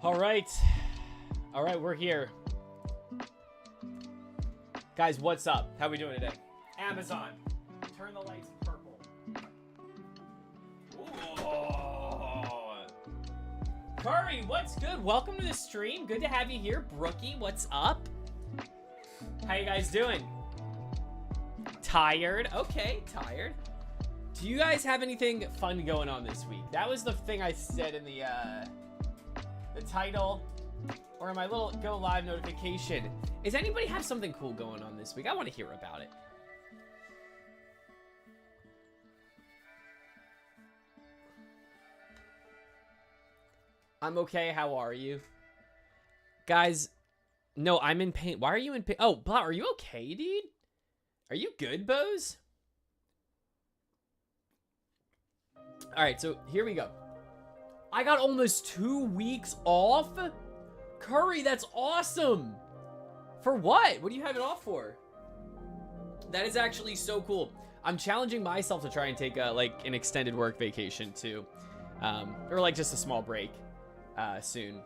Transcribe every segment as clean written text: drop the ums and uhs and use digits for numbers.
All right, we're here. Guys, what's up? How we doing today? Amazon, turn the lights purple. Ooh. Curry, what's good? Welcome to the stream. Good to have you here. Brookie, what's up? How you guys doing? Tired? Okay, tired. Do you guys have anything fun going on this week? That was the thing I said in the title or in my little go live notification. Does anybody have something cool going on this week? I want to hear about it. I'm okay. How are you? Guys, no, I'm in pain. Why are you in pain? Oh, Blah, are you okay, dude? Are you good, Bose? All right, so here we go. I got almost 2 weeks off. Curry, that's awesome. For what? What do you have it off for? That is actually so cool. I'm challenging myself to try and take like an extended work vacation too. Or like just a small break soon.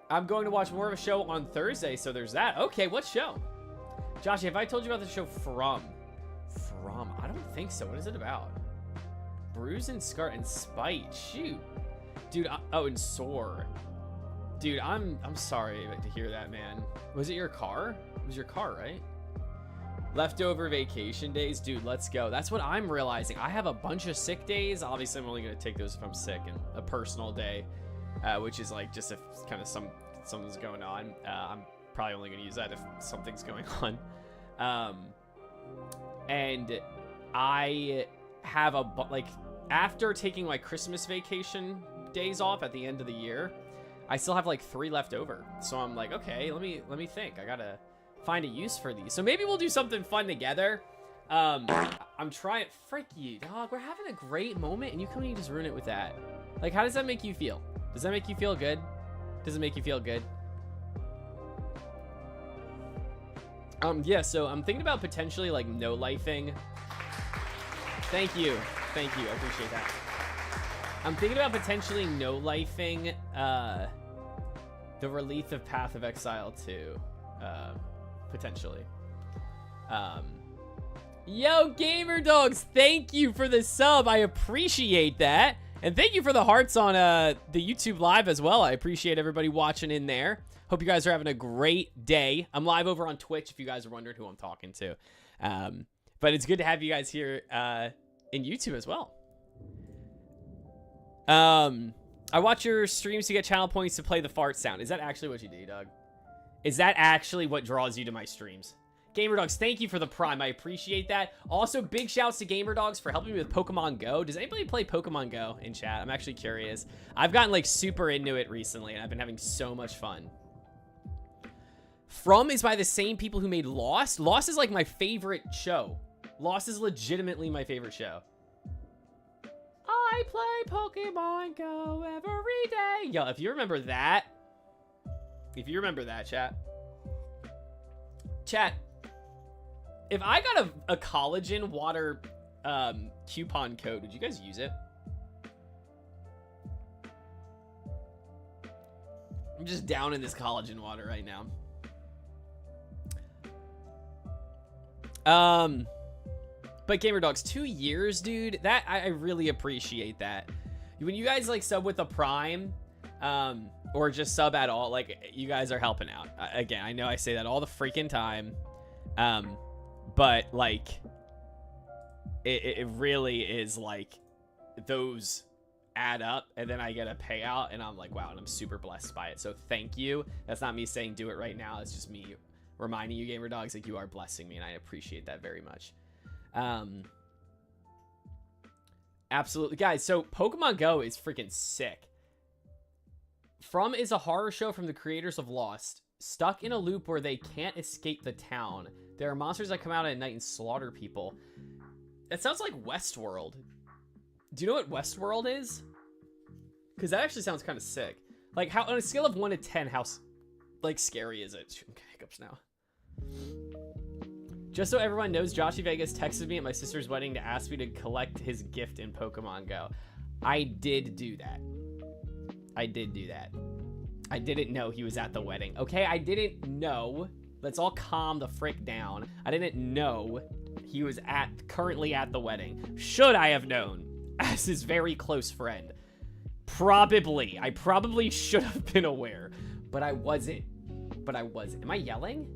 I'm going to watch more of a show on Thursday, so there's that. Okay, what show? Joshy, have I told you about the show From? I don't think so. What is it about? Bruise and Scar and Spite. Shoot. Dude, oh, and Sore. Dude, I'm sorry to hear that, man. Was it your car? It was your car, right? Leftover vacation days. Dude, let's go. That's what I'm realizing. I have a bunch of sick days. Obviously, I'm only going to take those if I'm sick, and a personal day, which is like just if kind of something's going on. I'm probably only going to use that if something's going on. And I have like after taking my Christmas vacation days off at the end of the year, I still have like 3 left over. So I'm like, okay, let me think. I gotta find a use for these. So maybe we'll do something fun together. I'm trying. Frick you, dog. We're having a great moment, and you come and you just ruin it with that. Like, how does that make you feel? Does that make you feel good? Does it make you feel good? Yeah, so I'm thinking about potentially like no-lifing. Thank you. I appreciate that. I'm thinking about potentially no-lifing the Relief of Path of Exile 2. Potentially. Yo, Gamer Dogs, thank you for the sub. I appreciate that. And thank you for the hearts on the YouTube live as well. I appreciate everybody watching in there. Hope you guys are having a great day. I'm live over on Twitch if you guys are wondering who I'm talking to. But it's good to have you guys here in YouTube as well. I watch your streams to get channel points to play the fart sound. Is that actually what you do, Doug? Is that actually what draws you to my streams? Gamer Dogs, thank you for the Prime. I appreciate that. Also, big shouts to Gamer Dogs for helping me with Pokemon Go. Does anybody play Pokemon Go in chat? I'm actually curious. I've gotten like super into it recently, and I've been having so much fun. From is by the same people who made Lost. Lost is like my favorite show. Lost is legitimately my favorite show. I play Pokemon Go every day. Yo, if you remember that. If you remember that, chat. Chat. If I got a collagen water coupon code, would you guys use it? I'm just down in this collagen water right now. But Gamer Dogs, 2 years, dude. That I really appreciate that. When you guys like sub with a Prime, or just sub at all, like you guys are helping out. Again, I know I say that all the freaking time, but like it really is like those add up, and then I get a payout, and I'm like, wow, and I'm super blessed by it. So thank you. That's not me saying do it right now. It's just me reminding you, Gamer Dogs, like you are blessing me, and I appreciate that very much. Absolutely, guys. So Pokemon Go is freaking sick. From is a horror show from the creators of Lost. Stuck in a loop where they can't escape the town. There are monsters that come out at night and slaughter people. It sounds like Westworld. Do you know what Westworld is? Because that actually sounds kind of sick. Like, how on a scale of 1 to 10, how like scary is it? I'm getting hiccups now. Just so everyone knows, Joshy Vegas texted me at my sister's wedding to ask me to collect his gift in Pokemon Go. I did do that. I did do that. I didn't know he was at the wedding. Okay, I didn't know. Let's all calm the frick down. I didn't know he was currently at the wedding. Should I have known as his very close friend? Probably. I probably should have been aware, but I wasn't. Am I yelling?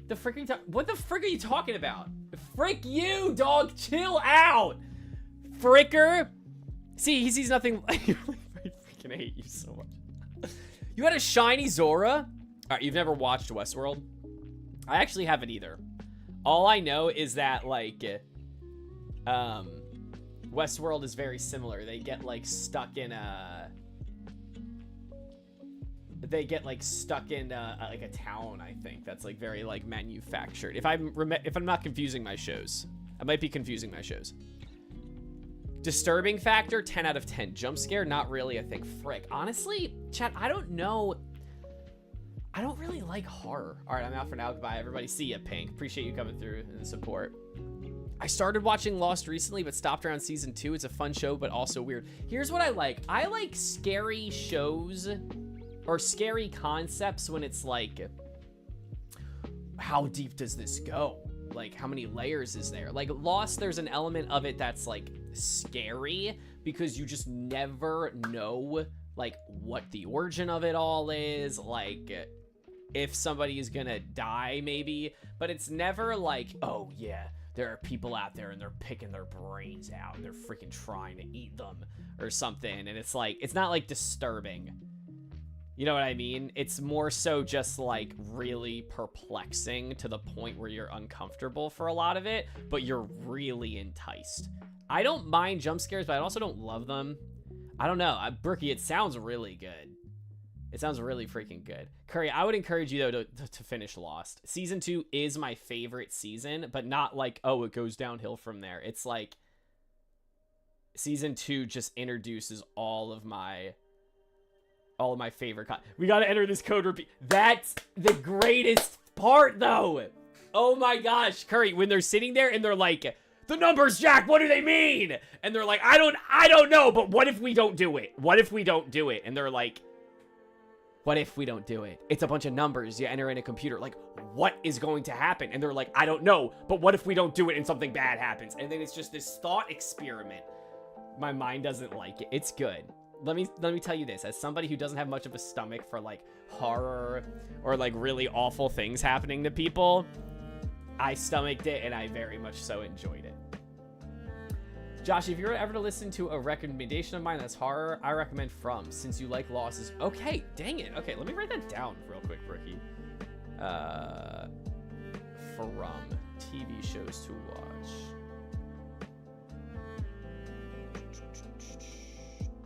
The frick are you what the frick are you talking about? Frick you, dog. Chill out. Fricker. See, he sees nothing. I freaking hate you so much. You had a shiny Zora? All right, you've never watched Westworld? I actually haven't either. All I know is that, like, Westworld is very similar. They get, like, stuck in a... like, a town, I think. That's, like, very, like, manufactured. If I'm not confusing my shows. I might be confusing my shows. Disturbing factor, 10 out of 10. Jump scare, not really a thing. Frick. Honestly, chat, I don't know. I don't really like horror. All right, I'm out for now. Goodbye, everybody. See ya, Pink. Appreciate you coming through and the support. I started watching Lost recently, but stopped around season 2. It's a fun show, but also weird. Here's what I like. I like scary shows or scary concepts when it's like, how deep does this go? Like, how many layers is there? Like, Lost, there's an element of it that's, like, scary because you just never know, like, what the origin of it all is. Like, if somebody is gonna die, maybe. But it's never like, oh, yeah, there are people out there and they're picking their brains out and they're freaking trying to eat them or something. And it's like, it's not, like, disturbing. You know what I mean? It's more so just, like, really perplexing to the point where you're uncomfortable for a lot of it, but you're really enticed. I don't mind jump scares, but I also don't love them. I don't know. Brookie, it sounds really good. It sounds really freaking good. Curry, I would encourage you, though, to finish Lost. Season 2 is my favorite season, but not like, oh, it goes downhill from there. It's like Season 2 just introduces all of my favorite we gotta enter this code repeat. That's the greatest part, though. Oh my gosh, Curry, when they're sitting there and they're like, the numbers, Jack, what do they mean? And they're like, I don't know, but what if we don't do it? What if we don't do it? And they're like, what if we don't do it? It's a bunch of numbers you enter in a computer. Like, what is going to happen? And they're like, I don't know, but what if we don't do it and something bad happens? And then it's just this thought experiment. My mind doesn't like it. It's good. Let me tell you this, as somebody who doesn't have much of a stomach for, like, horror or, like, really awful things happening to people, I stomached it and I very much so enjoyed it. Josh, if you're ever to listen to a recommendation of mine that's horror, I recommend From, since you like losses. Okay, dang it. Okay, let me write that down real quick, Rookie. From TV shows to watch.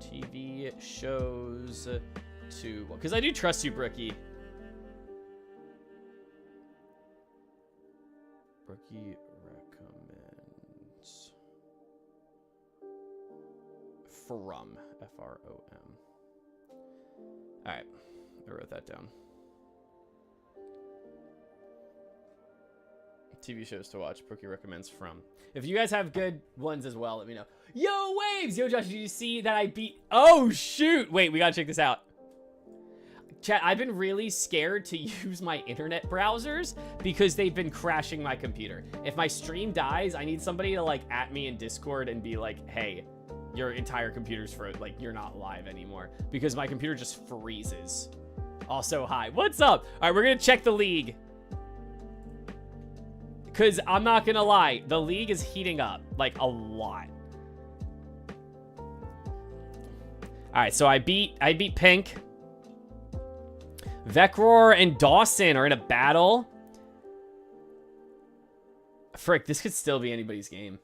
TV shows to... Because I do trust you, Brookie. Brookie recommends... From. F-R-O-M. Alright. I wrote that down. TV shows to watch. Brookie recommends From. If you guys have good ones as well, let me know. Yo, Waves! Yo, Josh, did you see that I beat... Oh, shoot! Wait, we gotta check this out. Chat, I've been really scared to use my internet browsers because they've been crashing my computer. If my stream dies, I need somebody to, like, at me in Discord and be like, hey, your entire computer's frozen. Like, you're not live anymore. Because my computer just freezes. Also, hi. What's up? All right, we're gonna check the league. Because I'm not gonna lie, the league is heating up, like, a lot. Alright, so I beat Pink. Vecroar and Dawson are in a battle. Frick, this could still be anybody's game.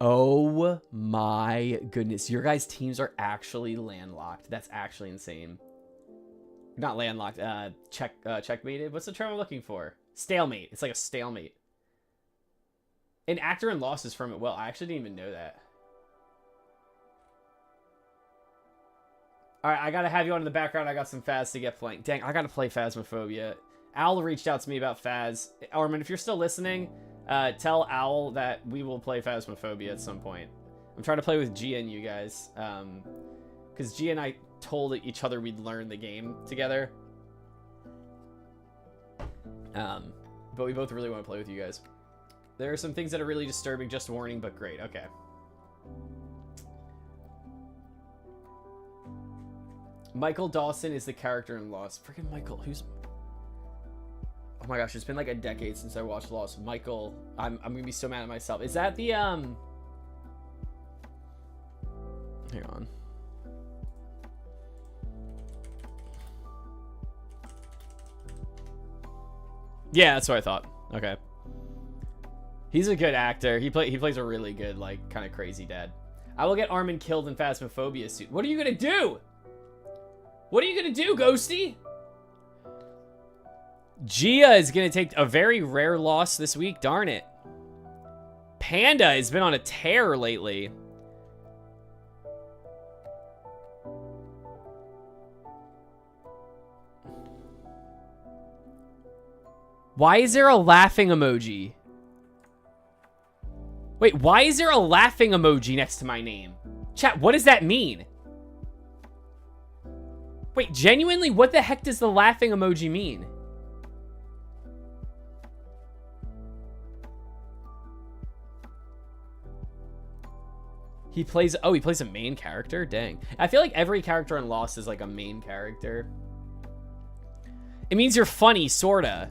Oh my goodness. Your guys' teams are actually landlocked. That's actually insane. Not landlocked, checkmated. What's the term I'm looking for? Stalemate. It's like a stalemate. An actor and losses from it. Well, I actually didn't even know that. All right, I gotta have you on in the background. I got some Phaz to get playing. Dang, I gotta play Phasmophobia. Owl reached out to me about Phaz. Orman, if you're still listening, tell Owl that we will play Phasmophobia at some point. I'm trying to play with Gia and you guys. Because Gia and I told each other we'd learn the game together. But we both really want to play with you guys. There are some things that are really disturbing, just warning, but great. Okay. Michael Dawson is the character in Lost. Freaking Michael, who's... Oh my gosh, it's been like a decade since I watched Lost. Michael, I'm gonna be so mad at myself. Is that the, Hang on. Yeah, that's what I thought. Okay. He's a good actor. He plays a really good, like, kind of crazy dad. I will get Armin killed in Phasmophobia suit. What are you gonna do? What are you gonna do, Ghosty? Gia is gonna take a very rare loss this week. Darn it. Panda has been on a tear lately. Why is there a laughing emoji? Wait, why is there a laughing emoji next to my name? Chat, what does that mean? Wait, genuinely, what the heck does the laughing emoji mean? He plays a main character? Dang. I feel like every character in Lost is like a main character. It means you're funny, sorta.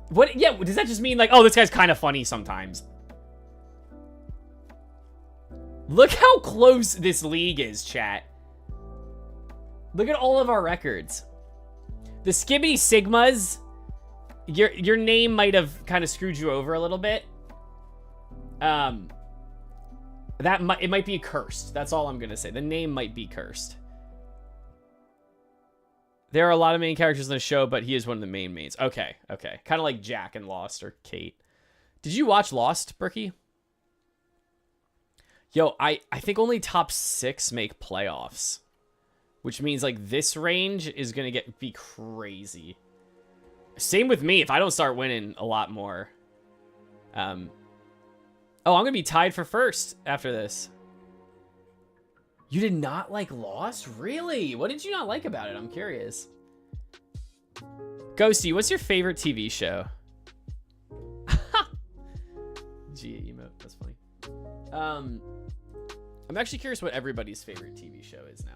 What? Yeah, does that just mean like, oh, this guy's kind of funny sometimes? Look how close this league is, chat. Look at all of our records. The Skibbity Sigmas, your name might have kind of screwed you over a little bit. It might be cursed. That's all I'm gonna say. The name might be cursed. There are a lot of main characters in the show, but he is one of the mains. Okay, okay. Kind of like Jack in Lost or Kate. Did you watch Lost, Berkey? Yo, I think only top 6 make playoffs. Which means, like, this range is going to be crazy. Same with me if I don't start winning a lot more. Oh, I'm going to be tied for first after this. You did not like Lost? Really? What did you not like about it? I'm curious. Ghosty, what's your favorite TV show? Gia emote. That's funny. I'm actually curious what everybody's favorite TV show is now.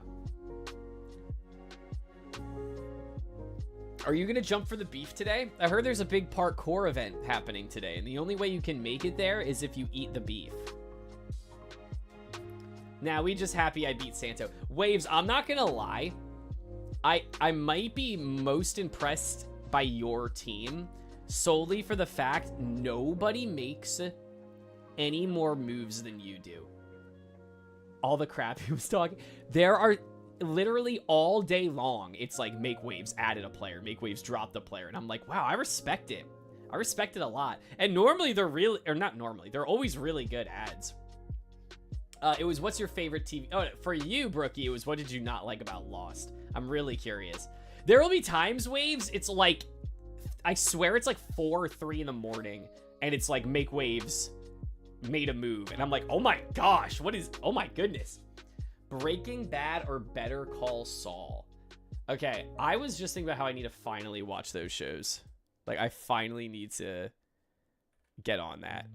Are you gonna jump for the beef today? I heard there's a big parkour event happening today, and the only way you can make it there is if you eat the beef. Now, we just happy I beat Santo. Waves, I'm not gonna lie. I might be most impressed by your team solely for the fact nobody makes any more moves than you do. All the crap he was talking. There are literally all day long, it's like make waves added a player, make waves dropped a player, and I'm like, wow, I respect it. I respect it a lot. And normally they're really, or not normally, they're always really good ads. It was what's your favorite TV? Oh, for you, Brookie, it was what did you not like about Lost? I'm really curious. There will be times, Waves, it's like, I swear it's like 4 or 3 in the morning, and it's like make waves made a move, and I'm like, oh my gosh, what is, oh my goodness. Breaking Bad or Better Call Saul? Okay, I was just thinking about how I need to finally watch those shows. Like, I finally need to get on that.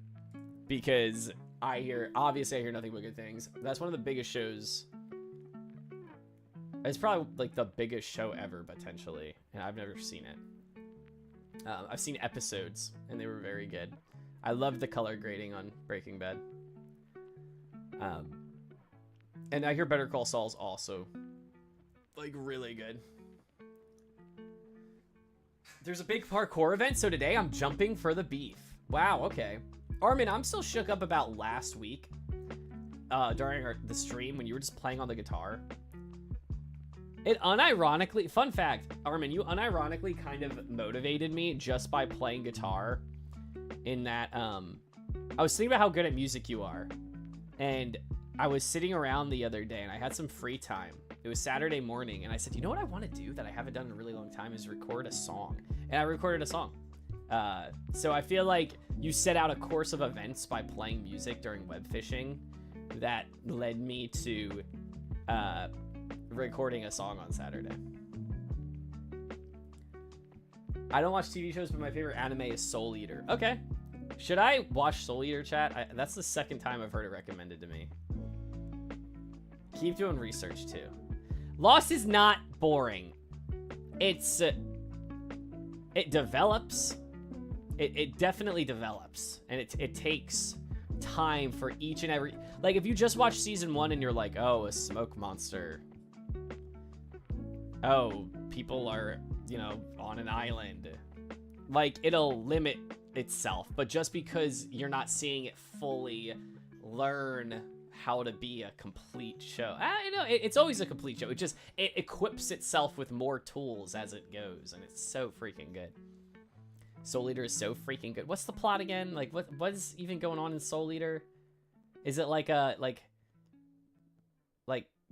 Because obviously I hear nothing but good things. That's one of the biggest shows. It's probably like the biggest show ever, potentially. And I've never seen it. I've seen episodes, and they were very good. I love the color grading on Breaking Bad. And I hear Better Call Saul's also, like, really good. There's a big parkour event, so today I'm jumping for the beef. Wow, okay. Armin, I'm still shook up about last week during the stream when you were just playing on the guitar. It unironically, fun fact, Armin, you unironically kind of motivated me just by playing guitar in that, I was thinking about how good at music you are, and I was sitting around the other day and I had some free time. It was Saturday morning and I said, you know what I want to do that I haven't done in a really long time is record a song. And I recorded a song. So I feel like you set out a course of events by playing music during web fishing that led me to recording a song on Saturday. I don't watch TV shows, but my favorite anime is Soul Eater. Okay. Should I watch Soul Eater, chat? That's the second time I've heard it recommended to me. Keep doing research, too. Lost is not boring. It's... it develops. It definitely develops. And it takes time for each and every... Like, if you just watch season 1 and you're like, oh, a smoke monster. Oh, people are, you know, on an island. Like, it'll limit itself. But just because you're not seeing it fully learn how to be a complete show. You know, it's always a complete show. It equips itself with more tools as it goes. And it's so freaking good. Soul Eater is so freaking good. What's the plot again? Like, what is even going on in Soul Eater? Is it like a, like,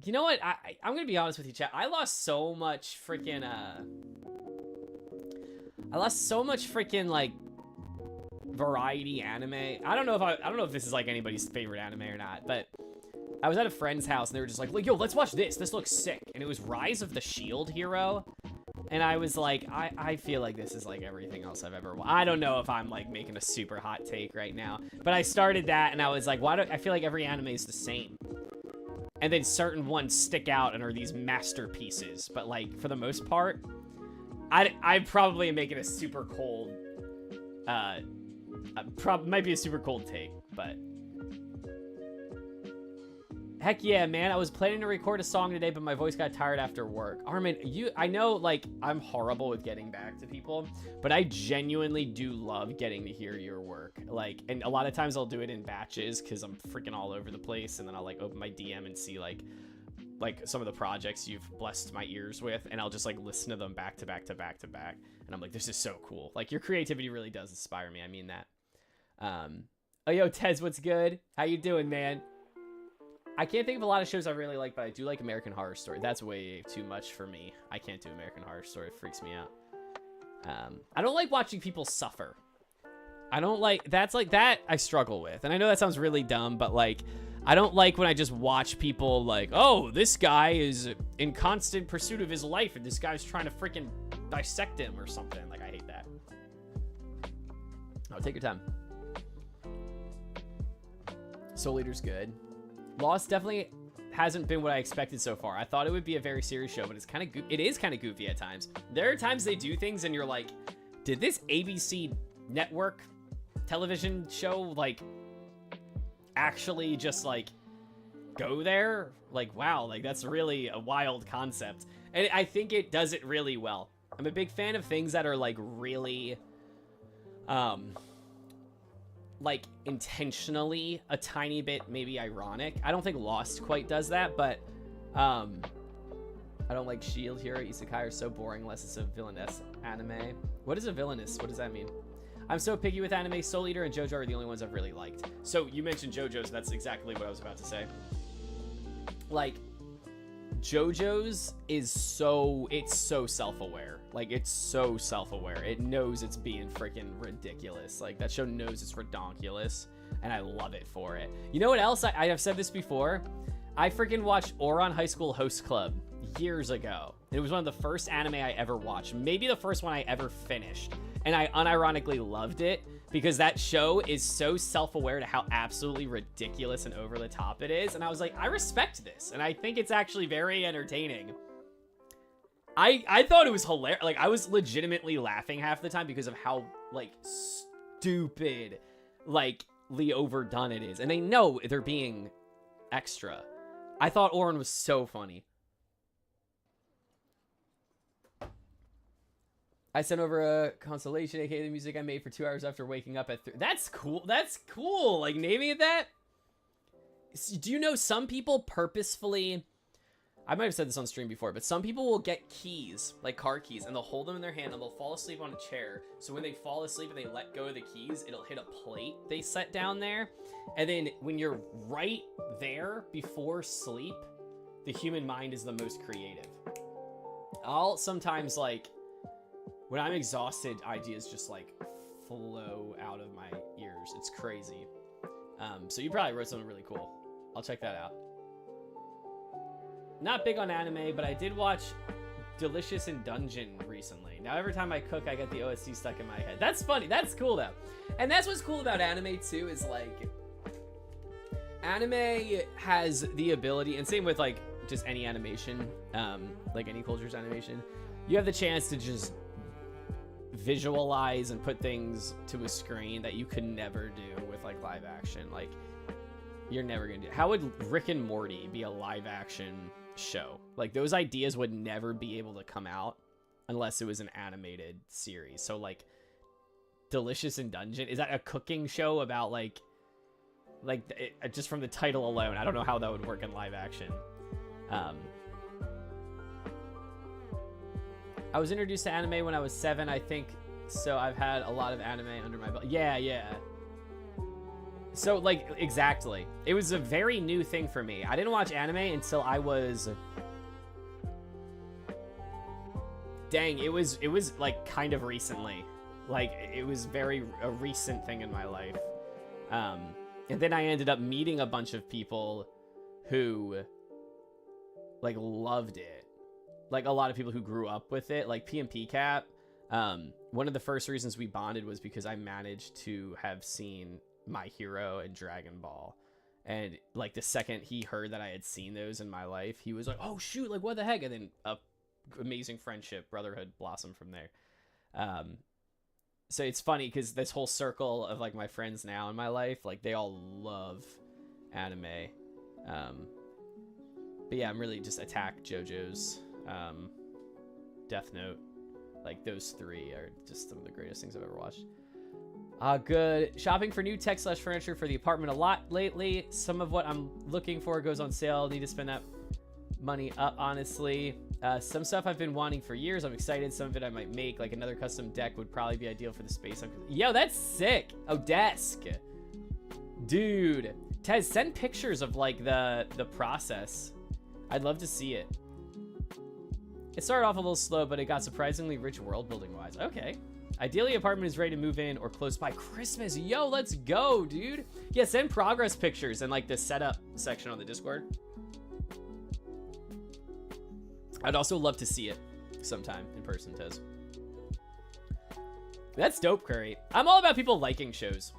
you know what? I'm gonna be honest with you, chat. I lost so much freaking, like, variety anime. I don't know if this is, like, anybody's favorite anime or not, but I was at a friend's house, and they were just like, yo, let's watch this. This looks sick. And it was Rise of the Shield Hero. And I was like, I feel like this is like everything else I've ever watched. I don't know if I'm like making a super hot take right now, but I started that and I was like, I feel like every anime is the same. And then certain ones stick out and are these masterpieces. But like, for the most part, I probably am making a super cold, might be a super cold take, but. Heck yeah, man. I was planning to record a song today, but my voice got tired after work. Armin, I know, like, I'm horrible with getting back to people, but I genuinely do love getting to hear your work. Like, and a lot of times I'll do it in batches because I'm freaking all over the place, and then I'll, like, open my DM and see, like some of the projects you've blessed my ears with, and I'll just, like, listen to them back to back to back to back, and I'm like, this is so cool. Like, your creativity really does inspire me. I mean that. Oh, yo, Tez, what's good? How you doing, man? I can't think of a lot of shows I really like, but I do like American Horror Story. That's way too much for me. I can't do American Horror Story. It freaks me out. I don't like watching people suffer. I don't like... That's like... That I struggle with. And I know that sounds really dumb, but like... I don't like when I just watch people like, oh, this guy is in constant pursuit of his life, and this guy's trying to freaking dissect him or something. Like, I hate that. Oh, take your time. Soul Eater's good. Lost definitely hasn't been what I expected so far. I thought it would be a very serious show, but it is kind of goofy at times. There are times they do things and you're like, did this ABC network television show, like, actually just, like, go there? Like, wow, like, that's really a wild concept. And I think it does it really well. I'm a big fan of things that are, like, really, like, intentionally a tiny bit maybe ironic. I don't think Lost quite does that, but I don't like Shield Hero. Isekai are so boring unless it's a villainous anime. What is a villainous? What does that mean? I'm so picky with anime. Soul Eater and JoJo are the only ones I've really liked. So you mentioned JoJo's. That's exactly what I was about to say. Like, JoJo's is so... It's so self-aware. Like, it's so self-aware. It knows it's being freaking ridiculous. Like, that show knows it's redonkulous, and I love it for it. You know what else? I have said this before. I freaking watched Ouran High School Host Club years ago. It was one of the first anime I ever watched. Maybe the first one I ever finished. And I unironically loved it because that show is so self-aware to how absolutely ridiculous and over the top it is. And I was like, I respect this. And I think it's actually very entertaining. I thought it was hilarious. Like, I was legitimately laughing half the time because of how, like, stupid, like, overdone it is. And they know they're being extra. I thought Ouran was so funny. I sent over a consolation, aka the music I made for 2 hours after waking up at 3. That's cool. That's cool. Like, naming it that. Do you know some people purposefully... I might have said this on stream before, but some people will get keys, like car keys, and they'll hold them in their hand, and they'll fall asleep on a chair. So when they fall asleep and they let go of the keys, it'll hit a plate they set down there. And then when you're right there before sleep, the human mind is the most creative. I'll sometimes, like... When I'm exhausted, ideas just, like, flow out of my ears. It's crazy. So you probably wrote something really cool. I'll check that out. Not big on anime, but I did watch Delicious in Dungeon recently. Now every time I cook, I get the OST stuck in my head. That's funny. That's cool though. And that's what's cool about anime too, is like anime has the ability, and same with like just any animation, like any culture's animation, you have the chance to just visualize and put things to a screen that you could never do with like live action. Like you're never gonna do. How would Rick and Morty be a live action show? Like those ideas would never be able to come out unless it was an animated series. So like Delicious in Dungeon, is that a cooking show about like just from the title alone, I don't know how that would work in live action. I was introduced to anime when I was 7, I think, so I've had a lot of anime under my belt. Yeah. So, like, exactly. It was a very new thing for me. I didn't watch anime until I was... Dang, it was like, kind of recently. Like, it was a recent thing in my life. And then I ended up meeting a bunch of people who, like, loved it. Like, a lot of people who grew up with it. Like, PMP Cap. One of the first reasons we bonded was because I managed to have seen My Hero and Dragon Ball. And, like, the second he heard that I had seen those in my life, he was like, oh, shoot, like, what the heck? And then a amazing friendship, brotherhood blossomed from there. So it's funny because this whole circle of, like, my friends now in my life, like, they all love anime. But yeah, I'm really just Attack, JoJo's, Death Note. Like, those 3 are just some of the greatest things I've ever watched. Good. Shopping for new tech/furniture for the apartment a lot lately. Some of what I'm looking for goes on sale. Need to spend that money up, honestly. Some stuff I've been wanting for years. I'm excited. Some of it I might make. Like, another custom deck would probably be ideal for the space. Yo, that's sick. Oh, desk. Dude. Tez, send pictures of, like, the process. I'd love to see it. It started off a little slow, but it got surprisingly rich world building wise. Okay. Ideally, apartment is ready to move in or close by Christmas. Yo, let's go, dude. Yeah, send progress pictures in like the setup section on the Discord. I'd also love to see it sometime in person, Tez. That's dope, Curry. I'm all about people liking shows.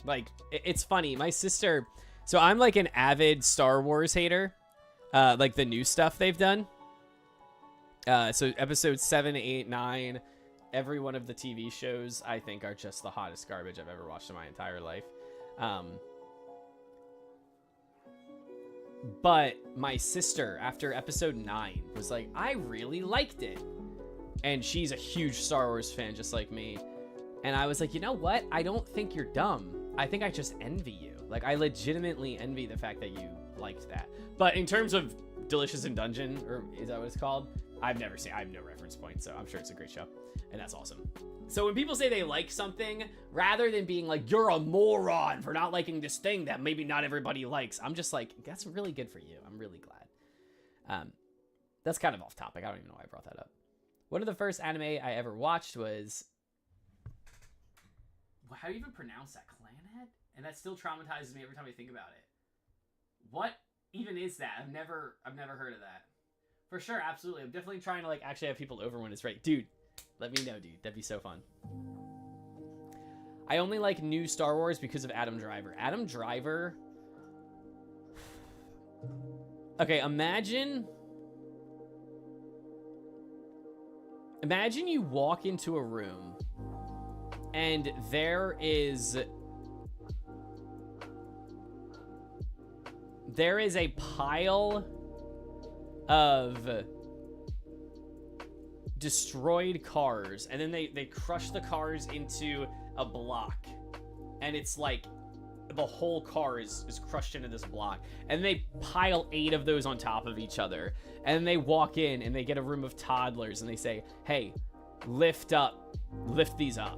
Like, it's funny. My sister, so I'm like an avid Star Wars hater. Like the new stuff they've done. So episodes 7, 8, 9, every one of the TV shows I think are just the hottest garbage I've ever watched in my entire life. But my sister, after episode 9, was like, I really liked it. And she's a huge Star Wars fan, just like me. And I was like, you know what? I don't think you're dumb. I think I just envy you. Like, I legitimately envy the fact that you liked that. But in terms of Delicious in Dungeon, or is that what it's called? I've never seen, I have no reference point, so I'm sure it's a great show. And that's awesome. So when people say they like something, rather than being like, you're a moron for not liking this thing that maybe not everybody likes, I'm just like, that's really good for you. I'm really glad. That's kind of off topic. I don't even know why I brought that up. One of the first anime I ever watched was... How do you even pronounce that? Clanhead? And that still traumatizes me every time I think about it. What even is that? I've never heard of that. For sure, absolutely. I'm definitely trying to like actually have people over when it's right. Dude, let me know, dude. That'd be so fun. I only like new Star Wars because of Adam Driver. Adam Driver... Okay, imagine you walk into a room and there is a pile of destroyed cars, and then they crush the cars into a block, and it's like the whole car is crushed into this block, and they pile 8 of those on top of each other, and they walk in and they get a room of toddlers and they say, hey, lift these up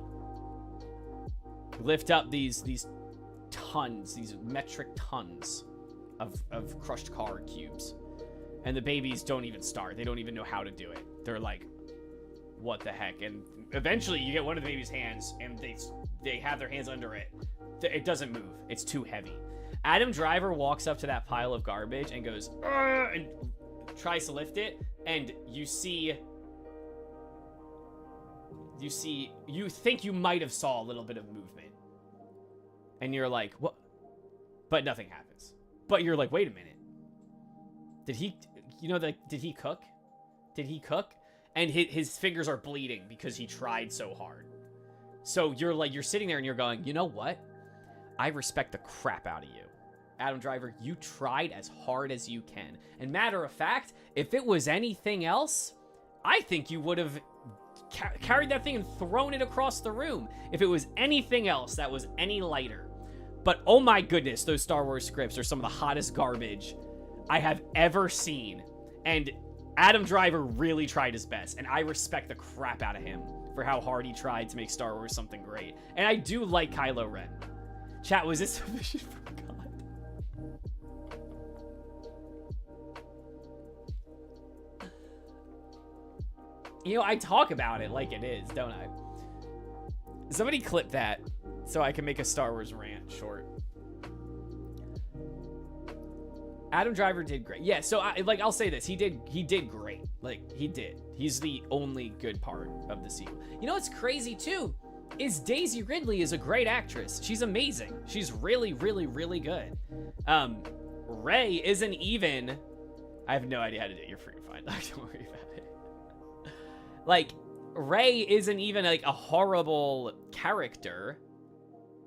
these tons, these metric tons of crushed car cubes. And the babies don't even start. They don't even know how to do it. They're like, what the heck? And eventually you get one of the baby's hands and they have their hands under it. It doesn't move. It's too heavy. Adam Driver walks up to that pile of garbage and goes, and tries to lift it, and you think you might have saw a little bit of movement. And you're like, what? But nothing happens. But you're like, wait a minute. Did he, did he cook? Did he cook? And his fingers are bleeding because he tried so hard. So you're sitting there and you're going, you know what? I respect the crap out of you. Adam Driver, you tried as hard as you can. And matter of fact, if it was anything else, I think you would have carried that thing and thrown it across the room. If it was anything else that was any lighter. But oh my goodness, those Star Wars scripts are some of the hottest garbage I have ever seen. And Adam Driver really tried his best. And I respect the crap out of him for how hard he tried to make Star Wars something great. And I do like Kylo Ren. Chat, was this sufficient for God? You know, I talk about it like it is, don't I? Somebody clip that so I can make a Star Wars rant short. Adam Driver did great. Yeah, so I'll say this. He did great. Like, he did. He's the only good part of the sequel. You know what's crazy, too? Is Daisy Ridley is a great actress. She's amazing. She's really, really, really good. Rey isn't even... I have no idea how to do it. You're freaking fine. Don't worry about it. Like, Rey isn't even, like, a horrible character.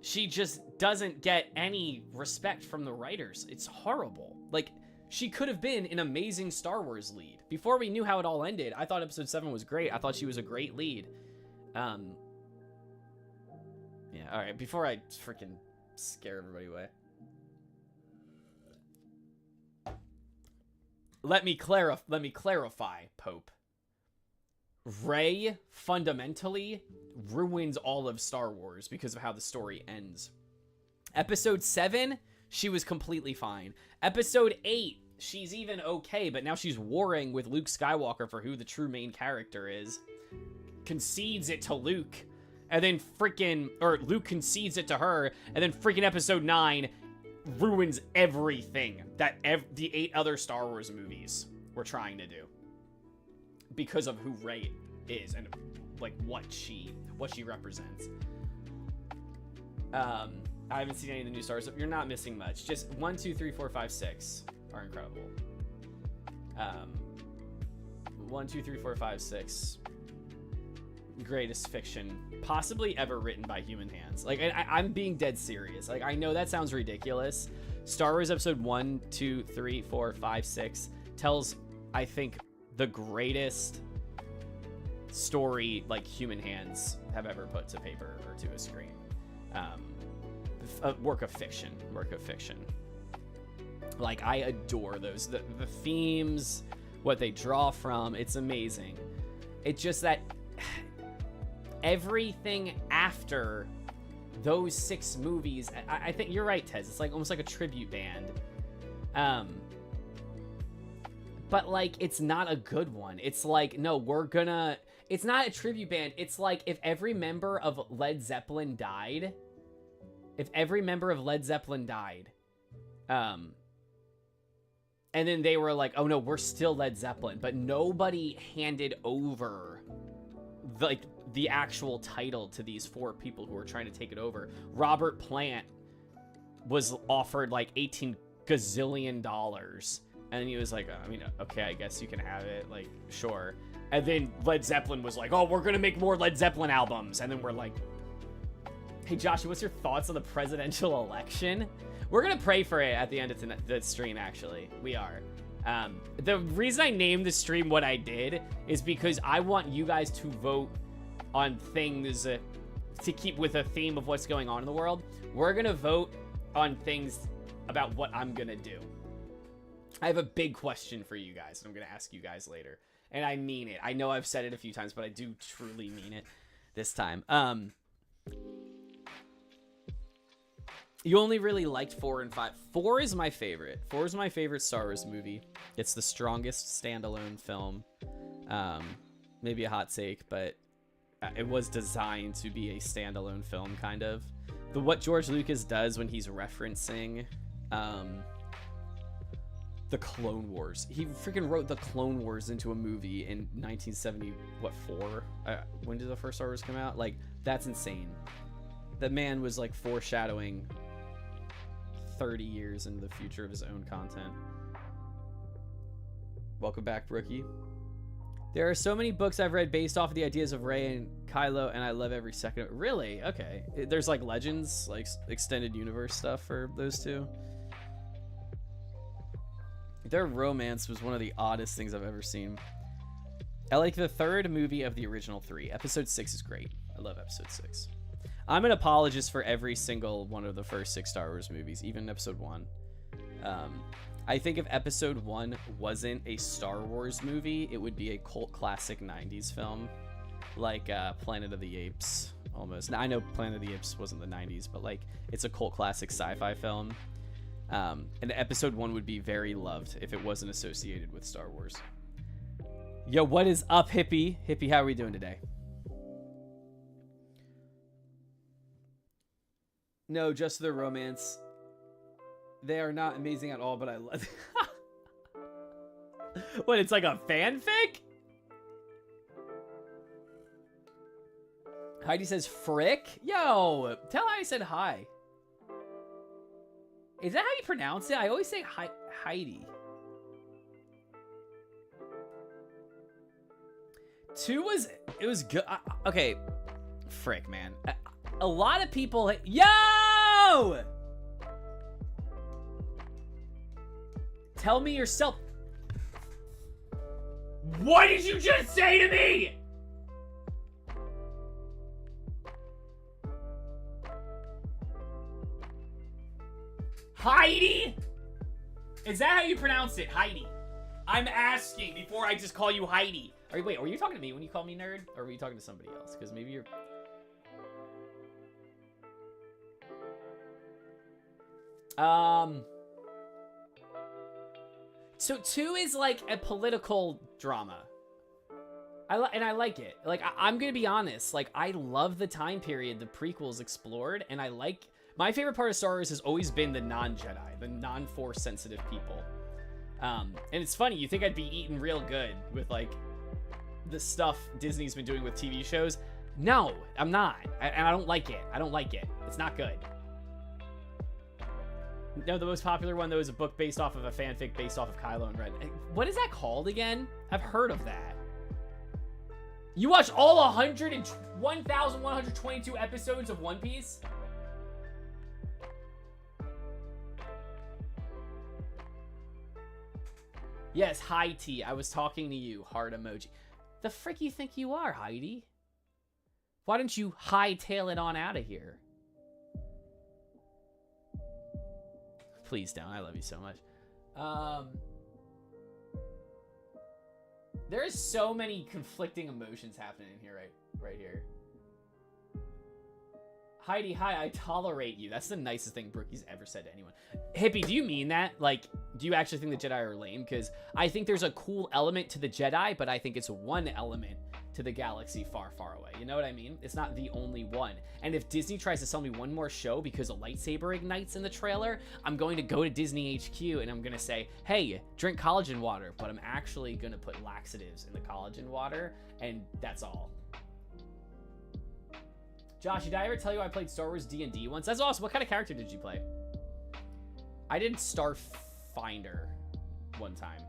She just doesn't get any respect from the writers. It's horrible. Like, she could have been an amazing Star Wars lead. Before we knew how it all ended, I thought Episode 7 was great. I thought she was a great lead. Yeah, alright, before I freaking scare everybody away. Let me clarify, Pope. Rey fundamentally ruins all of Star Wars because of how the story ends. Episode 7, she was completely fine. Episode 8, she's even okay, but now she's warring with Luke Skywalker for who the true main character is. Concedes it to Luke, and then Luke concedes it to her, and then freaking Episode 9 ruins everything that the 8 other Star Wars movies were trying to do. Because of who Rey is and like what she represents. I haven't seen any of the new Star Wars. You're not missing much. Just 1, 2, 3, 4, 5, 6 are incredible. 1, 2, 3, 4, 5, 6. Greatest fiction possibly ever written by human hands. Like, I'm being dead serious. Like, I know that sounds ridiculous. Star Wars Episode 1, 2, 3, 4, 5, 6 tells, I think, the greatest story like human hands have ever put to paper or to a screen. A work of fiction. Like, I adore those. The themes, what they draw from, it's amazing. It's just that everything after those 6 movies, I think you're right, Tez. It's like almost like a tribute band. But, like, it's not a good one. It's like, no, it's not a tribute band. It's like if every member of Led Zeppelin died. And then they were like, oh, no, we're still Led Zeppelin. But nobody handed over, the actual title to these 4 people who were trying to take it over. Robert Plant was offered, like, $18 gazillion. And he was like, I mean, okay, I guess you can have it. Like, sure. And then Led Zeppelin was like, oh, we're going to make more Led Zeppelin albums. And then we're like, hey, Joshy, what's your thoughts on the presidential election? We're going to pray for it at the end of the stream, actually. We are. The reason I named the stream what I did is because I want you guys to vote on things to keep with a theme of what's going on in the world. We're going to vote on things about what I'm going to do. I have a big question for you guys, and I'm going to ask you guys later. And I mean it. I know I've said it a few times, but I do truly mean it this time. You only really liked 4 and 5. 4 is my favorite. 4 is my favorite Star Wars movie. It's the strongest standalone film. Maybe a hot take, but it was designed to be a standalone film, kind of. What George Lucas does when he's referencing The Clone Wars. He freaking wrote the Clone Wars into a movie in 1970, what, 4? When did the first Star Wars come out? Like, that's insane. The man was like foreshadowing 30 years into the future of his own content. Welcome back, Brookie. There are so many books I've read based off of the ideas of Rey and Kylo, and I love every second. Really? Okay. There's like Legends, like extended universe stuff for those two. Their romance was one of the oddest things I've ever seen. I like the third movie of the original 3. Episode 6 is great. I love episode 6. I'm an apologist for every single one of the first 6 Star Wars movies, even episode 1. I think if episode 1 wasn't a Star Wars movie, it would be a cult classic 90s film, like Planet of the Apes, almost. Now, I know Planet of the Apes wasn't the 90s, but like it's a cult classic sci-fi film. And episode 1 would be very loved if it wasn't associated with Star Wars. Yo, what is up, Hippie? Hippie, how are we doing today? No, just the romance. They are not amazing at all, but I love What, it's like a fanfic? Heidi says frick? Yo, tell her I said hi. Is that how you pronounce it? I always say Heidi. 2 was... It was good. Okay. Frick, man. A lot of people... Yo! Tell me yourself. What did you just say to me? Heidi? Is that how you pronounce it? Heidi. I'm asking before I just call you Heidi. Wait, were you talking to me when you called me nerd? Or were you talking to somebody else? Because maybe you're... So 2 is like a political drama. I like it. Like, I'm gonna be honest. Like, I love the time period the prequels explored, and I like... My favorite part of Star Wars has always been the non-Jedi, the non-Force sensitive people. And it's funny, you think I'd be eating real good with, like, the stuff Disney's been doing with TV shows. No, I'm not. And I don't like it. I don't like it. It's not good. No, the most popular one, though, is a book based off of a fanfic based off of Kylo and Ren. What is that called again? I've heard of that. You watched all 1,122 episodes of One Piece? Yes, hi T. I was talking to you. Heart emoji. The frick you think you are, Heidi? Why don't you hightail it on out of here? Please don't. I love you so much. There's so many conflicting emotions happening here, right here. Heidi, hi, I tolerate you. That's the nicest thing Brookie's ever said to anyone. Hippie, do you mean that? Like, do you actually think the Jedi are lame? Because I think there's a cool element to the Jedi, but I think it's one element to the galaxy far, far away. You know what I mean? It's not the only one. And if Disney tries to sell me one more show because a lightsaber ignites in the trailer, I'm going to go to Disney HQ and I'm going to say, hey, drink collagen water. But I'm actually going to put laxatives in the collagen water, and that's all. Josh, did I ever tell you I played Star Wars D&D once? That's awesome. What kind of character did you play? I did Starfinder one time.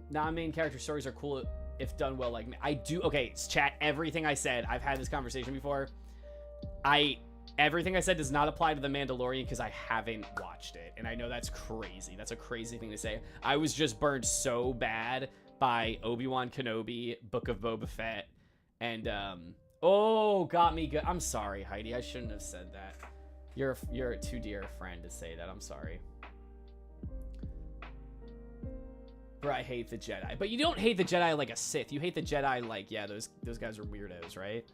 Non-main character stories are cool if done well like me. I do... Okay, chat, everything I said. I've had this conversation before. Everything I said does not apply to The Mandalorian because I haven't watched it. And I know that's crazy. That's a crazy thing to say. I was just burned so bad by Obi-Wan Kenobi, Book of Boba Fett, and, oh, got me good. I'm sorry, Heidi. I shouldn't have said that. You're too dear a friend to say that. I'm sorry. Bro, I hate the Jedi. But you don't hate the Jedi like a Sith. You hate the Jedi like, yeah, those guys are weirdos, right?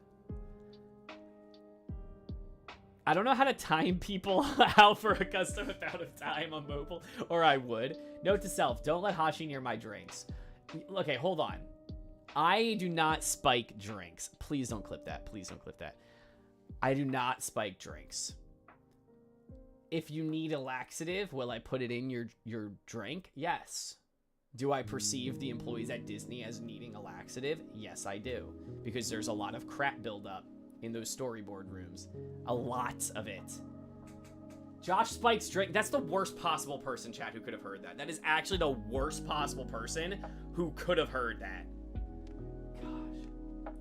I don't know how to time people out for a custom amount of time on mobile, or I would. Note to self, don't let Hashi near my drinks. Okay, hold on. I do not spike drinks. Please don't clip that. Please don't clip that. I do not spike drinks. if you need a laxative, will I put it in your drink? Yes. Do I perceive the employees at Disney as needing a laxative? Yes, I do. Because there's a lot of crap buildup in those storyboard rooms. A lot of it. Josh Spike's drink. That's the worst possible person, chat, who could have heard that. That is actually the worst possible person who could have heard that. Gosh.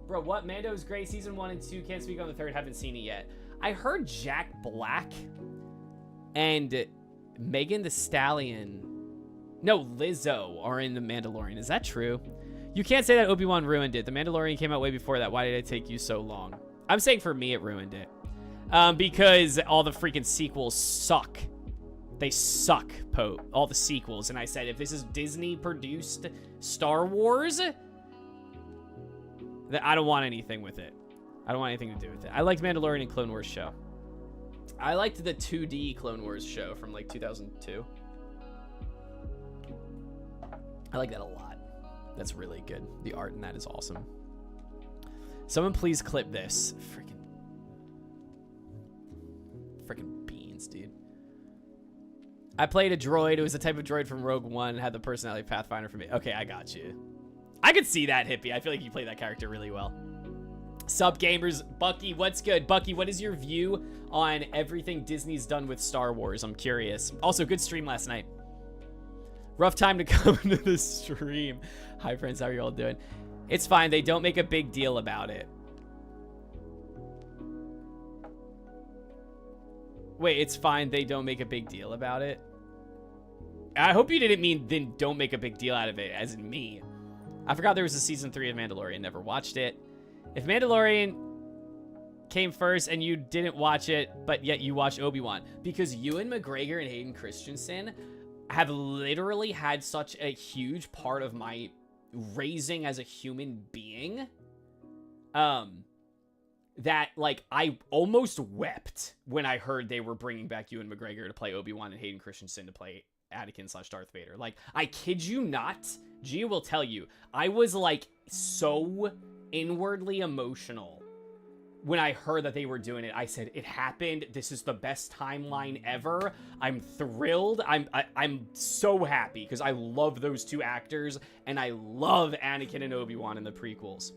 Bro, what? Mando's great. Season 1 and 2. Can't speak on the third. Haven't seen it yet. I heard Jack Black and Megan Thee Stallion. No, Lizzo are in The Mandalorian. Is that true? You can't say that Obi-Wan ruined it. The Mandalorian came out way before that. Why did it take you so long? I'm saying for me, it ruined it. Because all the freaking sequels suck. They suck, Pope. All the sequels. And I said, if this is Disney-produced Star Wars, then I don't want anything with it. I don't want anything to do with it. I liked Mandalorian and Clone Wars show. I liked the 2D Clone Wars show from like 2002. I like that a lot. That's really good. The art in that is awesome. Someone please clip this. Freaking beans, dude. I played a droid. It was a type of droid from Rogue One. Had the personality of Pathfinder for me. Okay, I got you. I could see that, Hippie. I feel like you play that character really well. Sup, gamers. Bucky, what's good? Bucky, what is your view on everything Disney's done with Star Wars? I'm curious. Also, good stream last night. Rough time to come to the stream. Hi, friends. How are you all doing? It's fine. They don't make a big deal about it. Wait, it's fine. They don't make a big deal about it? I hope you didn't mean then don't make a big deal out of it, as in me. I forgot there was a season 3 of Mandalorian. Never watched it. If Mandalorian came first and you didn't watch it, but yet you watched Obi-Wan, because Ewan McGregor and Hayden Christensen have literally had such a huge part of my raising as a human being, that like I almost wept when I heard they were bringing back Ewan McGregor to play Obi-Wan and Hayden Christensen to play Anakin/Darth Vader. Like, I kid you not, Gia will tell you, I was like so inwardly emotional when I heard that they were doing it. I said, it happened. This is the best timeline ever. I'm thrilled. I'm so happy because I love those two actors and I love Anakin and Obi-Wan in the prequels.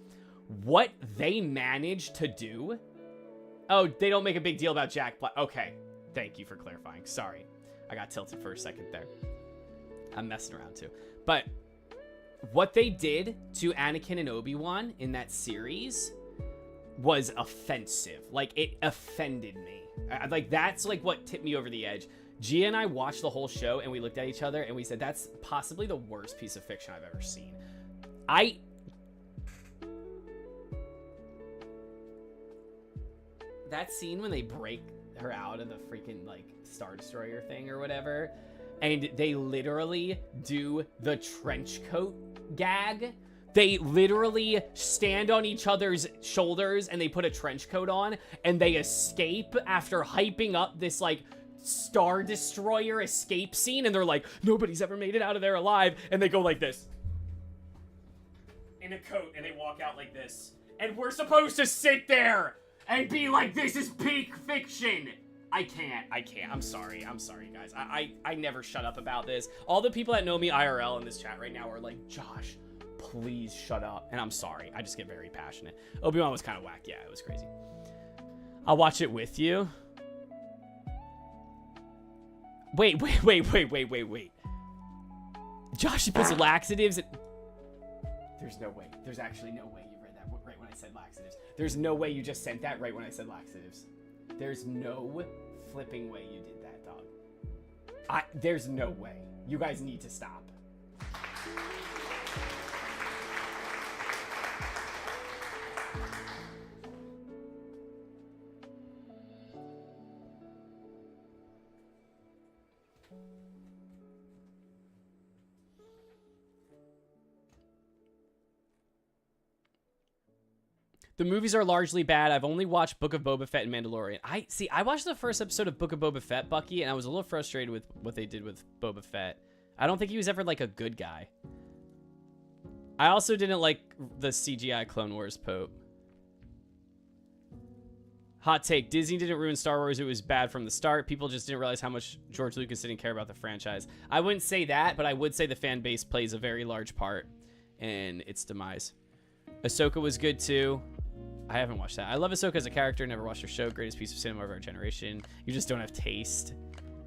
What they managed to do... Oh, they don't make a big deal about Jack Black. Okay, thank you for clarifying. Sorry, I got tilted for a second there. I'm messing around too. But what they did to Anakin and Obi-Wan in that series was offensive. Like, it offended me. Like, that's like what tipped me over the edge. Gia and I watched the whole show and we looked at each other and we said, that's possibly the worst piece of fiction I've ever seen. That scene when they break her out of the freaking, like, Star Destroyer thing or whatever, and they literally do the trench coat gag. They literally stand on each other's shoulders and they put a trench coat on and they escape after hyping up this, like, Star Destroyer escape scene, and they're like, nobody's ever made it out of there alive, and they go like this in a coat and they walk out like this, and we're supposed to sit there and be like, this is peak fiction. I can't. I'm sorry, guys. I never shut up about this. All the people that know me IRL in this chat right now are like, Josh, please shut up. And I'm sorry. I just get very passionate. Obi-Wan was kind of whack. Yeah, it was crazy. I'll watch it with you. Wait. Josh, he puts laxatives in... There's no way. There's actually no way you read that right when I said laxatives. There's no way you just sent that right when I said laxatives. There's no flipping way you did that, dog. There's no way. You guys need to stop. The movies are largely bad. I've only watched Book of Boba Fett and Mandalorian. I watched the first episode of Book of Boba Fett, Bucky, and I was a little frustrated with what they did with Boba Fett. I don't think he was ever, like, a good guy. I also didn't like the CGI Clone Wars Pope. Hot take. Disney didn't ruin Star Wars. It was bad from the start. People just didn't realize how much George Lucas didn't care about the franchise. I wouldn't say that, but I would say the fan base plays a very large part in its demise. Ahsoka was good too. I haven't watched that. I love Ahsoka as a character. Never watched her show. Greatest piece of cinema of our generation. You just don't have taste.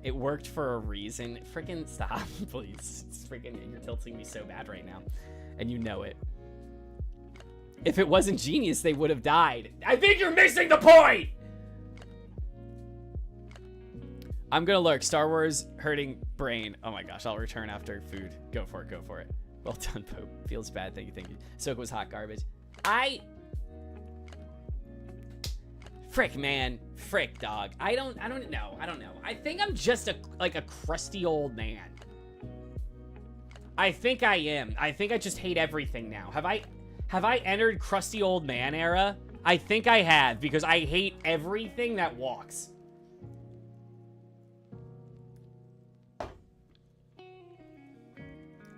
It worked for a reason. Freaking stop, please. It's freaking, you're tilting me so bad right now. And you know it. If it wasn't genius, they would have died. I think you're missing the point! I'm gonna lurk. Star Wars hurting brain. Oh my gosh, I'll return after food. Go for it, go for it. Well done, Pope. Feels bad, thank you, thank you. Ahsoka was hot garbage. Frick, man. Frick, dog. I don't know. I think I'm just a crusty old man. I think I am. I think I just hate everything now. Have I entered crusty old man era? I think I have, because I hate everything that walks.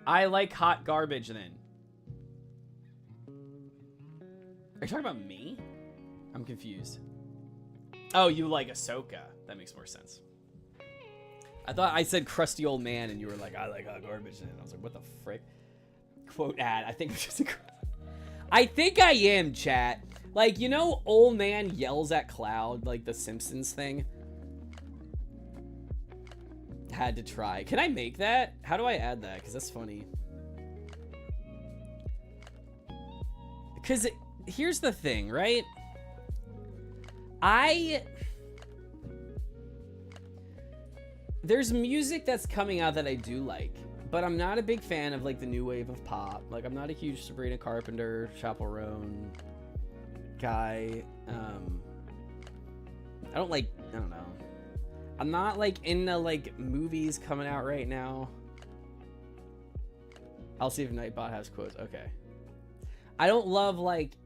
I like hot garbage then. Are you talking about me? I'm confused. Oh, you like Ahsoka. That makes more sense. I thought I said crusty old man and you were like, I like hot garbage then. I was like, what the frick? Quote ad. I think I'm just a... I think I am, chat. Like, you know, old man yells at cloud, like the Simpsons thing? Had to try. Can I make that? How do I add that? Because that's funny. Because here's the thing, right? There's music that's coming out that I do like, but I'm not a big fan of like the new wave of pop. Like, I'm not a huge Sabrina Carpenter, Chaperone guy. I don't know. I'm not like into like movies coming out right now. I'll see if Nightbot has quotes. Okay. I don't love like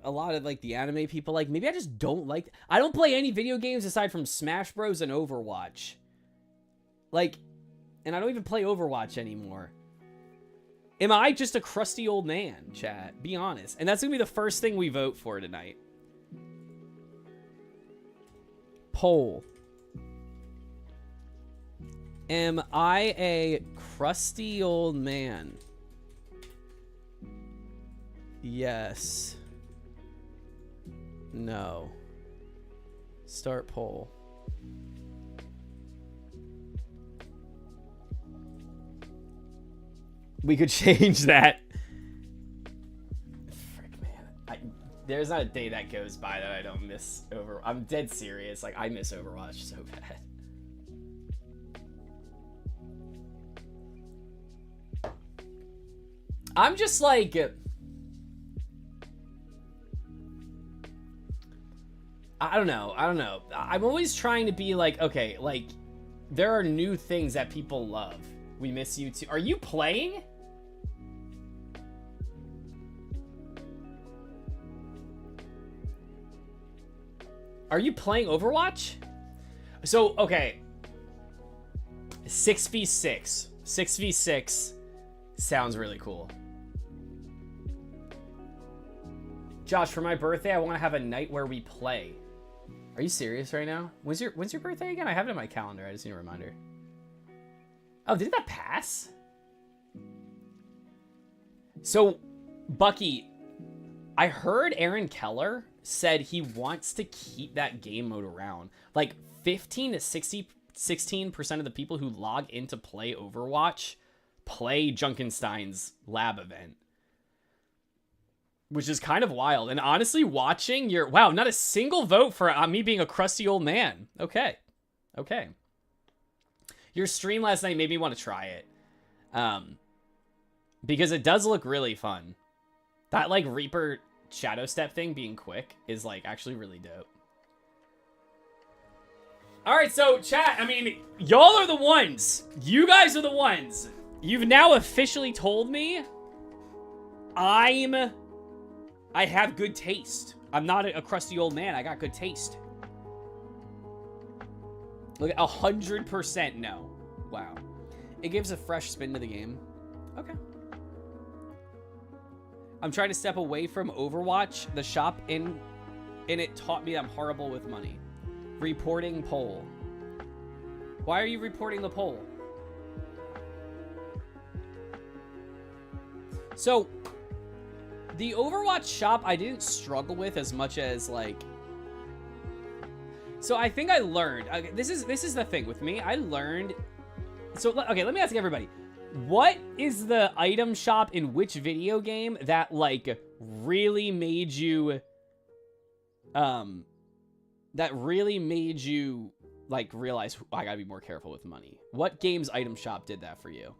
a lot of like the anime people. Like, maybe I just don't like. I don't play any video games aside from Smash Bros and Overwatch. Like, and I don't even play Overwatch anymore. Am I just a crusty old man, chat? Be honest. And that's gonna be the first thing we vote for tonight. Poll. Am I a crusty old man? Yes. No. Start poll. We could change that. Frick, man. There's not a day that goes by that I don't miss Overwatch. I'm dead serious. Like, I miss Overwatch so bad. I'm just like... I don't know. I'm always trying to be like, okay, like, there are new things that people love. We miss you too. Are you playing? Are you playing Overwatch? So, okay. 6v6. 6v6 sounds really cool. Josh, for my birthday, I want to have a night where we play. Are you serious right now? When's your birthday again? I have it in my calendar. I just need a reminder. Oh, did that pass? So, Bucky, I heard Aaron Keller said he wants to keep that game mode around. Like, 15 to 16% of the people who log in to play Overwatch play Junkenstein's lab event. Which is kind of wild. And honestly, watching your... Wow, not a single vote for me being a crusty old man. Okay. Okay. Your stream last night made me want to try it. Because it does look really fun. That, like, Reaper Shadow Step thing being quick is, like, actually really dope. Alright, so, chat, I mean, y'all are the ones. You guys are the ones. You've now officially told me I have good taste. I'm not a crusty old man. I got good taste. Look, 100% no. Wow. It gives a fresh spin to the game. Okay. I'm trying to step away from Overwatch. The shop in and it taught me I'm horrible with money. Reporting poll. Why are you reporting the poll? So, the Overwatch shop I didn't struggle with as much as, like... So, I think I learned... Okay, this is the thing with me. I learned... So, okay, let me ask everybody. What is the item shop in which video game that, like, really made you... That really made you, like, realize, I gotta be more careful with money? What game's item shop did that for you?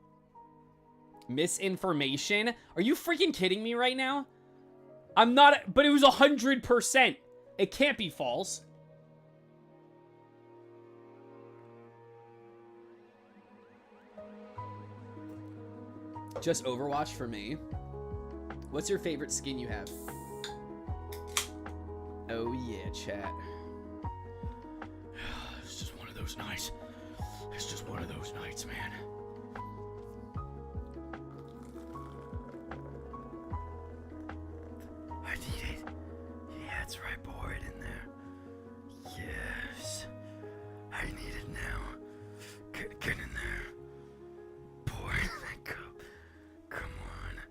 Misinformation? Are you freaking kidding me right now? I'm not, but it was 100%. It can't be false. Just Overwatch for me. What's your favorite skin you have? Oh yeah, chat. It's just one of those nights. It's just one of those nights, man. I need it. Yeah, it's right. Pour it in there. Yes. I need it now. Get in there. Pour it in that cup. Come on.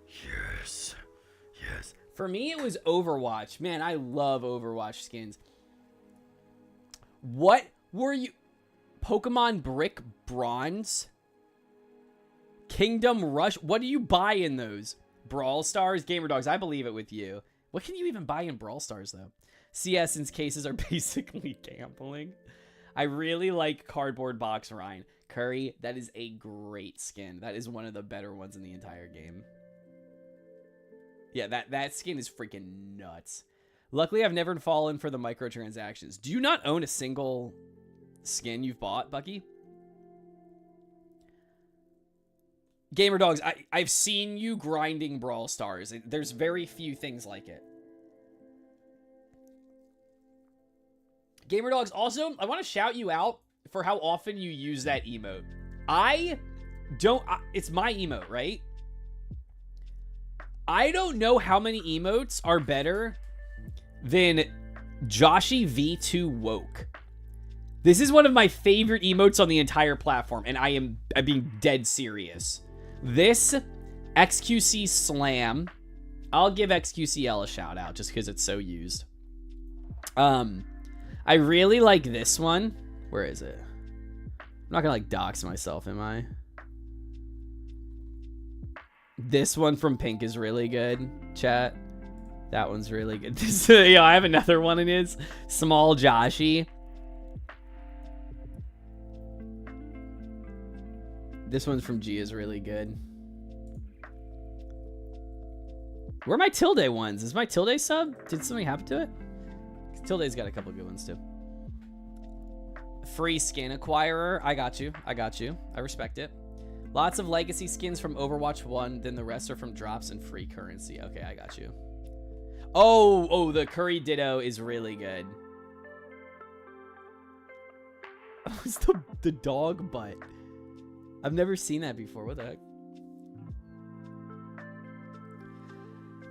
Yes. Yes. For me, it was Overwatch. Man, I love Overwatch skins. What were you... Pokemon Brick Bronze? Kingdom Rush? What do you buy in those? Brawl Stars? Gamer Dogs, I believe it with you. What can you even buy in Brawl Stars, though? CS since cases are basically gambling. I really like Cardboard Box Ryan. Curry, that is a great skin. That is one of the better ones in the entire game. Yeah, that skin is freaking nuts. Luckily, I've never fallen for the microtransactions. Do you not own a single skin you've bought, Bucky? Gamer Dogs, I've seen you grinding Brawl Stars. There's very few things like it. Gamer Dogs, also, I want to shout you out for how often you use that emote. It's my emote, right? I don't know how many emotes are better than Joshy V2 Woke. This is one of my favorite emotes on the entire platform, and I'm being dead serious. This XQC Slam, I'll give XQCL a shout out just because it's so used. I really like this one. Where is it? I'm not gonna like dox myself, am I? This one from Pink is really good, chat. That one's really good. This, I have another one in his Small Joshy. This one's from G is really good. Where are my Tilde ones? Is my Tilde sub? Did something happen to it? Tilde's got a couple good ones too. Free skin acquirer. I got you. I got you. I respect it. Lots of legacy skins from Overwatch 1. Then the rest are from drops and free currency. Okay, I got you. Oh, the Curry Ditto is really good. What's the dog butt? I've never seen that before. What the heck?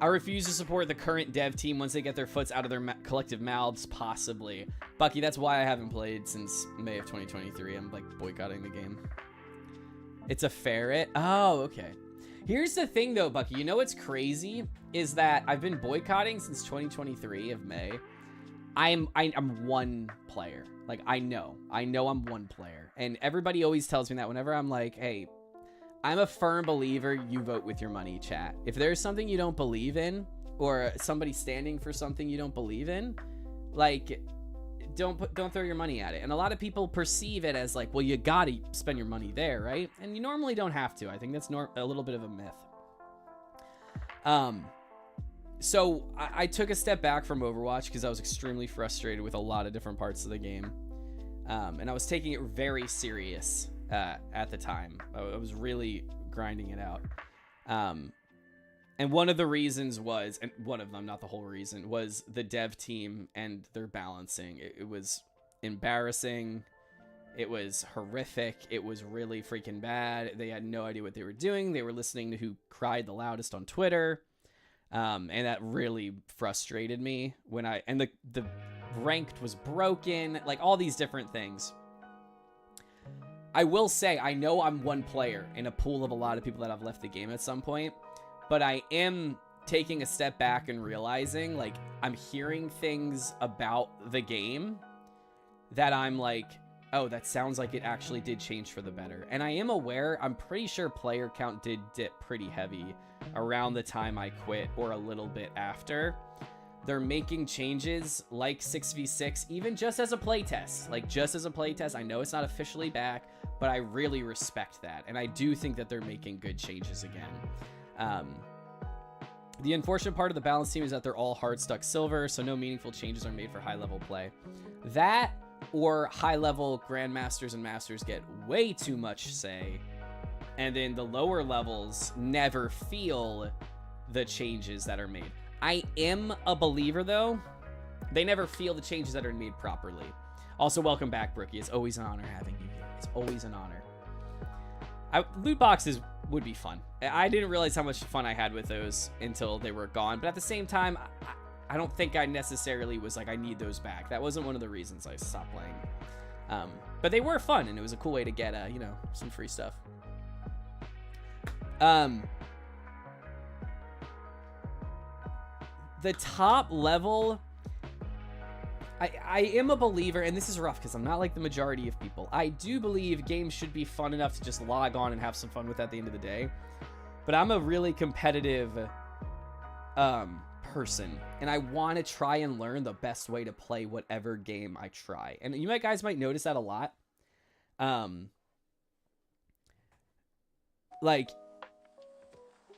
I refuse to support the current dev team once they get their foots out of their collective mouths, possibly. Bucky, that's why I haven't played since May of 2023. I'm, like, boycotting the game. It's a ferret? Oh, okay. Here's the thing, though, Bucky. You know what's crazy? Is that I've been boycotting since 2023 of May. I'm one player. Like, I know I'm one player. And everybody always tells me that whenever I'm like, hey, I'm a firm believer you vote with your money, chat. If there's something you don't believe in, or somebody standing for something you don't believe in, like, don't throw your money at it. And a lot of people perceive it as like, well, you gotta spend your money there, right? And you normally don't have to. I think that's a little bit of a myth. So I took a step back from Overwatch because I was extremely frustrated with a lot of different parts of the game. And I was taking it very serious at the time. I was really grinding it out. And one of the reasons was, and one of them, not the whole reason, was the dev team and their balancing. It was embarrassing. It was horrific. It was really freaking bad. They had no idea what they were doing. They were listening to who cried the loudest on Twitter. And that really frustrated me when the ranked was broken, like all these different things. I will say, I know I'm one player in a pool of a lot of people that have left the game at some point, but I am taking a step back and realizing, like, I'm hearing things about the game that I'm like, oh, that sounds like it actually did change for the better. And I am aware, I'm pretty sure player count did dip pretty heavy around the time I quit or a little bit after. They're making changes like 6v6, even just as a playtest. Like, just as a playtest. I know it's not officially back, but I really respect that. And I do think that they're making good changes again. The unfortunate part of the balance team is that they're all hard stuck silver, so no meaningful changes are made for high-level play. That or high-level grandmasters and masters get way too much say, and then the lower levels never feel the changes that are made. I am a believer, though. They never feel the changes that are made properly. Also, welcome back, Brookie. It's always an honor having you here. It's always an honor. Loot boxes would be fun. I didn't realize how much fun I had with those until they were gone. But at the same time, I don't think I necessarily was like, I need those back. That wasn't one of the reasons I stopped playing. But they were fun, and it was a cool way to get, you know, some free stuff. The top level, I am a believer, and this is rough because I'm not like the majority of people. I do believe games should be fun enough to just log on and have some fun with at the end of the day. But I'm a really competitive person, and I want to try and learn the best way to play whatever game I try. And you guys might notice that a lot. Like,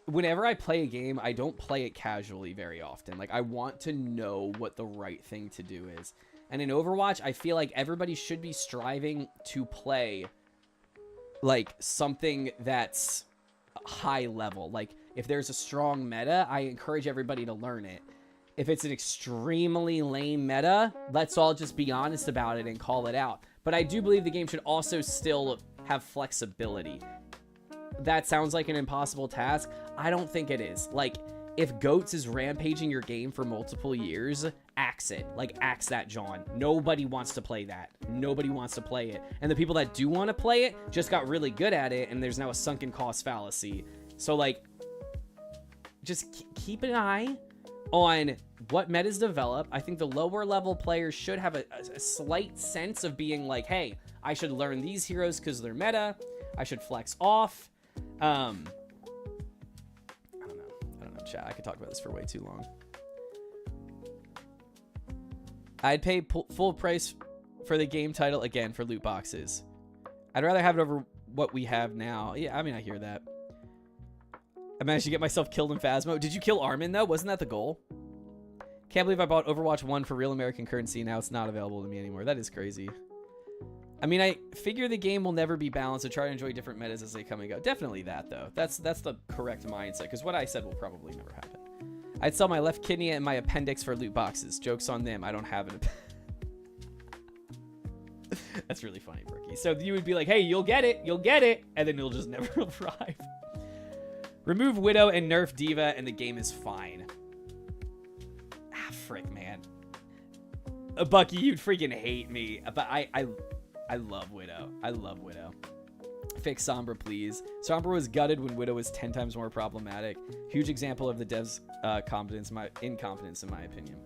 whenever I play a game, I don't play it casually very often. Like, I want to know what the right thing to do is. And in Overwatch, I feel like everybody should be striving to play, like, something that's high level. Like, if there's a strong meta, I encourage everybody to learn it. If it's an extremely lame meta, let's all just be honest about it and call it out. But I do believe the game should also still have flexibility. That sounds like an impossible task. I don't think it is. Like, if Goats is rampaging your game for multiple years, axe it. Like, axe that, John. Nobody wants to play that. Nobody wants to play it. And the people that do want to play it just got really good at it, and there's now a sunken cost fallacy. So, like, just keep an eye on what metas develop. I think the lower level players should have a slight sense of being like, hey, I should learn these heroes because they're meta. I should flex off. I don't know, chat. I could talk about this for way too long. I'd pay full price for the game title again for loot boxes. I'd rather have it over what we have now. Yeah, I mean, I hear that. I managed to get myself killed in Phasmo. Did you kill Armin, though? Wasn't that the goal? Can't believe I bought Overwatch 1 for real American currency. Now it's not available to me anymore. That is crazy. I mean, I figure the game will never be balanced, so try to enjoy different metas as they come and go. Definitely that, though. That's the correct mindset, because what I said will probably never happen. I'd sell my left kidney and my appendix for loot boxes. Joke's on them. I don't have an That's really funny, Brookie. So you would be like, hey, you'll get it, and then it'll just never arrive. Remove Widow and nerf Diva, and the game is fine. Ah, frick, man. Bucky, you'd freaking hate me, but I love Widow. I love Widow. Fix Sombra, please. Sombra was gutted when Widow was 10 times more problematic. Huge example of the devs' incompetence, in my opinion.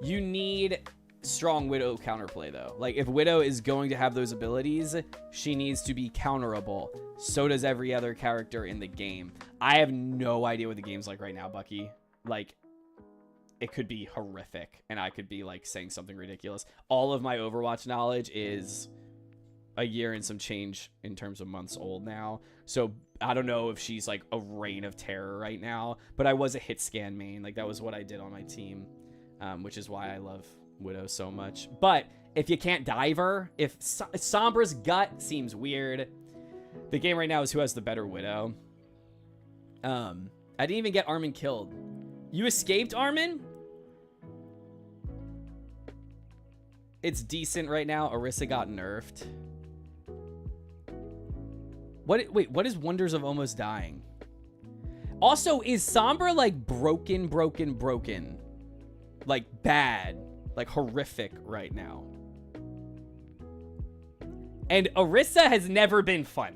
You need strong Widow counterplay, though. Like, if Widow is going to have those abilities, she needs to be counterable. So does every other character in the game. I have no idea what the game's like right now, Bucky. Like, it could be horrific, and I could be, like, saying something ridiculous. All of my Overwatch knowledge is a year and some change in terms of months old now. So I don't know if she's, like, a reign of terror right now, but I was a hit scan main. Like, that was what I did on my team, which is why I love Widow so much. But if you can't dive her, if Sombra's gut seems weird, the game right now is who has the better Widow. I didn't even get Armin killed. You escaped, Armin? It's decent right now. Orisa got nerfed. Wait, what is Wonders of Almost Dying? Also, is Sombra, like, broken? Like, bad. Like, horrific right now. And Orisa has never been fun.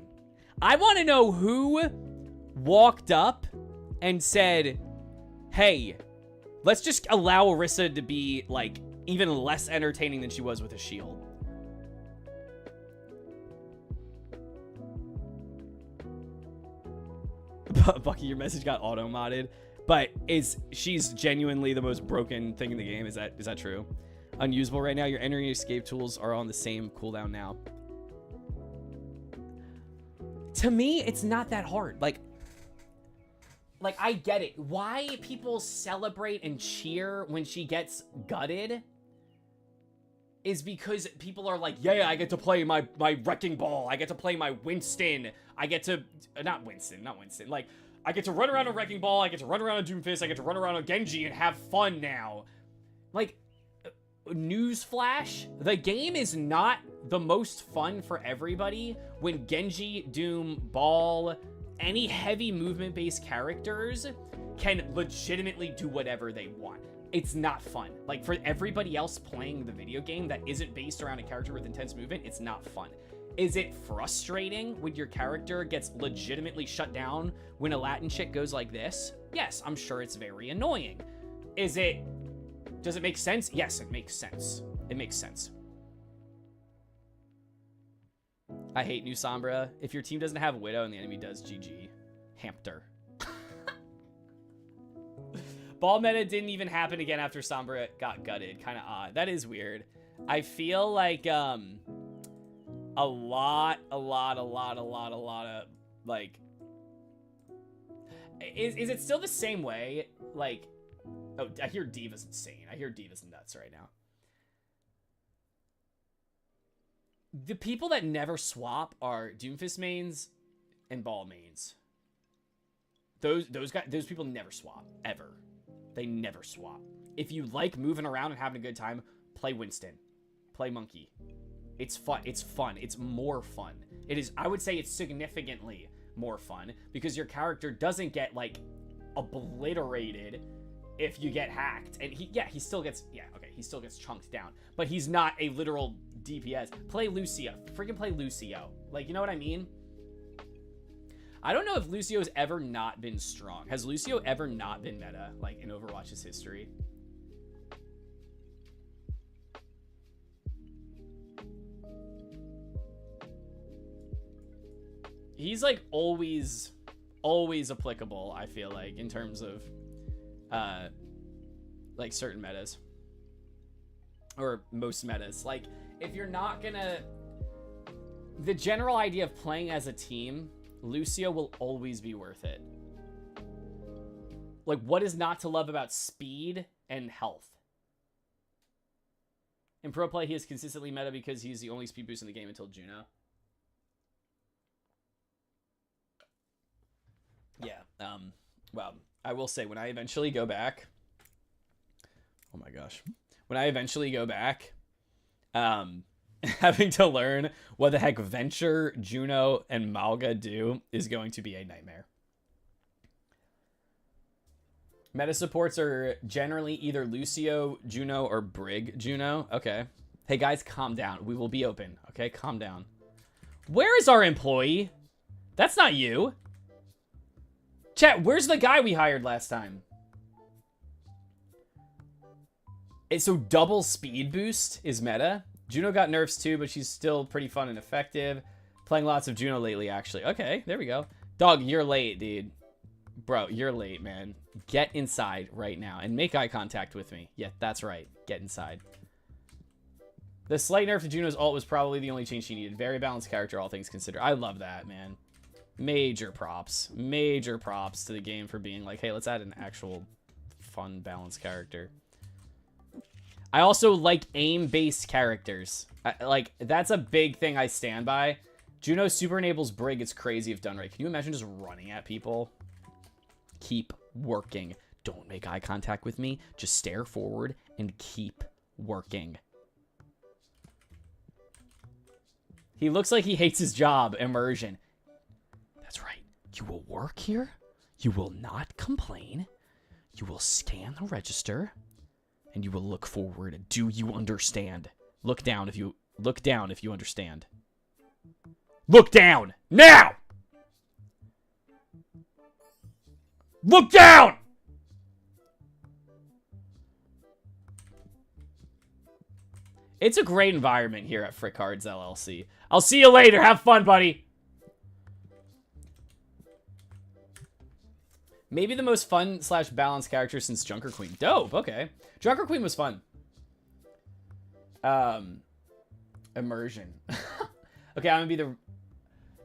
I want to know who walked up and said, hey, let's just allow Orisa to be, like, even less entertaining than she was with a shield. Bucky, your message got auto-modded. But she's genuinely the most broken thing in the game. Is that true? Unusable right now. Your entering and escape tools are on the same cooldown now. To me, it's not that hard. Like, I get it. Why people celebrate and cheer when she gets gutted is because people are like, yeah, I get to play my Wrecking Ball. I get to play my Winston. I get to... Not Winston. Like, I get to run around a Wrecking Ball. I get to run around a Doomfist. I get to run around a Genji and have fun now. Like, newsflash, the game is not the most fun for everybody when Genji, Doom, Ball, any heavy movement-based characters can legitimately do whatever they want. It's not fun. Like, for everybody else playing the video game that isn't based around a character with intense movement, it's not fun. Is it frustrating when your character gets legitimately shut down when a Latin chick goes like this? Yes, I'm sure it's very annoying. Does it make sense? Yes, it makes sense. It makes sense. I hate new Sombra. If your team doesn't have Widow and the enemy does, GG. Hamster. Ball meta didn't even happen again after Sombra got gutted. Kind of odd. That is weird. I feel like, a lot of, like... Is it still the same way? Like... Oh, I hear Diva's insane. I hear Diva's nuts right now. The people that never swap are Doomfist mains and Ball mains. Those people never swap, ever. They never swap. If you like moving around and having a good time, play Winston. Play Monkey. It's fun. It's fun. It's more fun. It is, I would say it's significantly more fun because your character doesn't get, like, obliterated if you get hacked. And he still gets chunked down. But he's not a literal DPS. Play Lucio. Freaking play Lucio. Like, you know what I mean? I don't know if Lucio's ever not been strong. Has Lucio ever not been meta, like, in Overwatch's history? He's, like, always applicable, I feel like, in terms of, like, certain metas. Or most metas. Like, if you're not gonna... The general idea of playing as a team, Lucio will always be worth it. Like, what is not to love about speed and health? In pro play, he is consistently meta because he's the only speed boost in the game until Juno. Yeah, well, I will say, when I eventually go back... Oh my gosh. When I eventually go back, having to learn what the heck Venture, Juno, and Malga do is going to be a nightmare. Meta supports are generally either Lucio, Juno, or Brig, Juno. Okay. Hey guys, calm down. We will be open. Okay, calm down. Where is our employee? That's not you. Chat, where's the guy we hired last time? So double speed boost is meta. Juno got nerfs too, but she's still pretty fun and effective. Playing lots of Juno lately, actually. Okay, there we go. Dog, you're late, dude. Bro, you're late, man. Get inside right now and make eye contact with me. Yeah, that's right. Get inside. The slight nerf to Juno's ult was probably the only change she needed. Very balanced character, all things considered. I love that, man. Major props. Major props to the game for being like, hey, let's add an actual fun, balanced character. I also like aim-based characters. Like, that's a big thing I stand by. Juno super enables Brig. It's crazy if done right. Can you imagine just running at people? Keep working. Don't make eye contact with me. Just stare forward and keep working. He looks like he hates his job. Immersion. That's right. You will work here? You will not complain. You will scan the register, and you will look forward. Do you understand? Look down if you understand. Look down now. Look down. It's a great environment here at Frick Cards LLC. I'll see you later. Have fun, buddy. Maybe the most fun / balanced character since Junker Queen. Dope. Okay. Junker Queen was fun. Immersion. Okay, I'm gonna be the...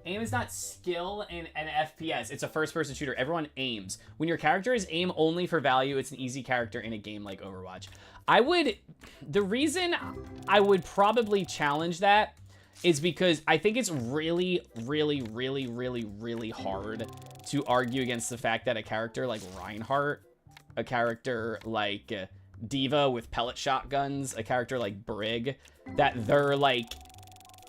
Aim is not skill in an FPS. It's a first-person shooter. Everyone aims. When your character is aim only for value, it's an easy character in a game like Overwatch. The reason I would probably challenge that is because I think it's really, really, really, really, really hard to argue against the fact that a character like Reinhardt, a character like Diva with pellet shotguns, a character like Brig, that they're like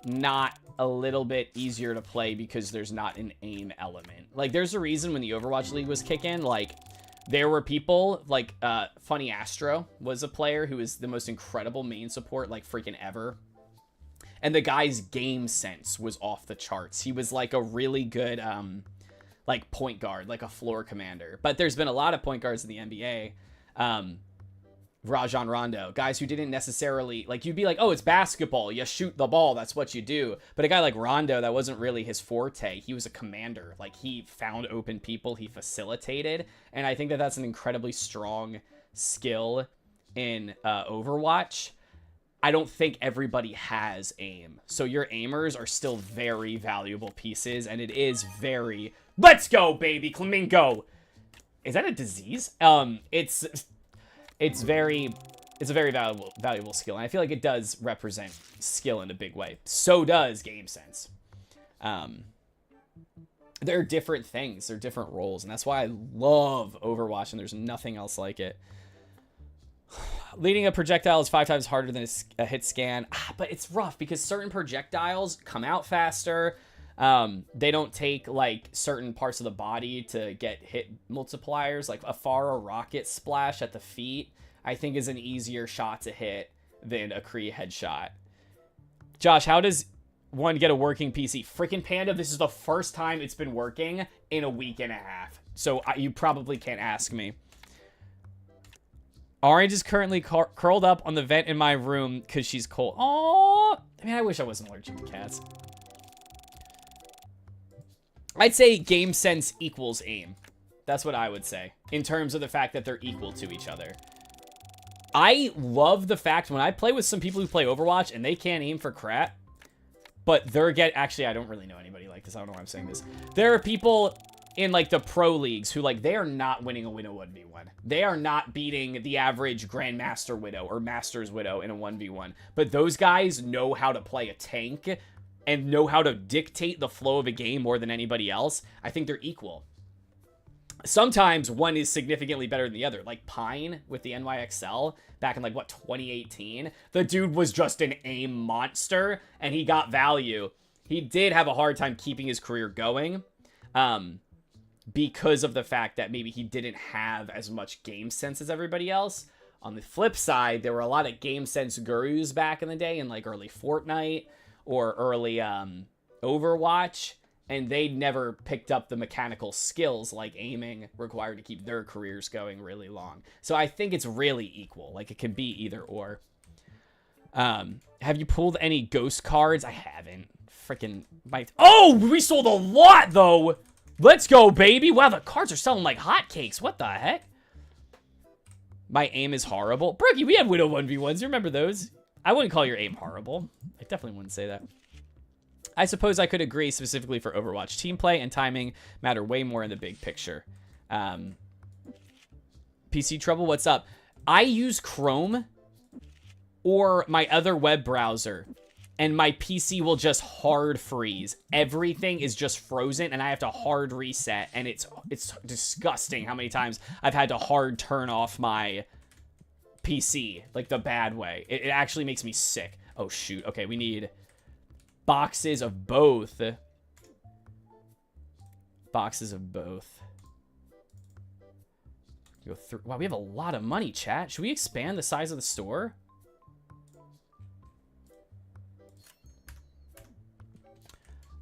not a little bit easier to play because there's not an aim element. Like, there's a reason when the Overwatch League was kicking, like, there were people, like, Funny Astro was a player who was the most incredible main support, like, freaking ever. And the guy's game sense was off the charts. He was, like, a really good, like, point guard, like a floor commander. But there's been a lot of point guards in the NBA. Rajon Rondo, guys who didn't necessarily, like, you'd be like, oh, it's basketball, you shoot the ball, that's what you do. But a guy like Rondo, that wasn't really his forte. He was a commander. Like, he found open people, he facilitated, and I think that that's an incredibly strong skill in Overwatch. I don't think everybody has aim, so your aimers are still very valuable pieces, and it is very, let's go, baby, Flamingo. Is that a disease? It's a very valuable skill, and I feel like it does represent skill in a big way. So does game sense. There are different things, there are different roles, and that's why I love Overwatch, and there's nothing else like it. Leading a projectile is 5 times harder than a hit scan, but it's rough because certain projectiles come out faster. They don't take, like, certain parts of the body to get hit multipliers. Like, a Pharah rocket splash at the feet, I think, is an easier shot to hit than a Kree headshot. Josh, how does one get a working PC? Freaking Panda, this is the first time it's been working in a week and a half. So you probably can't ask me. Orange is currently curled up on the vent in my room because she's cold. Oh, I mean, I wish I wasn't allergic to cats. I'd say game sense equals aim. That's what I would say, in terms of the fact that they're equal to each other. I love the fact when I play with some people who play Overwatch and they can't aim for crap, but they're actually, I don't really know anybody like this. I don't know why I'm saying this. There are people in, like, the pro leagues who, like, they are not winning a Widow 1v1. They are not beating the average Grandmaster Widow or Master's Widow in a 1v1. But those guys know how to play a tank and know how to dictate the flow of a game more than anybody else. I think they're equal. Sometimes one is significantly better than the other. Like Pine with the NYXL back in, like, what, 2018? The dude was just an aim monster, and he got value. He did have a hard time keeping his career going because of the fact that maybe he didn't have as much game sense as everybody else. On the flip side, there were a lot of game sense gurus back in the day in, like, early Fortnite or early Overwatch, and they never picked up the mechanical skills like aiming required to keep their careers going really long. So I think it's really equal. Like, it can be either or. Have you pulled any ghost cards? I haven't. Freaking oh, we sold a lot though. Let's go, baby. Wow, the cards are selling like hotcakes. What the heck? My aim is horrible. Brookie, we had Widow 1v1s. You remember those? I wouldn't call your aim horrible. I definitely wouldn't say that. I suppose I could agree specifically for Overwatch. Team play and timing matter way more in the big picture. PC Trouble, what's up? I use Chrome or my other web browser, and my PC will just hard freeze. Everything is just frozen, and I have to hard reset, and it's disgusting how many times I've had to hard turn off my PC, like the bad way. It actually makes me sick. Oh, shoot. Okay, we need boxes of both. Boxes of both. Go through. Wow, we have a lot of money, chat. Should we expand the size of the store?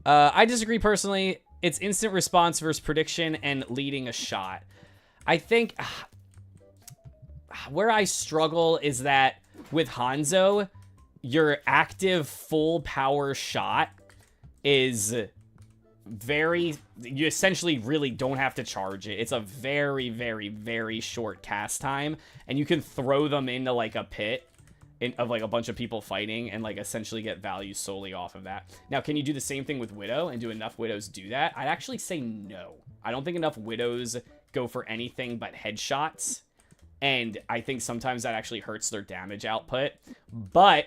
I disagree personally. It's instant response versus prediction and leading a shot. I think where I struggle is that with Hanzo, your active full power shot is you essentially really don't have to charge it. It's a very, very, very short cast time, and you can throw them into like a pit of like a bunch of people fighting and like essentially get value solely off of that. Now, can you do the same thing with Widow and do enough Widows do that? I'd actually say no. I don't think enough Widows go for anything but headshots, and I think sometimes that actually hurts their damage output. But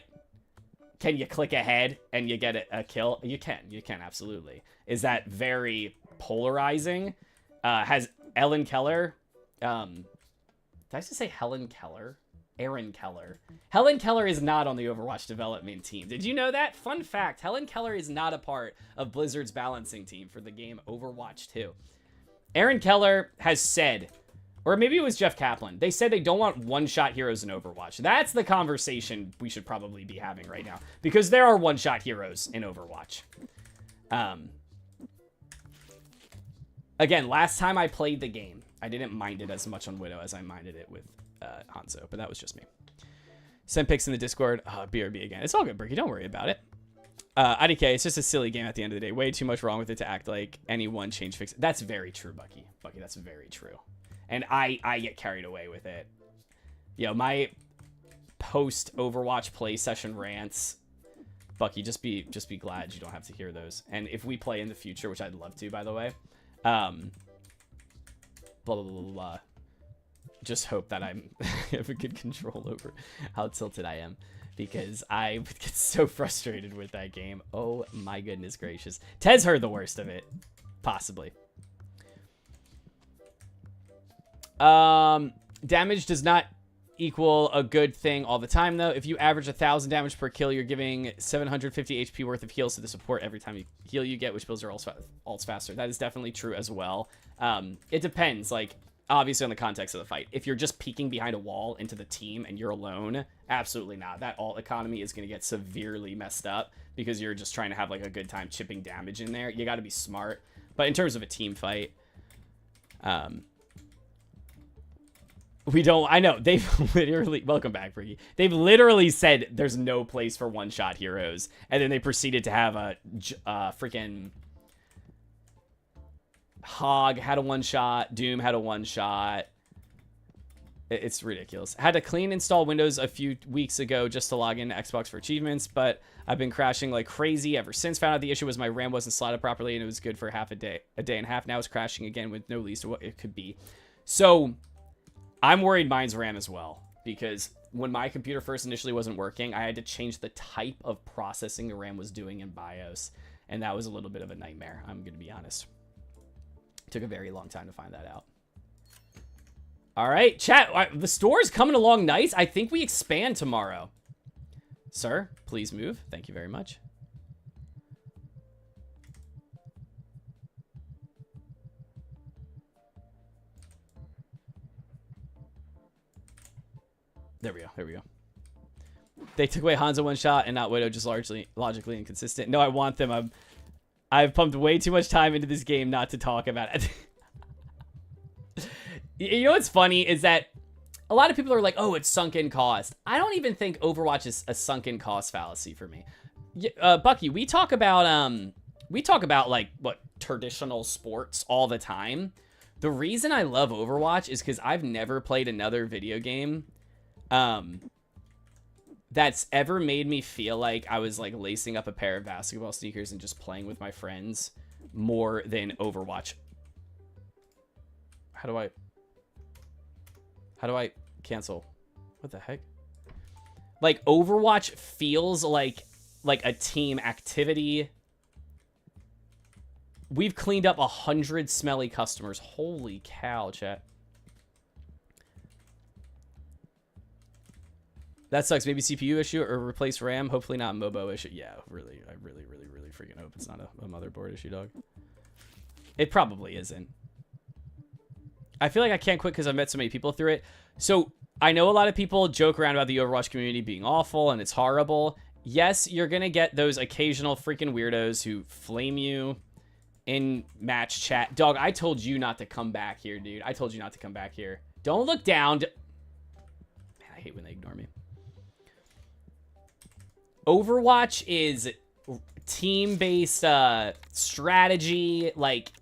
can you click ahead and you get a kill? You can, absolutely. Is that very polarizing? Has Ellen Keller, did I just say Helen Keller? Aaron Keller. Helen Keller is not on the Overwatch development team. Did you know that? Fun fact, Helen Keller is not a part of Blizzard's balancing team for the game Overwatch 2. Aaron Keller has said, or maybe it was Jeff Kaplan, they said they don't want one-shot heroes in Overwatch. That's the conversation we should probably be having right now, because there are one-shot heroes in Overwatch. Again, last time I played the game, I didn't mind it as much on Widow as I minded it with Hanzo, but that was just me. Send pics in the Discord. BRB again. It's all good, Bricky. Don't worry about it. IDK, it's just a silly game at the end of the day. Way too much wrong with it to act like any one change fix. That's very true, Bucky. Bucky, that's very true. And I get carried away with it. You know, my post-Overwatch play session rants, Bucky, just be glad you don't have to hear those. And if we play in the future, which I'd love to, by the way, blah, blah, blah, blah. Just hope that I have a good control over how tilted I am, because I would get so frustrated with that game. Oh my goodness gracious. Tez heard the worst of it. Possibly. Damage does not equal a good thing all the time, though. If you average 1,000 damage per kill, you're giving 750 HP worth of heals to the support every time you heal you get, which builds your ults faster. That is definitely true as well. It depends, like, obviously on the context of the fight. If you're just peeking behind a wall into the team and you're alone, absolutely not. That ult economy is going to get severely messed up because you're just trying to have like a good time chipping damage in there. You got to be smart. But in terms of a team fight, we don't, I know, they've literally, welcome back, Briggy. They've literally said there's no place for one-shot heroes. And then they proceeded to have a freaking Hog had a one-shot. Doom had a one-shot. It's ridiculous. Had to clean install Windows a few weeks ago just to log into Xbox for achievements, but I've been crashing like crazy ever since. Found out the issue was my RAM wasn't slotted properly, and it was good for a day and a half. Now it's crashing again with no least of what it could be. So I'm worried mine's RAM as well, because when my computer first initially wasn't working, I had to change the type of processing the RAM was doing in BIOS, and that was a little bit of a nightmare, I'm going to be honest. Took a very long time to find that out. All right, chat. The store is coming along nice. I think we expand tomorrow. Sir, please move. Thank you very much. There we go. There we go. They took away Hanzo one shot and not Widow, just logically inconsistent. No, I want them. I've pumped way too much time into this game not to talk about it. You know what's funny is that a lot of people are like, oh, it's sunken cost. I don't even think Overwatch is a sunken cost fallacy for me. Bucky, we talk about like what traditional sports all the time. The reason I love Overwatch is because I've never played another video game that's ever made me feel like I was like lacing up a pair of basketball sneakers and just playing with my friends more than Overwatch. How do I cancel? What the heck? Like Overwatch feels like a team activity. We've cleaned up 100 smelly customers. Holy cow, chat. That sucks. Maybe CPU issue or replace RAM. Hopefully not MOBO issue. Yeah, really. I really freaking hope it's not a motherboard issue, dog. It probably isn't. I feel like I can't quit because I've met so many people through it. So I know a lot of people joke around about the Overwatch community being awful and it's horrible. Yes, you're going to get those occasional freaking weirdos who flame you in match chat. Dog, I told you not to come back here, dude. I told you not to come back here. Don't look down. Man, I hate when they ignore me. Overwatch is team-based strategy. Like,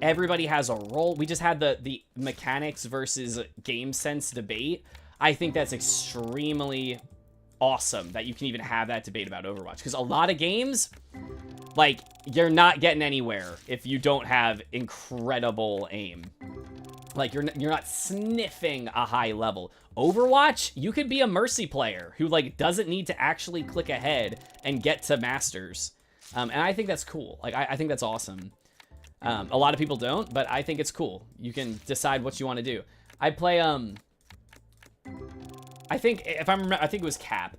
everybody has a role. We just had the mechanics versus game sense debate. I think that's extremely awesome that you can even have that debate about Overwatch, because a lot of games, like, you're not getting anywhere if you don't have incredible aim. Like, you're not sniffing a high level. Overwatch, you could be a Mercy player who, like, doesn't need to actually click ahead and get to Masters. And I think that's cool. Like, I think that's awesome. A lot of people don't, but I think it's cool. You can decide what you want to do. I play, I think, if I remember, I think it was Cap.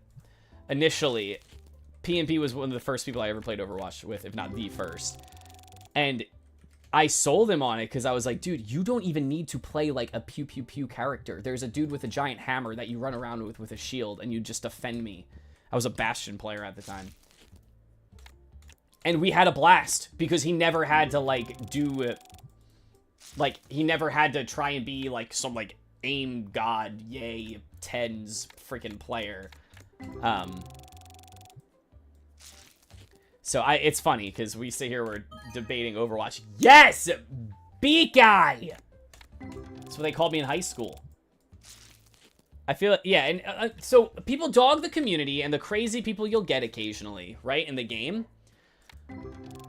Initially, PNP was one of the first people I ever played Overwatch with, if not the first. And I sold him on it because I was like, dude, you don't even need to play like a pew pew pew character. There's a dude with a giant hammer that you run around with a shield and you just defend me. I was a Bastion player at the time. And we had a blast because he never had to like do, like, he never had to try and be like some like aim god, yay, tens freaking player. So it's funny because we sit here, we're debating Overwatch. Yes! Beat guy! That's what they called me in high school. I feel, yeah, and so people dog the community and the crazy people you'll get occasionally, right, in the game.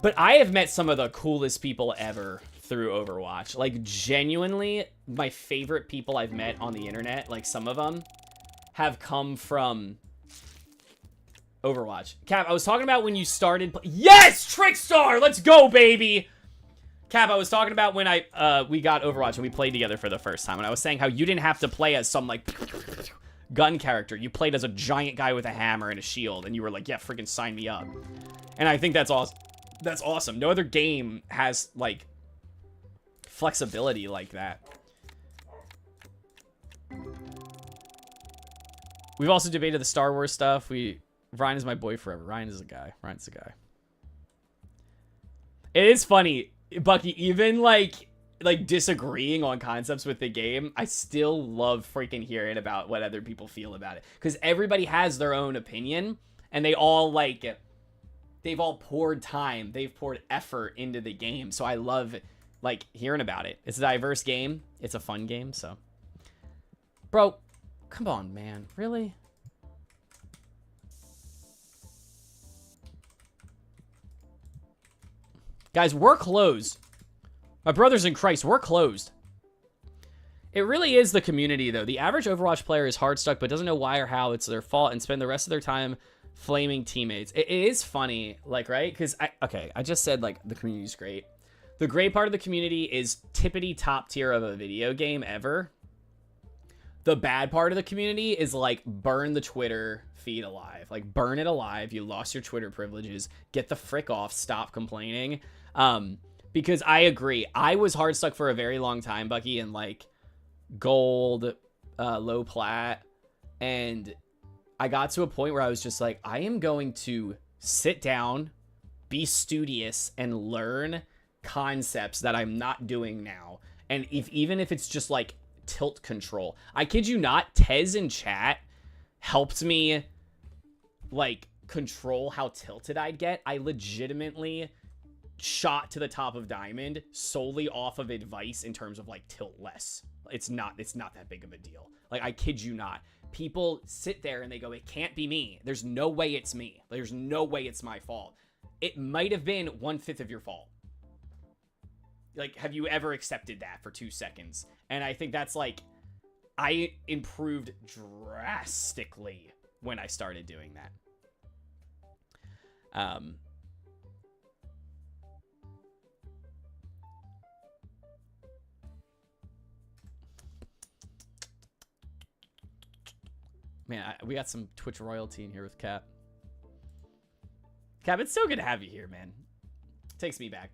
But I have met some of the coolest people ever through Overwatch. Like, genuinely, my favorite people I've met on the internet, like some of them, have come from Overwatch. Cap, I was talking about when you started. Yes, Trickstar, let's go, baby. Cap, I was talking about when we got Overwatch and we played together for the first time, and I was saying how you didn't have to play as some like gun character. You played as a giant guy with a hammer and a shield, and you were like, yeah, freaking sign me up. And I think that's awesome. That's awesome. No other game has like flexibility like that. We've also debated the Star Wars stuff. Ryan is my boy forever. Ryan is a guy. Ryan's a guy. It is funny, Bucky, even like disagreeing on concepts with the game, I still love freaking hearing about what other people feel about it. Because everybody has their own opinion, and they all like, they've all poured time, they've poured effort into the game. So I love like hearing about it. It's a diverse game. It's a fun game, so. Bro, come on, man. Really? Guys, we're closed. My brothers in Christ, we're closed. It really is the community, though. The average Overwatch player is hard stuck, but doesn't know why or how it's their fault and spend the rest of their time flaming teammates. It is funny, like, right? Because, I just said, like, the community's great. The great part of the community is tippity top tier of a video game ever. The bad part of the community is, like, burn the Twitter feed alive. Like, burn it alive. You lost your Twitter privileges. Get the frick off. Stop complaining. Because I agree. I was hard stuck for a very long time, Bucky, in, like, gold, low plat. And I got to a point where I was just like, I am going to sit down, be studious, and learn concepts that I'm not doing now. And even if it's just, like, tilt control. I kid you not, Tez in chat helped me, like, control how tilted I'd get. I legitimately shot to the top of diamond solely off of advice in terms of, like, tilt less. It's not that big of a deal. Like, I kid you not. People sit there and they go, it can't be me. There's no way it's me. There's no way it's my fault. It might have been 1/5 of your fault. Like, have you ever accepted that for 2 seconds? And I think that's, like, I improved drastically when I started doing that. Man, we got some Twitch royalty in here with Cap. Cap, it's so good to have you here, man. Takes me back.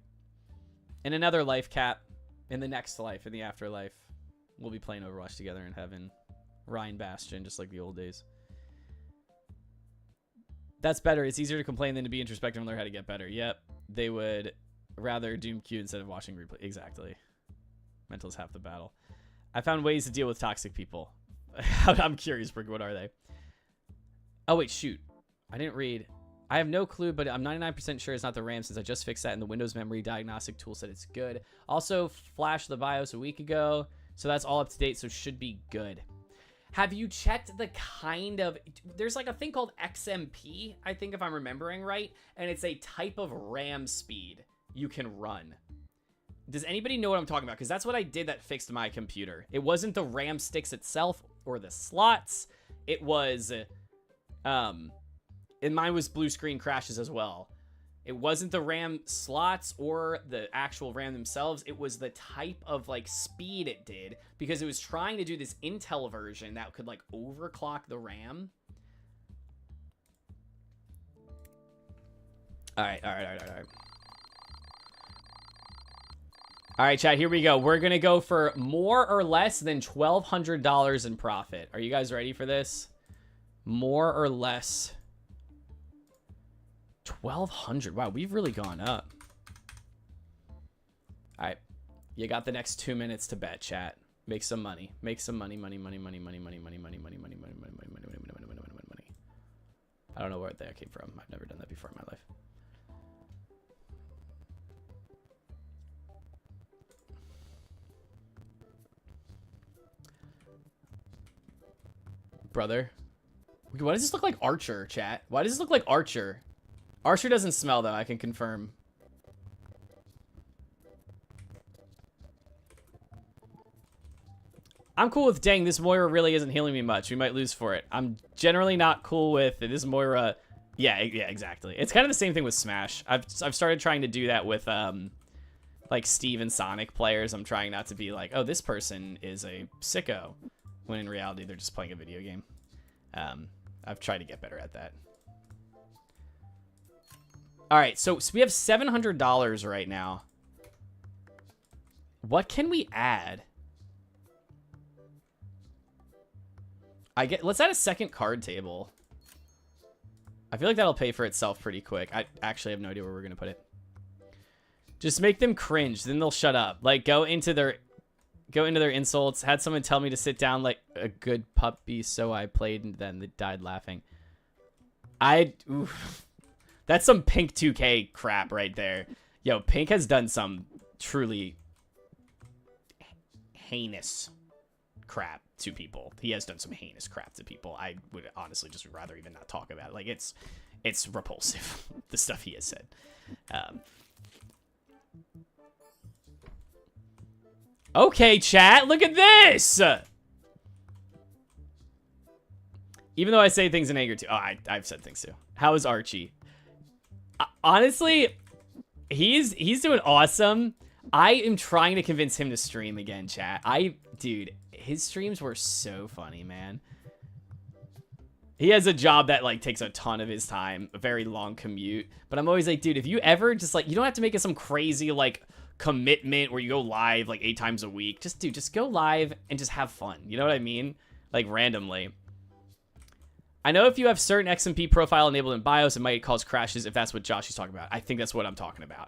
In another life, Cap. In the next life, in the afterlife. We'll be playing Overwatch together in heaven. Ryan Bastion, just like the old days. That's better. It's easier to complain than to be introspective and learn how to get better. Yep. They would rather doom Q instead of watching replay. Exactly. Mental's half the battle. I found ways to deal with toxic people. I'm curious, Brick. What are they? Oh, wait, shoot. I didn't read. I have no clue, but I'm 99% sure it's not the RAM since I just fixed that and the Windows memory diagnostic tool said it's good. Also, flashed the BIOS a week ago, so that's all up to date, so should be good. Have you checked the kind of... There's like a thing called XMP, I think if I'm remembering right, and it's a type of RAM speed you can run. Does anybody know what I'm talking about? Because that's what I did that fixed my computer. It wasn't the RAM sticks itself or the slots. It was... and mine was blue screen crashes as well. It wasn't the RAM slots or the actual RAM themselves. It was the type of like speed it did because it was trying to do this Intel version that could like overclock the RAM. All right. All right, chat, here we go. We're going to go for more or less than $1,200 in profit. Are you guys ready for this? More or less. 1,200. Wow, we've really gone up. All right. You got the next 2 minutes to bet, chat. Make some money. Make some money. I don't know where that came from. I've never done that before in my life. Brother. Why does this look like Archer, chat? Why does this look like Archer? Archer doesn't smell, though. I can confirm. I'm cool with, dang, this Moira really isn't healing me much. We might lose for it. I'm generally not cool with this Moira. Yeah, exactly. It's kind of the same thing with Smash. I've started trying to do that with, like, Steve and Sonic players. I'm trying not to be like, oh, this person is a sicko. When in reality, they're just playing a video game. I've tried to get better at that. All right, so we have $700 right now. What can we add? Let's add a second card table. I feel like that'll pay for itself pretty quick. I actually have no idea where we're gonna put it. Just make them cringe, then they'll shut up. Like go into their insults. Had someone tell me to sit down like a good puppy, so I played and then they died laughing. Oof. That's some Pink 2K crap right there. Yo, Pink has done some truly heinous crap to people. He has done some heinous crap to people. I would honestly just rather even not talk about it. Like, it's repulsive, the stuff he has said. Okay, chat, look at this! Even though I say things in anger too. Oh, I've said things too. How is Archie? Honestly, he's doing awesome. I am trying to convince him to stream again, chat. Dude, his streams were so funny, man. He has a job that like takes a ton of his time, a very long commute. But I'm always like, dude, if you ever just like, you don't have to make it some crazy like commitment where you go live like 8 times a week. Just go live and just have fun. You know what I mean? Like randomly. I know if you have certain XMP profile enabled in BIOS, it might cause crashes if that's what Josh is talking about. I think that's what I'm talking about.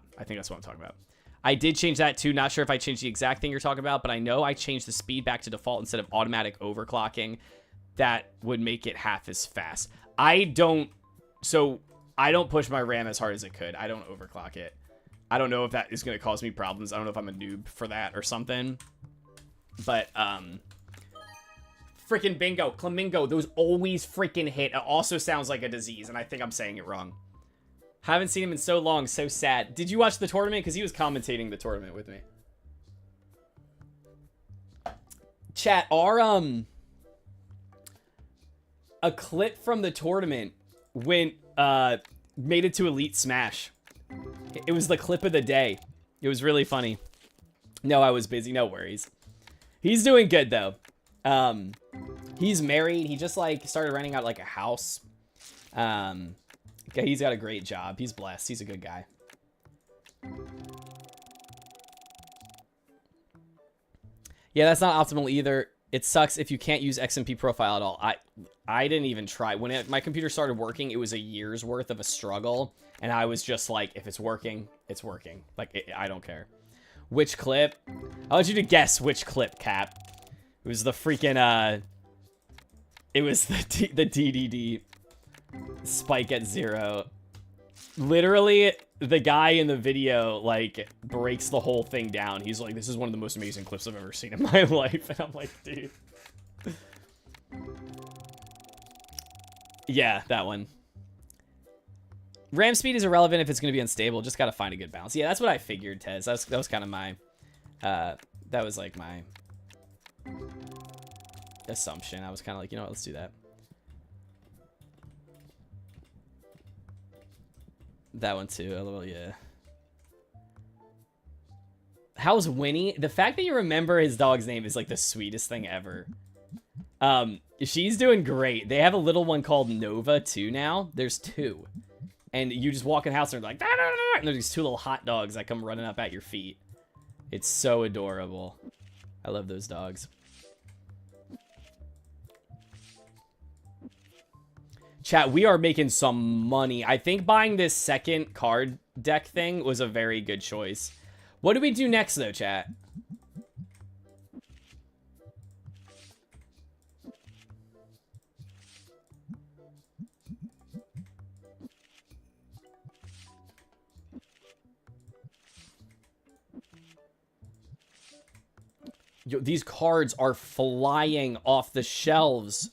I did change that too. Not sure if I changed the exact thing you're talking about, but I know I changed the speed back to default instead of automatic overclocking. That would make it half as fast. I don't push my RAM as hard as it could. I don't overclock it. I don't know if that is going to cause me problems. I don't know if I'm a noob for that or something. But, freaking bingo, Flamingo, those always freaking hit. It also sounds like a disease, and I think I'm saying it wrong. Haven't seen him in so long, so sad. Did you watch the tournament? Because he was commentating the tournament with me. Chat, a clip from the tournament made it to Elite Smash. It was the clip of the day. It was really funny. No, I was busy. No worries. He's doing good, though. He's married. He just, like, started renting out, like, a house. He's got a great job. He's blessed. He's a good guy. Yeah, that's not optimal either. It sucks if you can't use XMP profile at all. I didn't even try. When my computer started working, it was a year's worth of a struggle. And I was just like, if it's working, it's working. Like, I don't care. Which clip? I want you to guess which clip, Cap. It was the freaking, it was the DDD spike at 0. Literally, the guy in the video, like, breaks the whole thing down. He's like, this is one of the most amazing clips I've ever seen in my life. And I'm like, dude. Yeah, that one. Ram speed is irrelevant if it's going to be unstable. Just got to find a good balance. Yeah, that's what I figured, Tez. That was kind of my, that was like my assumption. I was kind of like, you know what, let's do that. That one too, a little, yeah. How's Winnie? The fact that you remember his dog's name is like the sweetest thing ever. She's doing great. They have a little one called Nova too now. There's 2. And you just walk in the house and they're like, and there's these 2 little hot dogs that come running up at your feet. It's so adorable. I love those dogs. Chat, we are making some money. I think buying this second card deck thing was a very good choice. What do we do next, though, chat? Yo, these cards are flying off the shelves.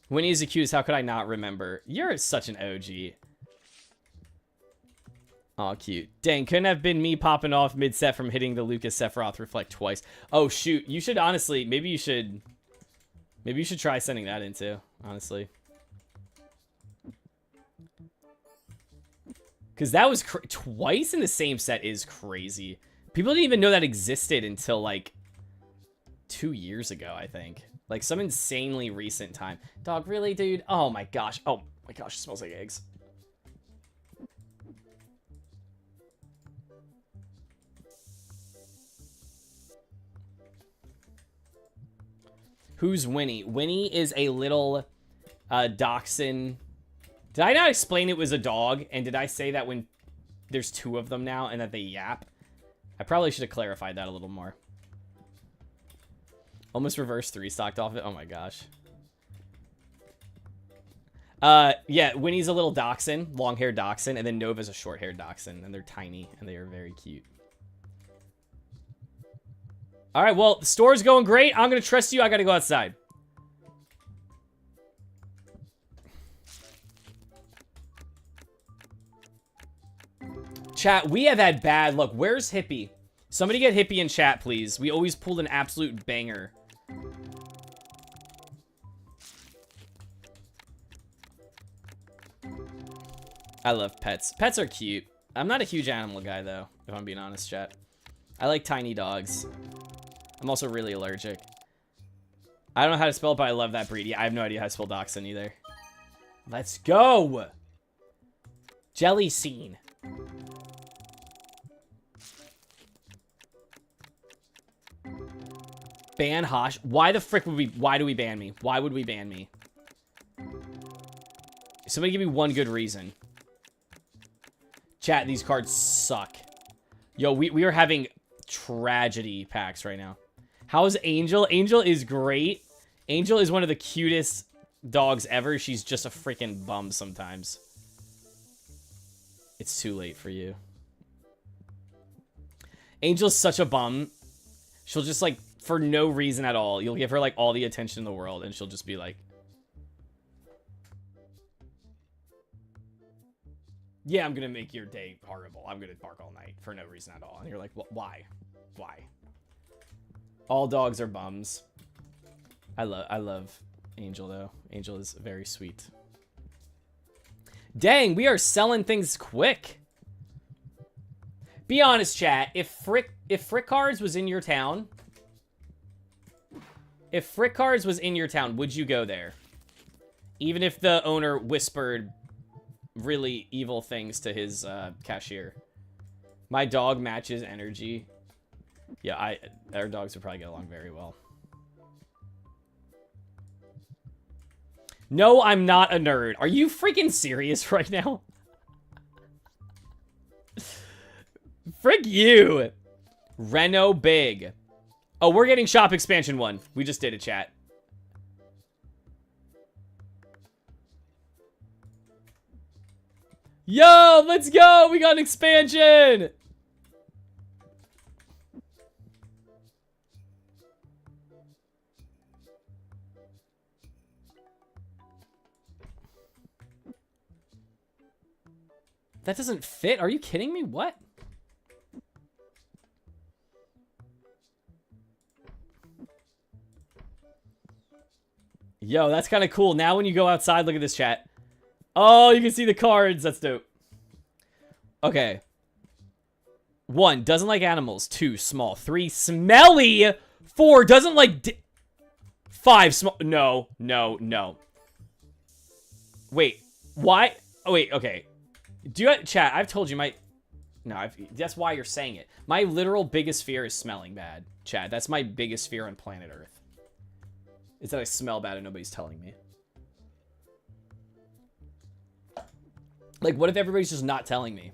Winnie is accused. How could I not remember? You're such an OG. Aw, cute. Dang, couldn't have been me popping off mid-set from hitting the Lucas Sephiroth reflect twice. Oh, shoot. You should honestly, maybe you should try sending that in too, honestly. Because that was twice in the same set is crazy. People didn't even know that existed until like 2 years ago, I think. Like some insanely recent time. Dog, really, dude? Oh my gosh. Oh my gosh, it smells like eggs. Who's Winnie? Winnie is a little dachshund. Did I not explain it was a dog? And did I say that when there's 2 of them now and that they yap? I probably should have clarified that a little more. Almost reverse 3 stocked off it. Oh my gosh. Yeah, Winnie's a little dachshund, long-haired dachshund, and then Nova's a short-haired dachshund, and they're tiny, and they are very cute. All right, well, the store's going great. I'm going to trust you. I got to go outside. Chat, we have had bad luck. Where's Hippie? Somebody get Hippie in chat, please. We always pulled an absolute banger. I love pets. Pets are cute. I'm not a huge animal guy, though, if I'm being honest, chat. I like tiny dogs. I'm also really allergic. I don't know how to spell it, but I love that breed. Yeah, I have no idea how to spell dachshund either. Let's go! Jelly scene. Ban Hosh. Why the frick would we... Why do we ban me? Why would we ban me? Somebody give me one good reason. Chat, these cards suck. Yo, we are having tragedy packs right now. How's Angel? Angel is great. Angel is one of the cutest dogs ever. She's just a freaking bum sometimes. It's too late for you. Angel's such a bum. She'll just, like, for no reason at all, you'll give her, like, all the attention in the world, and she'll just be like... Yeah, I'm gonna make your day horrible. I'm gonna bark all night for no reason at all. And you're like, well, why? Why? All dogs are bums. I love Angel, though. Angel is very sweet. Dang, we are selling things quick. Be honest, chat. If Frick Cards was in your town... If Frick Cards was in your town, would you go there? Even if the owner whispered really evil things to his cashier. My dog matches energy. Yeah, our dogs would probably get along very well. No, I'm not a nerd. Are you freaking serious right now? Frick you. Reno Big. Oh, we're getting shop expansion 1. We just did it, chat. Yo, let's go. We got an expansion. That doesn't fit. Are you kidding me? What? Yo, that's kind of cool. Now when you go outside, look at this, chat. Oh, you can see the cards. That's dope. Okay. 1, doesn't like animals. 2, small. 3, smelly. 4, doesn't like... 5, small. No, no, no. Wait. Why? Oh, wait, okay. Do you... Chat, I've told you my... No, that's why you're saying it. My literal biggest fear is smelling bad. Chat, that's my biggest fear on planet Earth. Is that I smell bad and nobody's telling me. Like, what if everybody's just not telling me?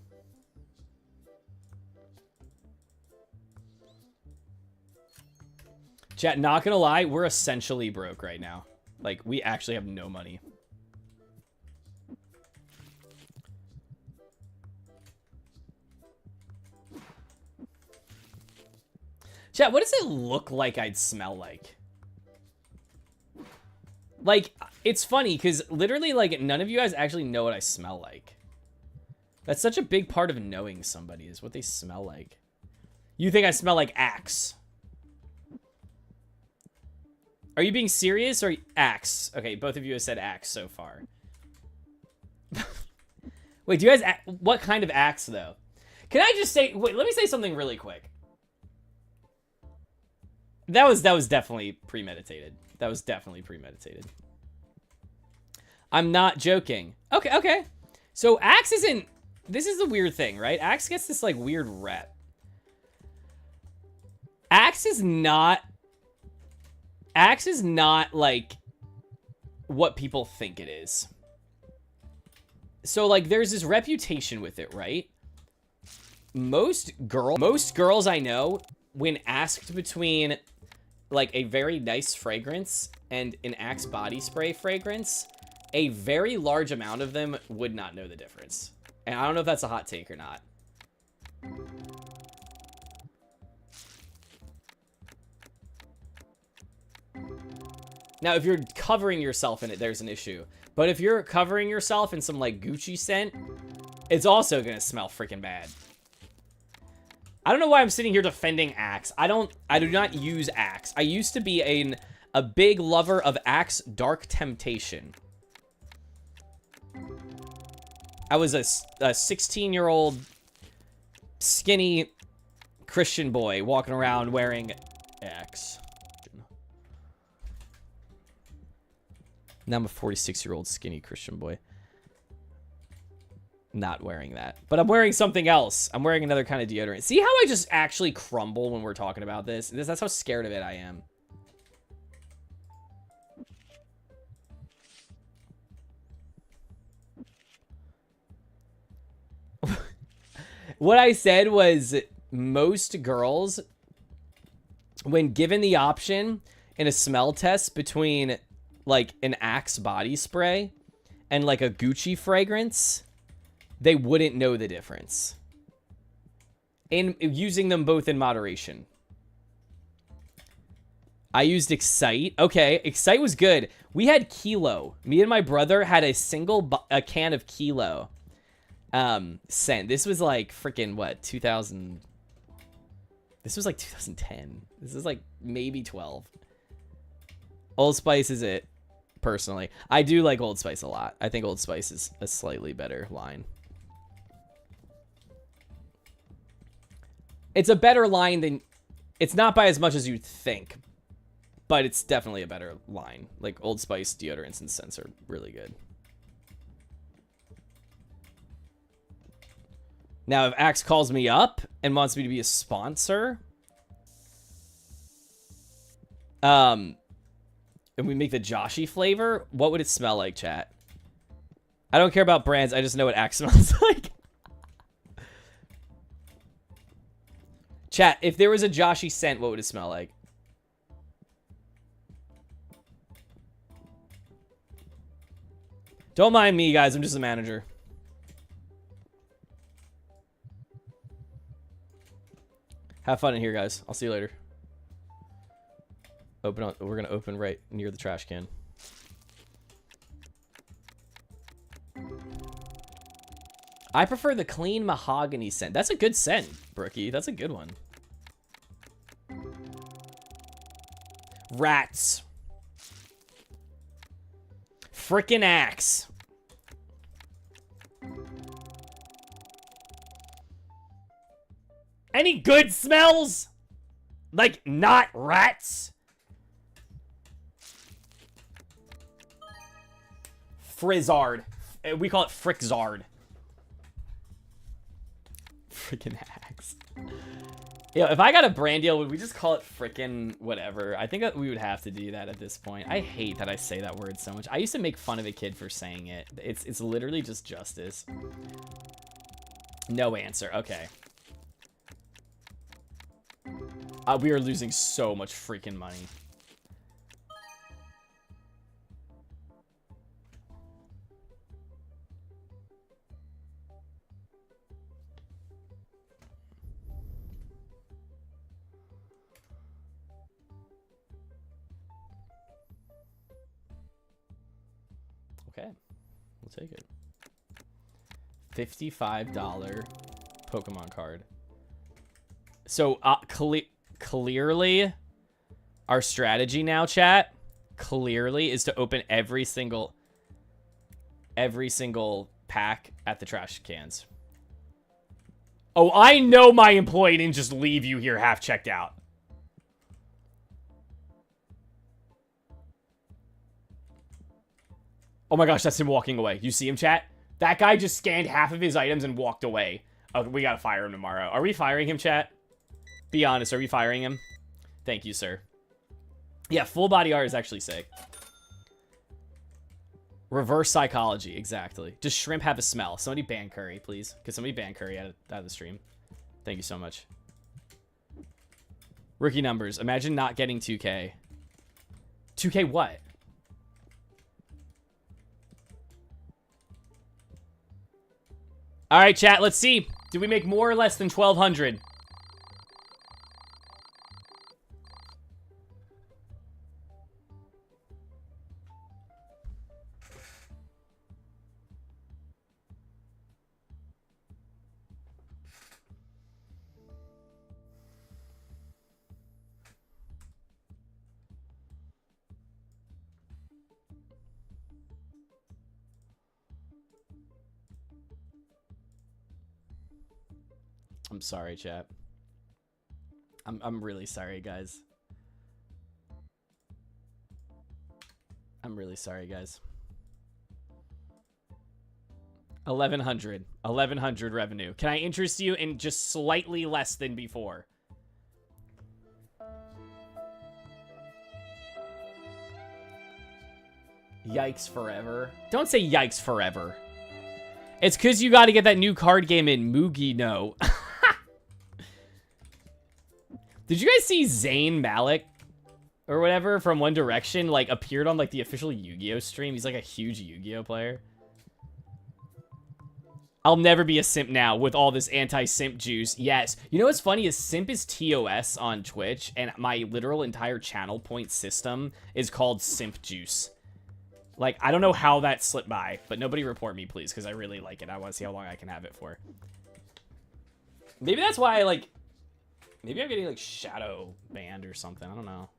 Chat, not gonna lie, we're essentially broke right now. Like, we actually have no money. Chat, what does it look like I'd smell like? Like, it's funny, because literally, like, none of you guys actually know what I smell like. That's such a big part of knowing somebody, is what they smell like. You think I smell like Axe? Are you being serious, or Axe? Okay, both of you have said Axe so far. Wait, do you guys... What kind of Axe, though? Can I just say... Wait, let me say something really quick. That was definitely premeditated. That was definitely premeditated. I'm not joking. Okay, okay. So Axe isn't... This is the weird thing, right? Axe gets this, like, weird rep. Axe is not, like, what people think it is. So, like, there's this reputation with it, right? Most girls I know, when asked between, like, a very nice fragrance and an Axe body spray fragrance, a very large amount of them would not know the difference. And I don't know if that's a hot take or not. Now, if you're covering yourself in it, there's an issue. But if you're covering yourself in some, like, Gucci scent, it's also gonna smell freaking bad. I don't know why I'm sitting here defending Axe. I do not use Axe. I used to be a big lover of Axe Dark Temptation. I was a 16-year-old skinny Christian boy walking around wearing Axe. Now I'm a 46-year-old skinny Christian boy. Not wearing that. But I'm wearing something else. I'm wearing another kind of deodorant. See how I just actually crumble when we're talking about this? That's how scared of it I am. What I said was most girls, when given the option in a smell test between like an Axe body spray and like a Gucci fragrance, they wouldn't know the difference. In using them both in moderation. I used Excite. Okay, Excite was good. We had Kilo. Me and my brother had a can of Kilo. Scent. This was like freaking what, 2000? This was like 2010. This is like maybe 12. Old Spice is it, personally. I do like Old Spice a lot. I think Old Spice is a slightly better line. It's a better line than... It's not by as much as you'd think, but it's definitely a better line. Like, Old Spice deodorants and scents are really good. Now, if Axe calls me up and wants me to be a sponsor, And we make the Joshy flavor, what would it smell like, chat? I don't care about brands. I just know what Axe smells like. Chat, if there was a Joshy scent, what would it smell like? Don't mind me, guys. I'm just a manager. Have fun in here, guys. I'll see you later. Open on. We're gonna open right near the trash can. I prefer the clean mahogany scent. That's a good scent, Brookie. That's a good one. Rats. Frickin' Axe. Any good smells? Like, not rats? Frizzard. We call it Frickzard. Frickin' Axe. Yo, if I got a brand deal, would we just call it frickin' whatever? I think that we would have to do that at this point. I hate that I say that word so much. I used to make fun of a kid for saying it. It's literally just justice. No answer. Okay. We are losing so much freaking money. Okay, we'll take it. $55 Pokemon card. So clearly, our strategy now, chat, clearly is to open every single pack at the trash cans. Oh, I know my employee didn't just leave you here half checked out. Oh my gosh, that's him walking away. You see him, chat? That guy just scanned half of his items and walked away. Oh, we gotta fire him tomorrow. Are we firing him, chat? Be honest, are we firing him? Thank you, sir. Yeah, full body art is actually sick. Reverse psychology, exactly. Does shrimp have a smell? Somebody ban curry, please. Could somebody ban curry out of the stream? Thank you so much. Rookie numbers. Imagine not getting 2K. 2K what? All right, chat, let's see. Did we make more or less than 1,200? I'm sorry, chat. I'm really sorry, guys. I'm really sorry, guys. 1,100. 1,100 revenue. Can I interest you in just slightly less than before? Yikes forever. Don't say yikes forever. It's because you got to get that new card game in Mugi No. Did you guys see Zayn Malik or whatever from One Direction like appeared on like the official Yu-Gi-Oh stream? He's like a huge Yu-Gi-Oh player. I'll never be a simp now with all this anti-simp juice. Yes. You know what's funny is simp is TOS on Twitch and my literal entire channel point system is called simp juice. Like, I don't know how that slipped by, but nobody report me, please, because I really like it. I want to see how long I can have it for. Maybe that's why I, like... Maybe I'm getting, like, shadow banned or something. I don't know.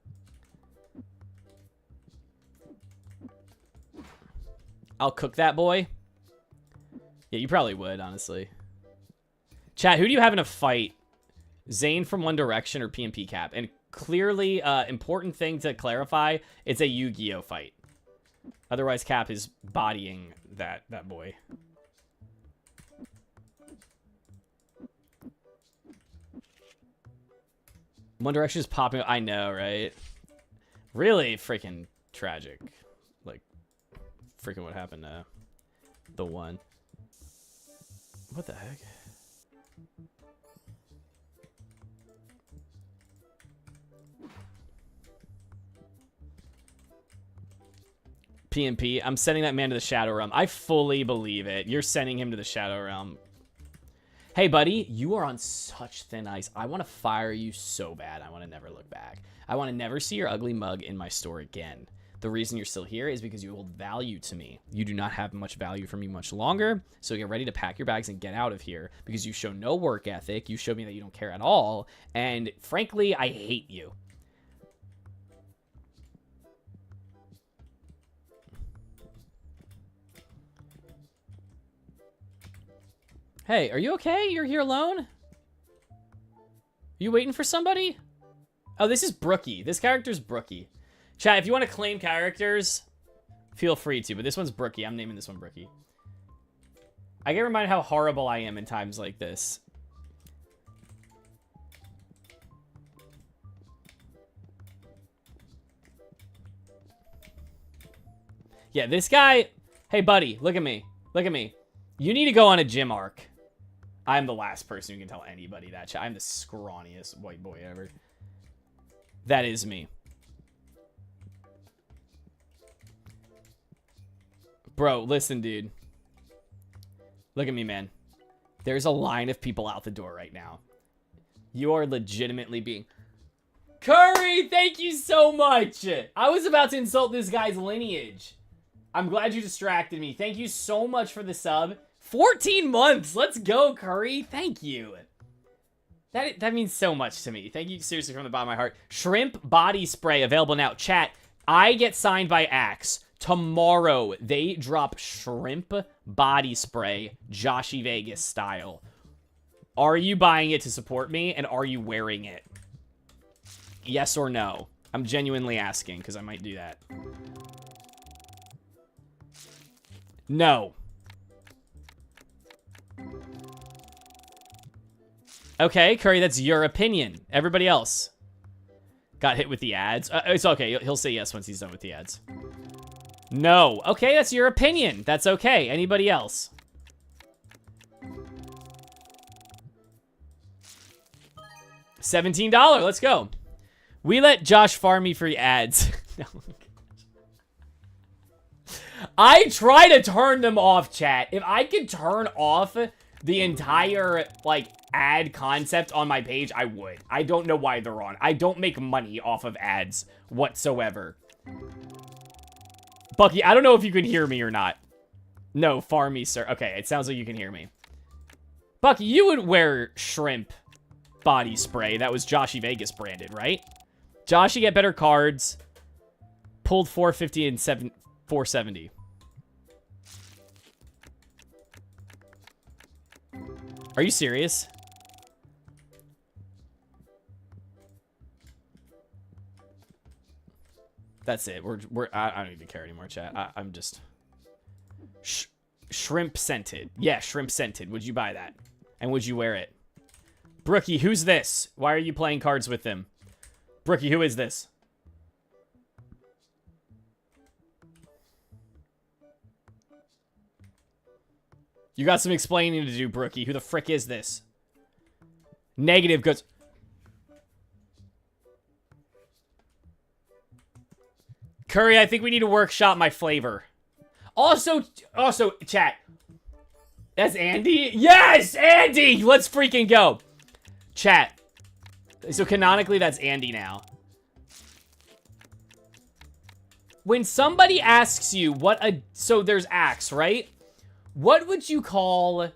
I'll cook that boy. Yeah, you probably would, honestly. Chat, who do you have in a fight? Zayn from One Direction or PMP Cap? And clearly, important thing to clarify, it's a Yu-Gi-Oh fight. Otherwise, Cap is bodying that boy. One Direction is popping. I know, right? Really freaking tragic. Like, freaking what happened to the one. What the heck? PMP, I'm sending that man to the Shadow Realm. I fully believe it. You're sending him to the Shadow Realm. Hey, buddy, you are on such thin ice. I want to fire you so bad. I want to never look back. I want to never see your ugly mug in my store again. The reason you're still here is because you hold value to me. You do not have much value for me much longer, so get ready to pack your bags and get out of here because you show no work ethic. You show me that you don't care at all, and frankly, I hate you. Hey, are you okay? You're here alone? Are you waiting for somebody? Oh, this is Brookie. This character's Brookie. Chat, if you want to claim characters, feel free to, but this one's Brookie. I'm naming this one Brookie. I get reminded how horrible I am in times like this. Yeah, this guy... Hey, buddy, look at me. Look at me. You need to go on a gym arc. I'm the last person who can tell anybody that. I'm the scrawniest white boy ever. That is me. Bro, listen, dude. Look at me, man. There's a line of people out the door right now. You are legitimately being... Curry, thank you so much. I was about to insult this guy's lineage. I'm glad you distracted me. Thank you so much for the sub. 14 months. Let's go, Curry. Thank you. That means so much to me. Thank you seriously from the bottom of my heart. Shrimp body spray available now. Chat, I get signed by Axe. Tomorrow, they drop shrimp body spray, Joshy Vegas style. Are you buying it to support me, and are you wearing it? Yes or no? I'm genuinely asking, because I might do that. No. Okay, Curry, that's your opinion. Everybody else got hit with the ads. It's okay. He'll say yes once he's done with the ads. No. Okay, that's your opinion. That's okay. Anybody else? $17. Let's go. We let Josh farm me free ads. No. I try to turn them off, chat. If I could turn off the entire, like, ad concept on my page, I would. I don't know why they're on. I don't make money off of ads whatsoever. Bucky, I don't know if you can hear me or not. No, farm me, sir. Okay, it sounds like you can hear me. Bucky, you would wear shrimp body spray. That was Joshy Vegas branded, right? Joshy get better cards. Pulled 450 and 470. Are you serious? That's it. I don't even care anymore, chat. I'm just... Shrimp scented. Yeah, shrimp scented. Would you buy that? And would you wear it? Brookie, who's this? Why are you playing cards with him? Brookie, who is this? You got some explaining to do, Brookie. Who the frick is this? Negative goods. Curry, I think we need to workshop my flavor. Also, chat. That's Andy? Yes, Andy! Let's freaking go. Chat. So canonically, that's Andy now. When somebody asks you what a... So there's Axe, right? What would you call...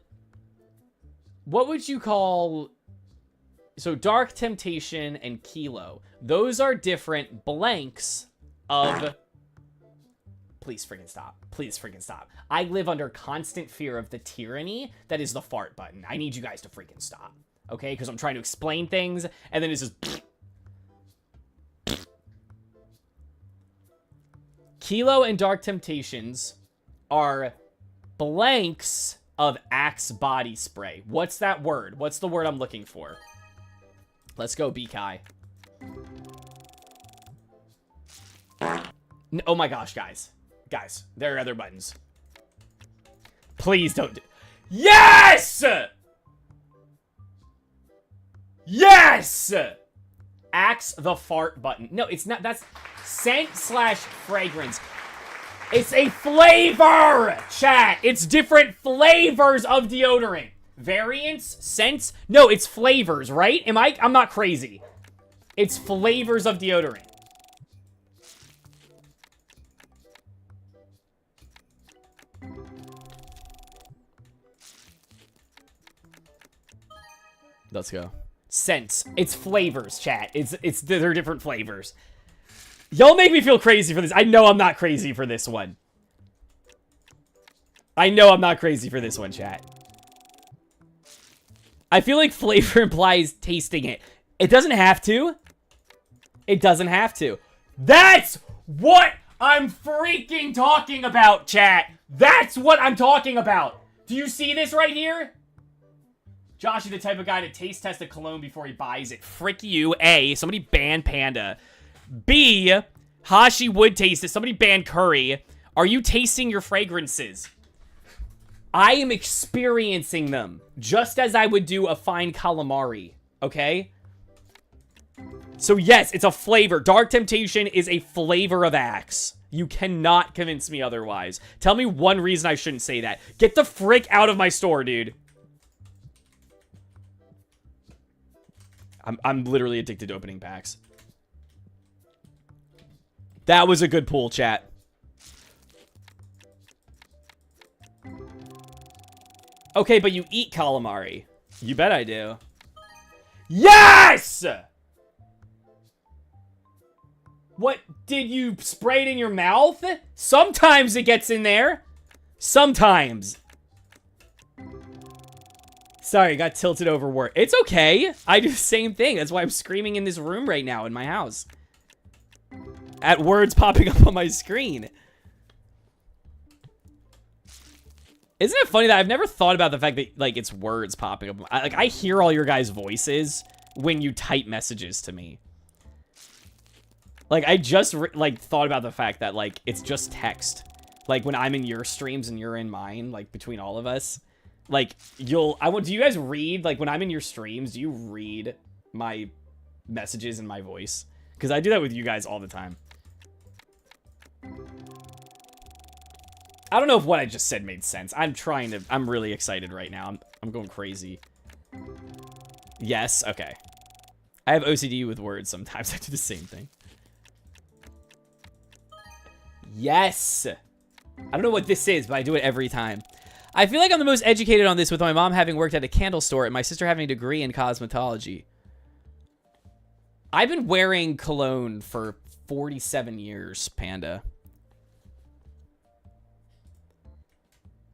So Dark Temptation and Kilo. Those are different blanks of... Please freaking stop. Please freaking stop. I live under constant fear of the tyranny that is the fart button. I need you guys to freaking stop. Okay? Because I'm trying to explain things, and then it's just... Kilo and Dark Temptations are blanks of Axe body spray. What's that word? What's the word I'm looking for? Let's go, B-Kai. Oh my gosh, guys. Guys, there are other buttons. Please don't do... Yes! Yes! Axe the fart button. No, it's not. That's scent / fragrance. It's a flavor, chat. It's different flavors of deodorant. Variants, scents. No, it's flavors, right? I'm not crazy. It's flavors of deodorant. Let's go. Scents. It's flavors, chat. They're different flavors. Y'all make me feel crazy for this. I know I'm not crazy for this one. I know I'm not crazy for this one, chat. I feel like flavor implies tasting it. It doesn't have to. It doesn't have to. That's what I'm freaking talking about, chat. That's what I'm talking about. Do you see this right here? Joshy, the type of guy to taste test a cologne before he buys it. Frick you. A, somebody ban Panda. B, Hashi would taste it. Somebody ban Curry. Are you tasting your fragrances? I am experiencing them. Just as I would do a fine calamari. Okay? So yes, it's a flavor. Dark Temptation is a flavor of Axe. You cannot convince me otherwise. Tell me one reason I shouldn't say that. Get the frick out of my store, dude. I'm literally addicted to opening packs. That was a good pull, chat. Okay, but you eat calamari. You bet I do. Yes! What, did you spray it in your mouth? Sometimes it gets in there. Sometimes. Sorry, got tilted over work. It's okay. I do the same thing. That's why I'm screaming in this room right now in my house. At words popping up on my screen. Isn't it funny that I've never thought about the fact that, like, it's words popping up? I hear all your guys' voices when you type messages to me. Like, I just, thought about the fact that, like, it's just text. Like, when I'm in your streams and you're in mine, like, between all of us. Like, do you guys read, like, when I'm in your streams, do you read my messages in my voice? Because I do that with you guys all the time. I don't know if what I just said made sense. I'm really excited right now. I'm going crazy. Yes, okay. I have OCD with words sometimes. I do the same thing. Yes! I don't know what this is, but I do it every time. I feel like I'm the most educated on this with my mom having worked at a candle store and my sister having a degree in cosmetology. I've been wearing cologne for 47 years, Panda.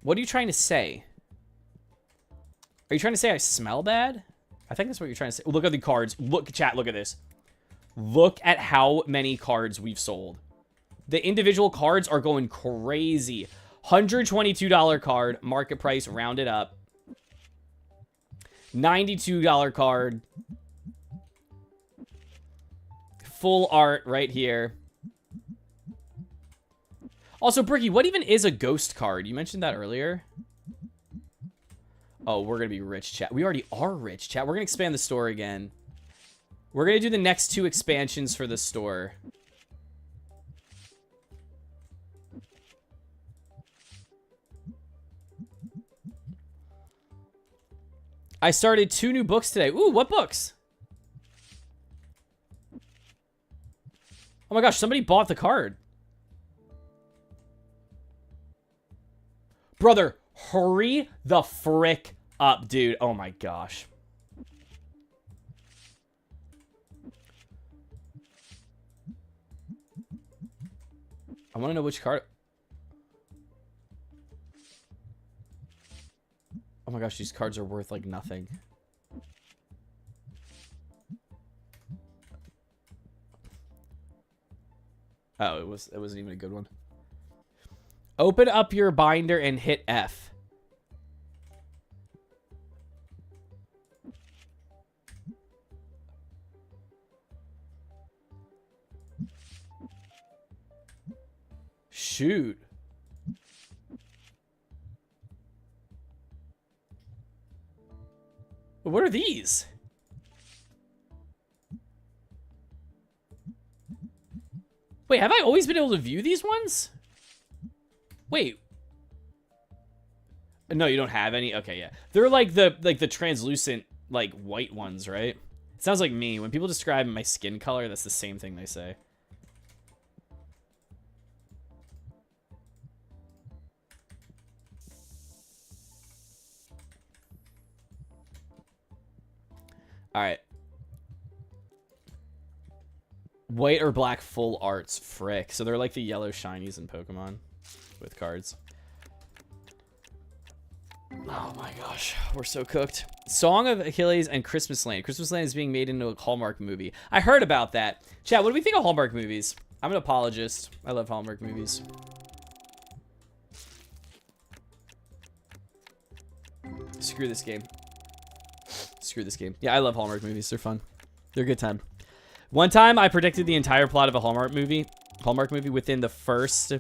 What are you trying to say? Are you trying to say I smell bad? I think that's what you're trying to say. Look at the cards. Look, chat, look at this. Look at how many cards we've sold. The individual cards are going crazy. $122 card, market price, rounded up. $92 card. Full art right here. Also, Bricky, what even is a ghost card? You mentioned that earlier. Oh, we're going to be rich, chat. We already are rich, chat. We're going to expand the store again. We're going to do the next 2 expansions for the store. I started 2 new books today. Ooh, what books? Oh my gosh, somebody bought the card. Brother, hurry the frick up, dude. Oh my gosh. I want to know which card. Oh my gosh, these cards are worth like nothing. Oh, it wasn't even a good one. Open up your binder and hit F. shoot. What are these? Wait, have I always been able to view these ones? Wait. No, you don't have any? Okay, yeah. They're like the translucent, like, white ones, right? It sounds like me. When people describe my skin color, that's the same thing they say. Alright. White or black full arts. Frick. So they're like the yellow shinies in Pokemon with cards. Oh my gosh. We're so cooked. Song of Achilles and Christmas Land. Christmas Land is being made into a Hallmark movie. I heard about that. Chat, what do we think of Hallmark movies? I'm an apologist. I love Hallmark movies. Screw this game. Screw this game. Yeah, I love Hallmark movies. They're fun. They're a good time. One time, I predicted the entire plot of a Hallmark movie within the first...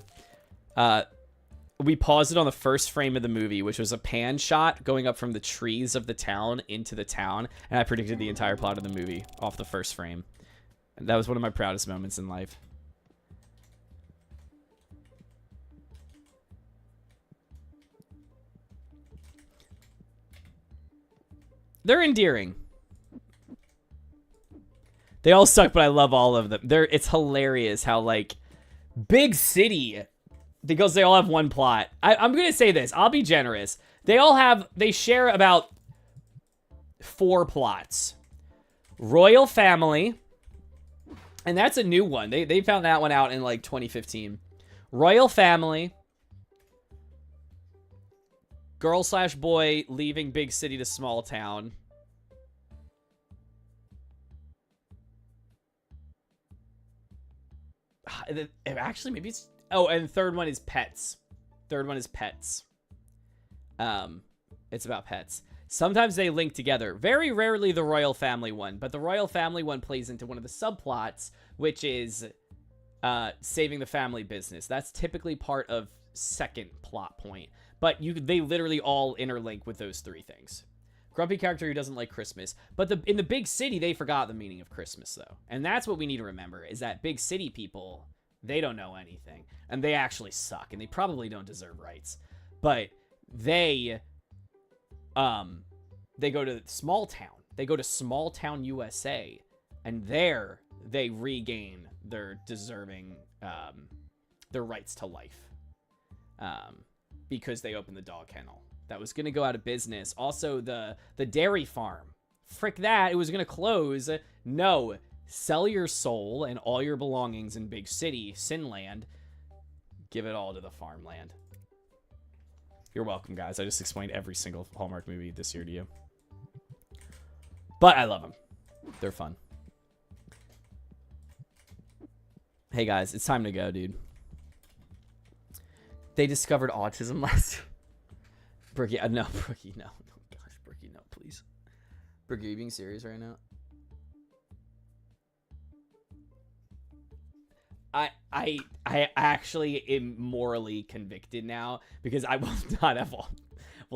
we paused it on the first frame of the movie, which was a pan shot going up from the trees of the town into the town, and I predicted the entire plot of the movie off the first frame. And that was one of my proudest moments in life. They're endearing. They all suck, but I love all of them. It's hilarious how, like, big city, because they all have one plot. I'm going to say this. I'll be generous. They share about 4 plots. Royal Family. And that's a new one. They found that one out in, like, 2015. Royal Family. Girl/boy leaving big city to small town. Actually, maybe it's... Oh, and the third one is pets. Third one is pets. It's about pets. Sometimes they link together. Very rarely the Royal Family one, but the Royal Family one plays into one of the subplots, which is saving the family business. That's typically part of second plot point. But they literally all interlink with those 3 things. Grumpy character who doesn't like Christmas. But in the big city, they forgot the meaning of Christmas, though. And that's what we need to remember, is that big city people, they don't know anything. And they actually suck, and they probably don't deserve rights. But they go to small town. They go to small town USA, and there they regain their deserving, their rights to life. Because they opened the dog kennel that was going to go out of business. Also, the dairy farm. Frick that. It was going to close. No. Sell your soul and all your belongings in big city, Sinland. Give it all to the farmland. You're welcome, guys. I just explained every single Hallmark movie this year to you. But I love them. They're fun. Hey, guys. It's time to go, dude. They discovered autism last... Brookie, no, Brookie, no. Oh, gosh, Brookie, no, please. Brookie, are you being serious right now? I actually am morally convicted now because I will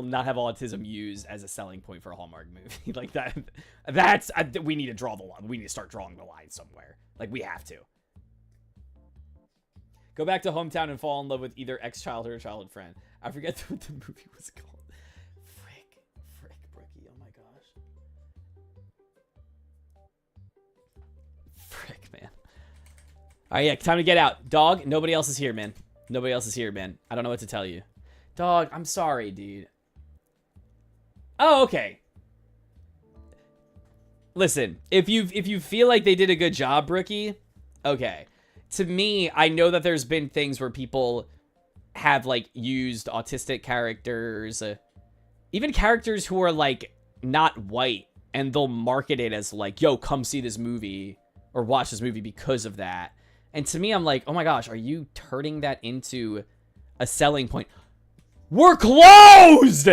not have autism used as a selling point for a Hallmark movie. Like that's we need to draw the line. We need to start drawing the line somewhere. Like we have to. Go back to hometown and fall in love with either ex-childhood or childhood friend. I forget what the movie was called. Frick, Brookie. Oh my gosh. Frick, man. All right, yeah, time to get out. Dog, nobody else is here, man. Nobody else is here, man. I don't know what to tell you. Dog, I'm sorry, dude. Oh, okay. Listen, if you feel like they did a good job, Brookie, okay. To me, I know that there's been things where people have, like, used autistic characters, even characters who are, like, not white, and they'll market it as, like, yo, come see this movie, or watch this movie because of that. And to me, I'm like, oh my gosh, are you turning that into a selling point? We're closed!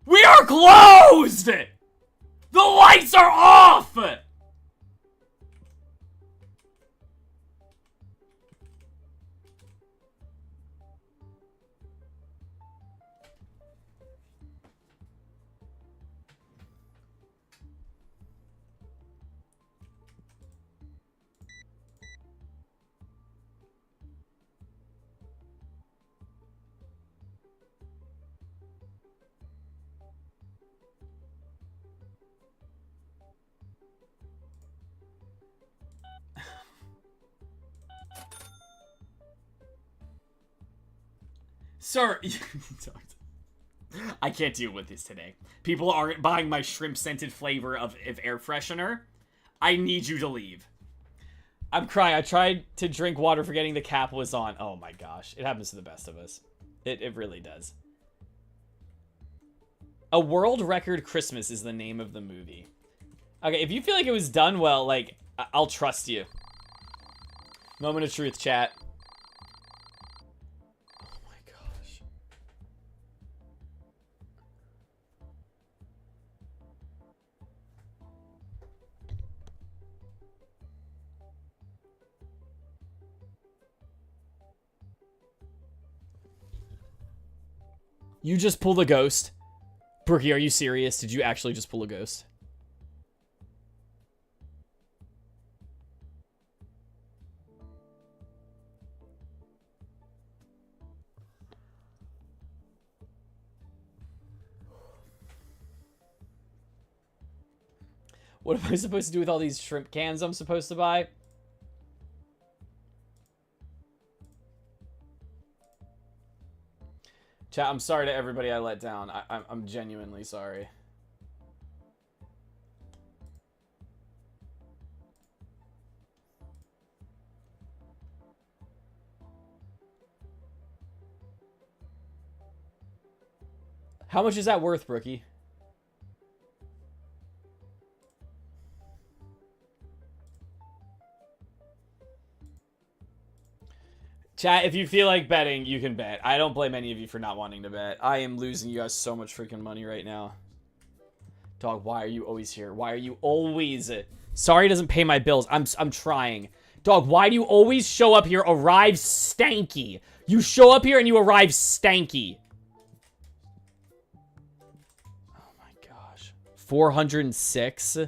We are closed! The lights are off! Sir, I can't deal with this today. People aren't buying my shrimp-scented flavor of air freshener. I need you to leave. I'm crying. I tried to drink water forgetting the cap was on. Oh my gosh. It happens to the best of us. It really does. A World Record Christmas is the name of the movie. Okay, if you feel like it was done well, like, I'll trust you. Moment of truth, chat. Oh my gosh. You just pulled a ghost. Brookie, are you serious? Did you actually just pull a ghost? What am I supposed to do with all these shrimp cans I'm supposed to buy? Chat, I'm sorry to everybody I let down. I'm genuinely sorry. How much is that worth, Brookie? Chat, if you feel like betting, you can bet. I don't blame any of you for not wanting to bet. I am losing you guys so much freaking money right now. Dog, why are you always here? Why are you always... Sorry doesn't pay my bills. I'm trying. Dog, why do you always show up here, arrive stanky? You show up here and you arrive stanky. Oh my gosh. 406?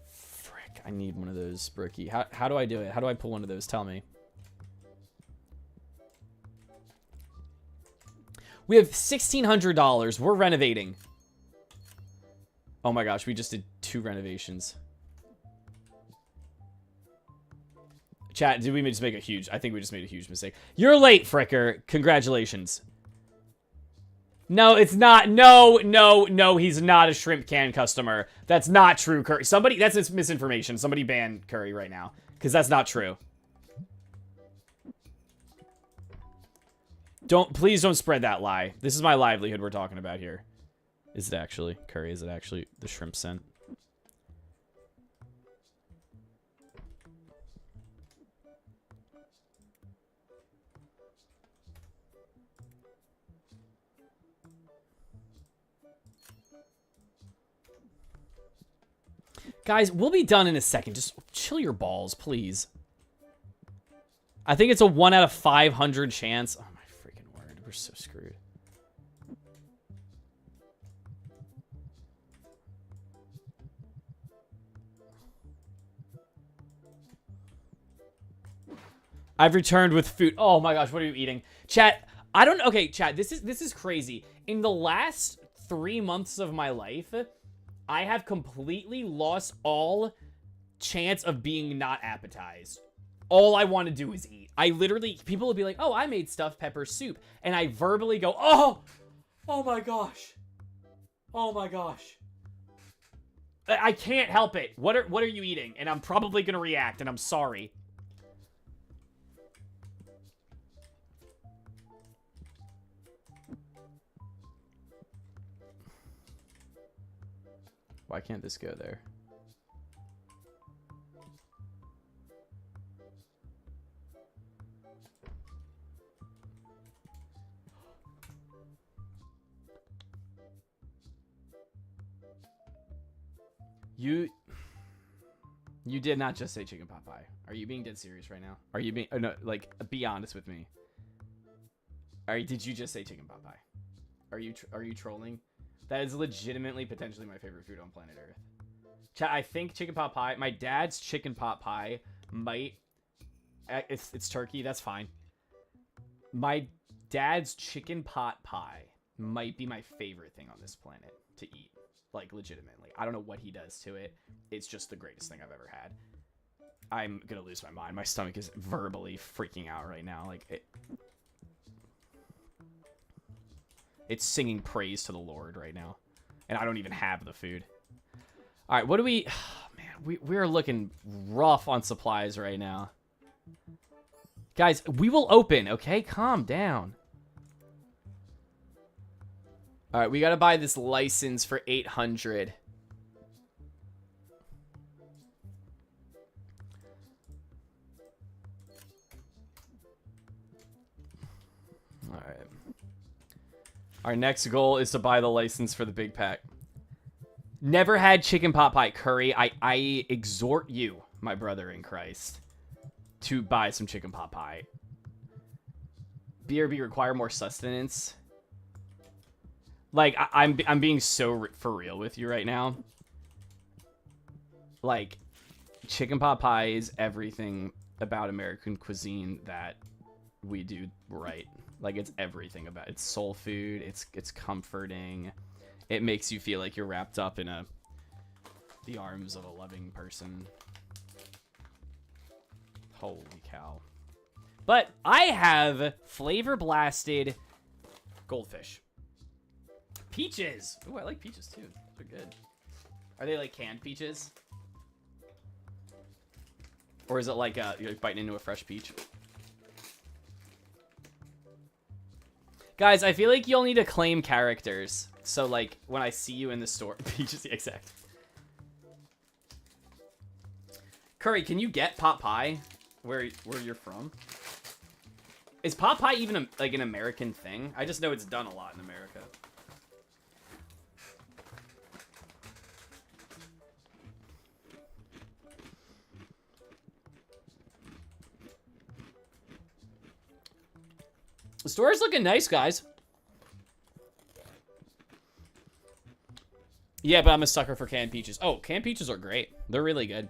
Frick, I need one of those, Brookie. How do I do it? How do I pull one of those? Tell me. We have $1,600. We're renovating. Oh my gosh, we just did 2 renovations. Chat, did we just make a huge... I think we just made a huge mistake. You're late, Fricker. Congratulations. No, it's not. No, he's not a shrimp can customer. That's not true, Curry. Somebody... That's misinformation. Somebody ban Curry right now. Because that's not true. Please don't spread that lie. This is my livelihood we're talking about here. Is it actually, Curry, is it actually the shrimp scent? Guys, we'll be done in a second. Just chill your balls, please. I think it's a 1 out of 500 chance. Oh my freaking word. We're so screwed. I've returned with food. Oh my gosh, what are you eating? Chat, I don't... Okay, chat, this is crazy. In the last 3 months of my life, I have completely lost all chance of being not appetized. All I want to do is eat. I literally... People will be like, oh, I made stuffed pepper soup. And I verbally go, oh my gosh. Oh my gosh. I can't help it. What are you eating? And I'm probably going to react, and I'm sorry. Why can't this go there? You did not just say chicken pot pie. Are you being dead serious right now? Are you being... Oh, no, like, be honest with me. Did you just say chicken pot pie? Are you trolling? That is legitimately potentially my favorite food on planet Earth. Chat, I think chicken pot pie... My dad's chicken pot pie might... It's turkey, that's fine. My dad's chicken pot pie might be my favorite thing on this planet to eat. Like, legitimately. I don't know what he does to it. It's just the greatest thing I've ever had. I'm gonna lose my mind. My stomach is verbally freaking out right now. Like, It's singing praise to the Lord right now. And I don't even have the food. All right, what do we... Man, we're looking rough on supplies right now. Guys, we will open, okay? Calm down. All right, we got to buy this license for 800. All right. Our next goal is to buy the license for the big pack. Never had chicken pot pie curry. I exhort you, my brother in Christ, to buy some chicken pot pie. BRB require more sustenance. Like, I'm being so for real with you right now. Like, chicken pot pie is everything about American cuisine that we do right. Like, it's everything about it. It's soul food. It's comforting. It makes you feel like you're wrapped up in the arms of a loving person. Holy cow. But I have flavor blasted goldfish. Peaches. Ooh, I like peaches too. They're good. Are they like canned peaches? Or is it like you're biting into a fresh peach? Guys, I feel like you'll need to claim characters. So, like, when I see you in the store... Peaches, exact. Curry, can you get pot pie where you're from? Is pot pie even, like, an American thing? I just know it's done a lot in America. The store is looking nice, guys. Yeah, but I'm a sucker for canned peaches. Oh, canned peaches are great. They're really good.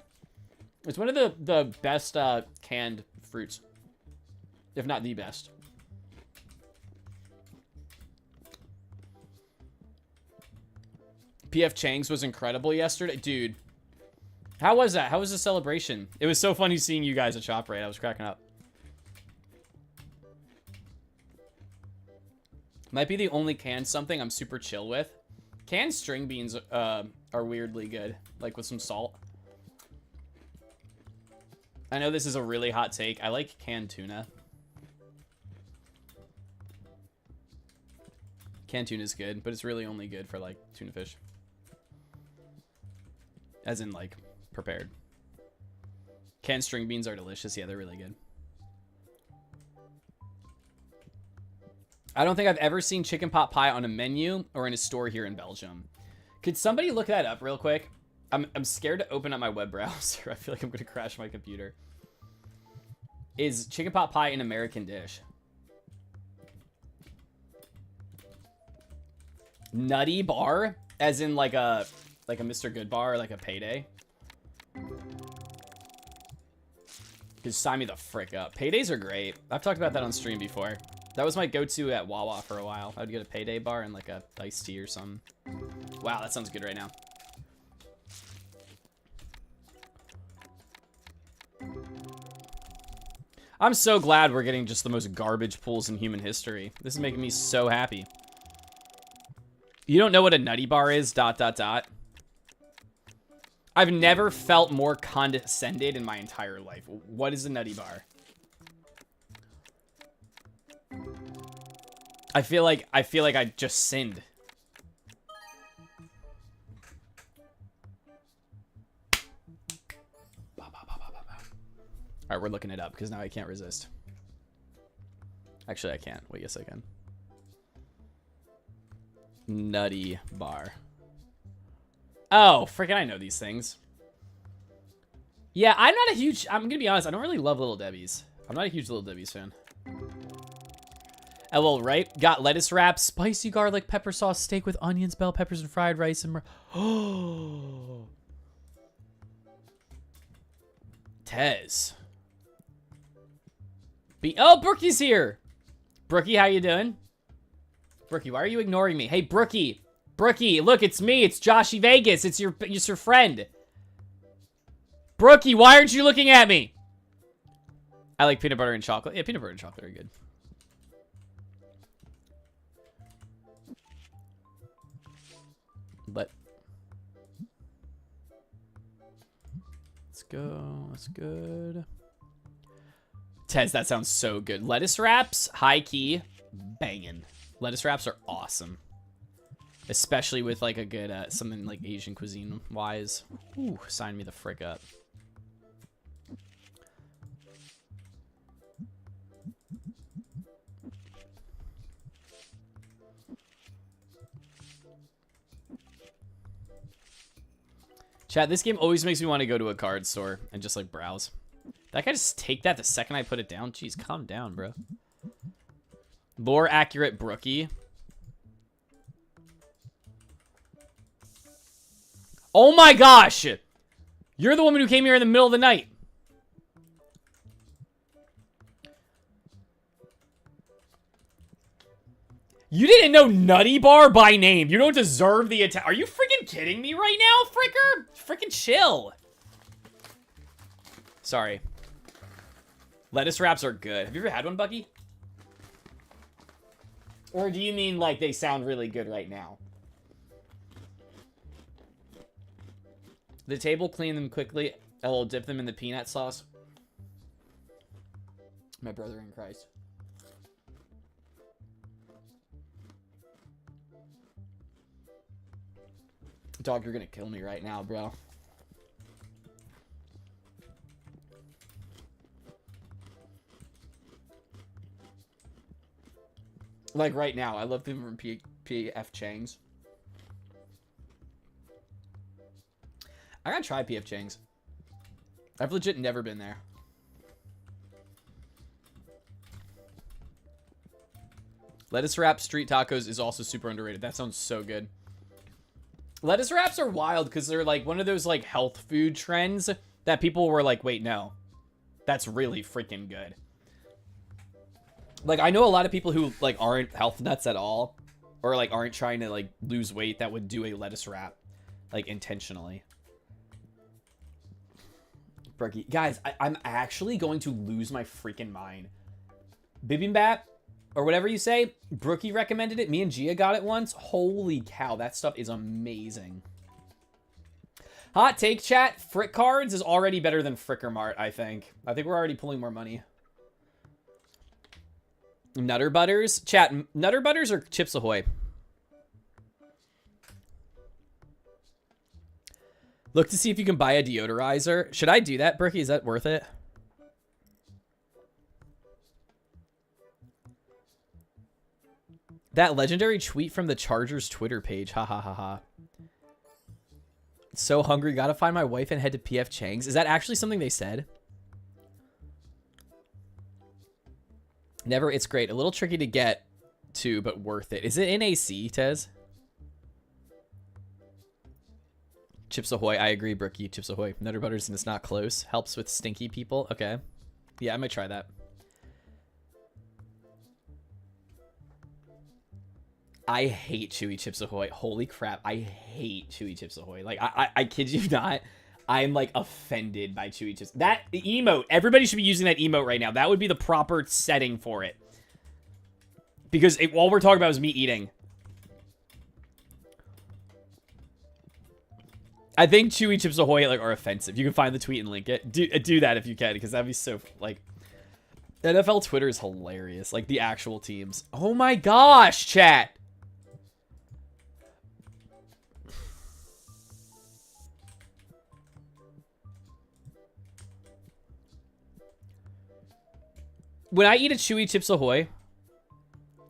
It's one of the best canned fruits. If not the best. PF Chang's was incredible yesterday. Dude. How was that? How was the celebration? It was so funny seeing you guys at ShopRite. I was cracking up. Might be the only canned something I'm super chill with. Canned string beans are weirdly good, like with some salt. I know this is a really hot take. I like canned tuna. Canned tuna is good, but it's really only good for like tuna fish. As in like prepared. Canned string beans are delicious. Yeah, they're really good. I don't think I've ever seen chicken pot pie on a menu or in a store here in Belgium. Could somebody look that up real quick? I'm scared to open up my web browser. I feel like I'm going to crash my computer. Is chicken pot pie an American dish? Nutty bar? As in like a Mr. Good bar or like a Payday? Just sign me the frick up. Paydays are great. I've talked about that on stream before. That was my go-to at Wawa for a while. I would get a Payday bar and like a iced tea or something. Wow, that sounds good right now. I'm so glad we're getting just the most garbage pulls in human history. This is making me so happy. You don't know what a nutty bar is? ... I've never felt more condescended in my entire life. What is a nutty bar? I feel like I just sinned. All right, we're looking it up because now I can't resist. Actually, I can't. Wait, yes, I can. Nutty bar. Oh, freaking! I know these things. Yeah, I'm gonna be honest. I don't really love Little Debbie's. I'm not a huge Little Debbie's fan. LOL, right? Got lettuce wraps, spicy garlic pepper sauce, steak with onions, bell peppers, and fried rice. And oh, Tez. Oh, Brookie's here. Brookie, how you doing? Brookie, why are you ignoring me? Hey, Brookie. Brookie, look, it's me. It's Joshy Vegas. It's your friend. Brookie, why aren't you looking at me? I like peanut butter and chocolate. Yeah, peanut butter and chocolate are good. Let's go. That's good. Tez, that sounds so good. Lettuce wraps, high key, banging. Lettuce wraps are awesome. Especially with like a good, something like Asian cuisine wise. Ooh, sign me the frick up. Chat, this game always makes me want to go to a card store and just like browse. That guy just take that the second I put it down? Jeez, calm down, bro. Lore accurate Brookie. Oh my gosh! You're the woman who came here in the middle of the night. You didn't know Nutty Bar by name. You don't deserve the attack. Are you freaking kidding me right now, Fricker? Freaking chill. Sorry. Lettuce wraps are good. Have you ever had one, Bucky? Or do you mean like they sound really good right now? The table, clean them quickly. I'll dip them in the peanut sauce. My brother in Christ. Dog, you're gonna kill me right now, bro. Like right now, I love them from PF Chang's. I gotta try PF Chang's. I've legit never been there. Lettuce wrap street tacos is also super underrated. That sounds so good. Lettuce wraps are wild because they're like one of those like health food trends that people were like, wait, no. That's really freaking good. Like, I know a lot of people who like aren't health nuts at all or like aren't trying to like lose weight that would do a lettuce wrap like intentionally. Brookie. Guys, I'm actually going to lose my freaking mind. Bibimbap, or whatever you say, Brookie recommended it. Me and Gia got it once. Holy cow, that stuff is amazing. Hot take, chat. Frick Cards is already better than Fricker Mart, I think. I think we're already pulling more money. Nutter Butters. Chat, Nutter Butters or Chips Ahoy? Look to see if you can buy a deodorizer. Should I do that, Brookie? Is that worth it? That legendary tweet from the Chargers Twitter page. Ha ha ha ha. So hungry. Gotta find my wife and head to PF Chang's. Is that actually something they said? Never. It's great. A little tricky to get to, but worth it. Is it in AC, Tez? Chips Ahoy. I agree, Brookie. Chips Ahoy. Nutter Butters and it's not close. Helps with stinky people. Okay. Yeah, I might try that. I hate Chewy Chips Ahoy. Holy crap. I hate Chewy Chips Ahoy. Like, I kid you not. I'm, like, offended by Chewy Chips. That emote. Everybody should be using that emote right now. That would be the proper setting for it. Because all we're talking about is me eating. I think Chewy Chips Ahoy, like, are offensive. You can find the tweet and link it. Do that if you can, because that'd be so, like... NFL Twitter is hilarious. Like, the actual teams. Oh my gosh, chat! When I eat a Chewy Chips Ahoy...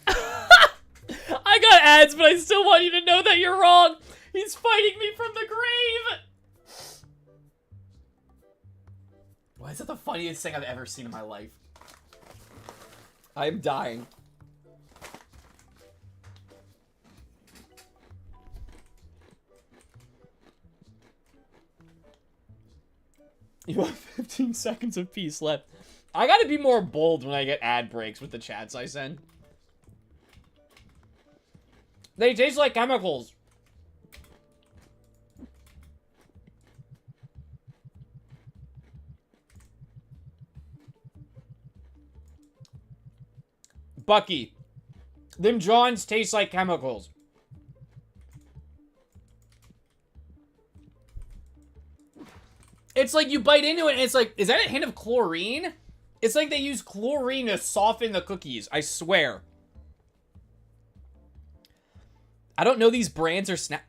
I got ads, but I still want you to know that you're wrong! He's fighting me from the grave! Why is that the funniest thing I've ever seen in my life? I'm dying. You have 15 seconds of peace left. I gotta be more bold when I get ad breaks with the chats I send. They taste like chemicals. Bucky, them Johns taste like chemicals. It's like you bite into it and it's like, is that a hint of chlorine? It's like they use chlorine to soften the cookies. I swear. I don't know these brands or snap.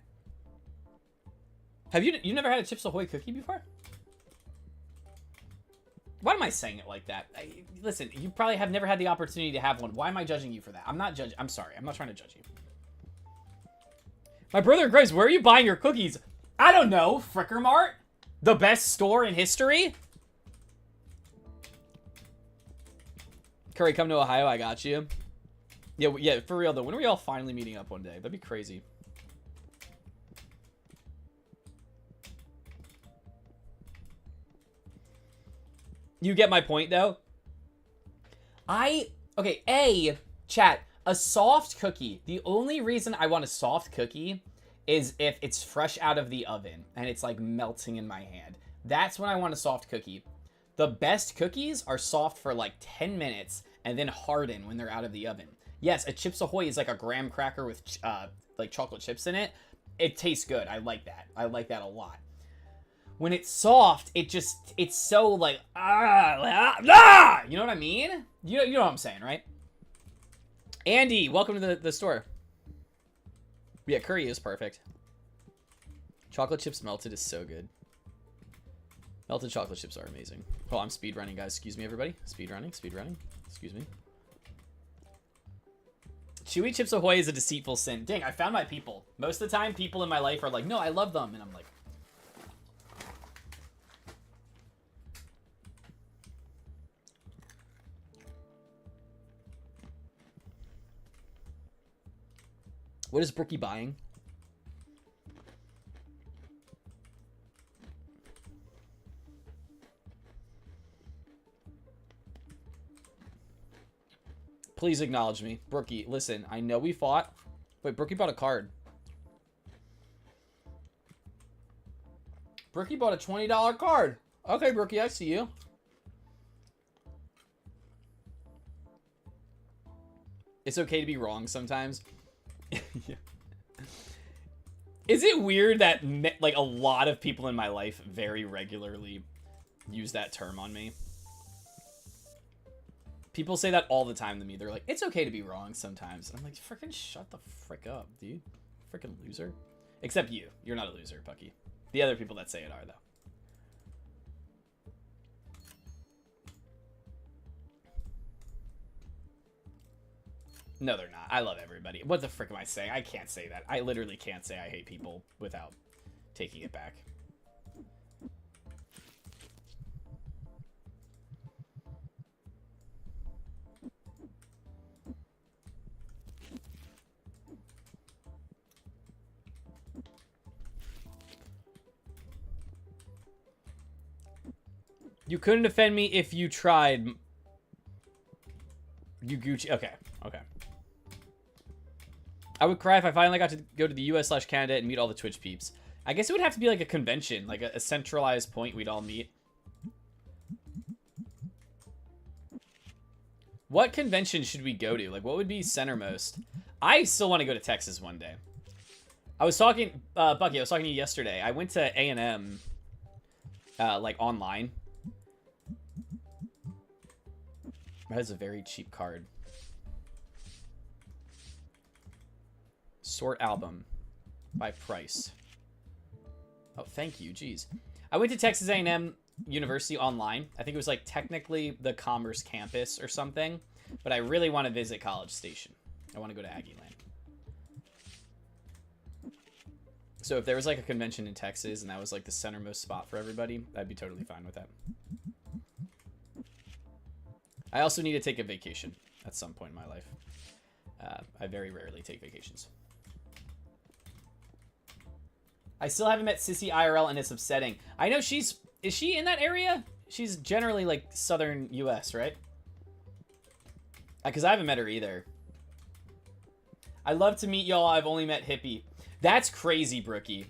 Have you never had a Chips Ahoy cookie before? Why am I saying it like that? Listen, you probably have never had the opportunity to have one. Why am I judging you for that? I'm not judging. I'm sorry. I'm not trying to judge you. My brother Grace, where are you buying your cookies? I don't know. Fricker Mart? The best store in history? Curry, come to Ohio. I got you. Yeah, for real though. When are we all finally meeting up one day? That'd be crazy. You get my point, though? Okay, chat, a soft cookie. The only reason I want a soft cookie is if it's fresh out of the oven and it's like melting in my hand. That's when I want a soft cookie. The best cookies are soft for like 10 minutes and then harden when they're out of the oven. Yes, a Chips Ahoy is like a graham cracker with like chocolate chips in it. It tastes good. I like that. I like that a lot. When it's soft, it's so like, you know what I mean? You know what I'm saying, right? Andy, welcome to the store. Yeah, curry is perfect. Chocolate chips melted is so good. Melted chocolate chips are amazing. Oh, I'm speed running, guys. Excuse me, everybody. Speed running. Excuse me. Chewy Chips Ahoy is a deceitful sin. Dang, I found my people. Most of the time, people in my life are like, no, I love them. And I'm like, what is Brookie buying? Please acknowledge me. Brookie, listen, I know we fought. Wait, Brookie bought a card. Brookie bought a $20 card. Okay, Brookie, I see you. It's okay to be wrong sometimes. Yeah. Is it weird that like a lot of people in my life very regularly use that term on me? People say that all the time to me. They're like, it's okay to be wrong sometimes. And I'm like, freaking shut the frick up, dude. Freaking loser. Except you. You're not a loser, Pucky. The other people that say it are, though. No, they're not. I love everybody. What the frick am I saying? I can't say that. I literally can't say I hate people without taking it back. You couldn't offend me if you tried. You Gucci. Okay. Okay. I would cry if I finally got to go to the US/Canada and meet all the Twitch peeps. I guess it would have to be like a convention, like a centralized point we'd all meet. What convention should we go to? Like, what would be centermost? I still want to go to Texas one day. I was talking, Bucky, I was talking to you yesterday. I went to A&M, like, online. That is a very cheap card. Sort album by price. Oh, thank you. Jeez. I went to Texas A&M University online. I think it was like technically the Commerce campus or something, but I really want to visit College Station. I want to go to Aggie Land. So if there was like a convention in Texas and that was like the centermost spot for everybody, I'd be totally fine with that. I also need to take a vacation at some point in my life. I very rarely take vacations. I still haven't met Sissy IRL and it's upsetting. I know is she in that area? She's generally like southern US, right? Because I haven't met her either. I love to meet y'all. I've only met Hippie. That's crazy, Brookie.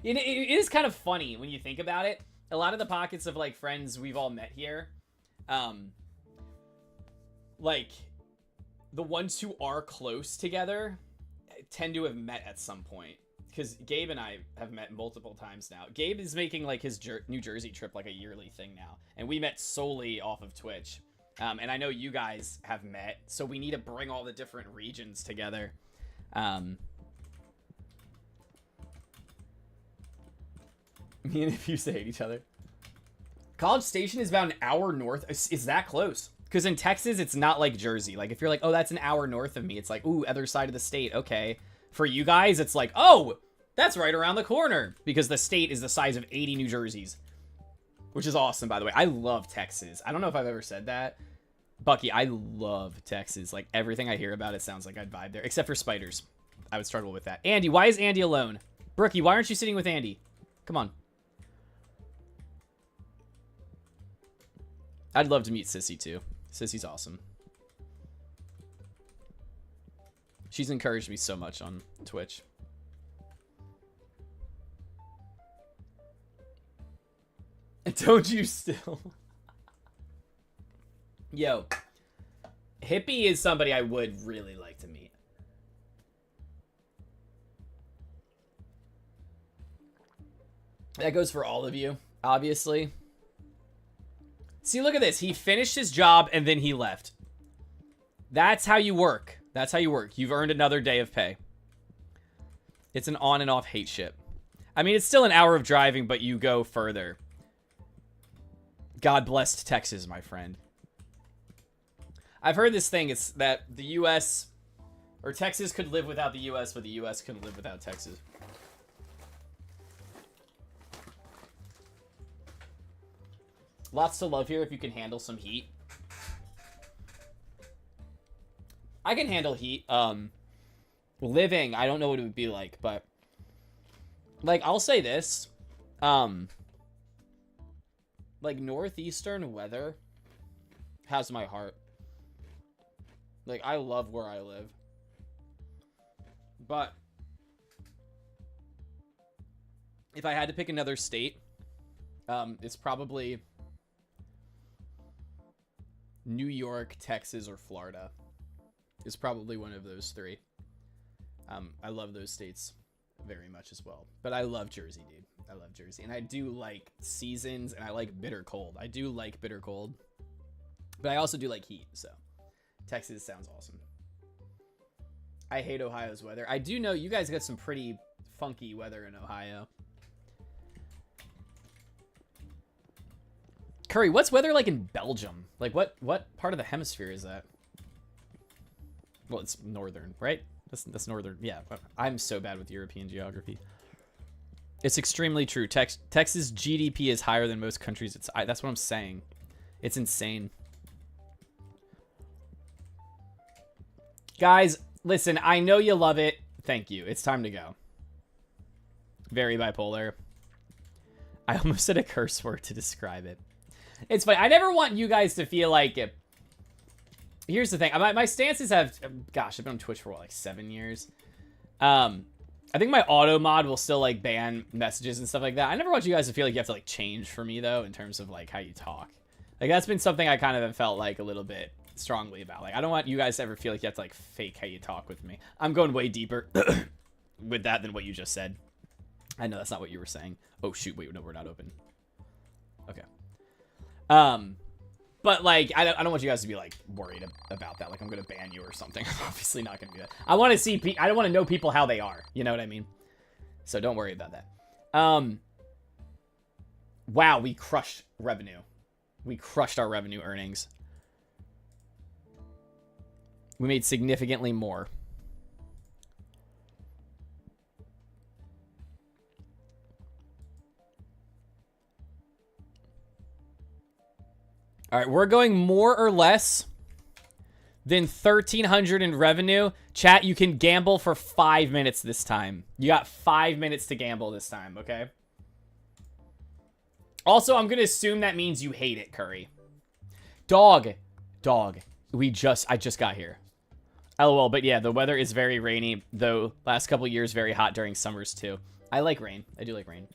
It is kind of funny when you think about it. A lot of the pockets of like friends we've all met here, like the ones who are close together tend to have met at some point. because Gabe and I have met multiple times now. Gabe is making like his New Jersey trip like a yearly thing now, and we met solely off of Twitch. And I know you guys have met, so we need to bring all the different regions together. Me and if you say each other. College Station is about an hour north. Is that close? Because in Texas, it's not like Jersey. Like, if you're like, oh, that's an hour north of me, it's like, ooh, other side of the state. Okay. For you guys, it's like, oh, that's right around the corner. Because the state is the size of 80 New Jerseys. Which is awesome, by the way. I love Texas. I don't know if I've ever said that. Bucky, I love Texas. Like, everything I hear about it sounds like I'd vibe there. Except for spiders. I would struggle with that. Andy, why is Andy alone? Brookie, why aren't you sitting with Andy? Come on. I'd love to meet Sissy, too. Sissy's awesome. She's encouraged me so much on Twitch. And don't you still... Yo, Hippie is somebody I would really like to meet. That goes for all of you, obviously. See, look at this. He finished his job and then he left. That's how you work. That's how you work. You've earned another day of pay. It's an on and off hate ship. I mean, it's still an hour of driving, but you go further. God bless Texas, my friend. I've heard this thing. It's that the U.S. or Texas could live without the U.S., but the U.S. couldn't live without Texas. Lots to love here if you can handle some heat. I can handle heat. Living, I don't know what it would be like, but like I'll say this. Like northeastern weather has my heart. Like, I love where I live. But if I had to pick another state, it's probably New York, Texas, or Florida. Is probably one of those three. I love those states very much as well. But I love Jersey, dude. I love Jersey. And I do like seasons, and I like bitter cold. I do like bitter cold. But I also do like heat, so... Texas sounds awesome. I hate Ohio's weather. I do know you guys got some pretty funky weather in Ohio. Curry, what's weather like in Belgium? Like, what part of the hemisphere is that? Well, it's northern, right? That's northern. Yeah, I'm so bad with European geography. It's extremely true. Texas GDP is higher than most countries. That's what I'm saying. It's insane. Guys, listen, I know you love it. Thank you. It's time to go. Very bipolar. I almost said a curse word to describe it. It's funny. I never want you guys to feel like... Here's the thing. My stances have... Gosh, I've been on Twitch for, what, like 7 years? I think my auto mod will still, like, ban messages and stuff like that. I never want you guys to feel like you have to, like, change for me, though, in terms of, like, how you talk. Like, that's been something I kind of have felt, like, a little bit... strongly about. Like, I don't want you guys to ever feel like you have to like fake how you talk with me. I'm going way deeper with that than what you just said. I know that's not what you were saying. Oh shoot, wait, no, we're not open. Okay. But like, I don't want you guys to be like worried about that. Like, I'm gonna ban you or something. I'm obviously not gonna do that. I want to see. I don't want to know people how they are. You know what I mean? So don't worry about that. Wow, we crushed revenue. We crushed our revenue earnings. We made significantly more. All right, we're going more or less than 1,300 in revenue. Chat, you can gamble for 5 minutes this time. You got 5 minutes to gamble this time, okay? Also, I'm going to assume that means you hate it, Curry. Dog. I just got here. LOL, but yeah, the weather is very rainy, though last couple years very hot during summers too. I like rain. I do like rain.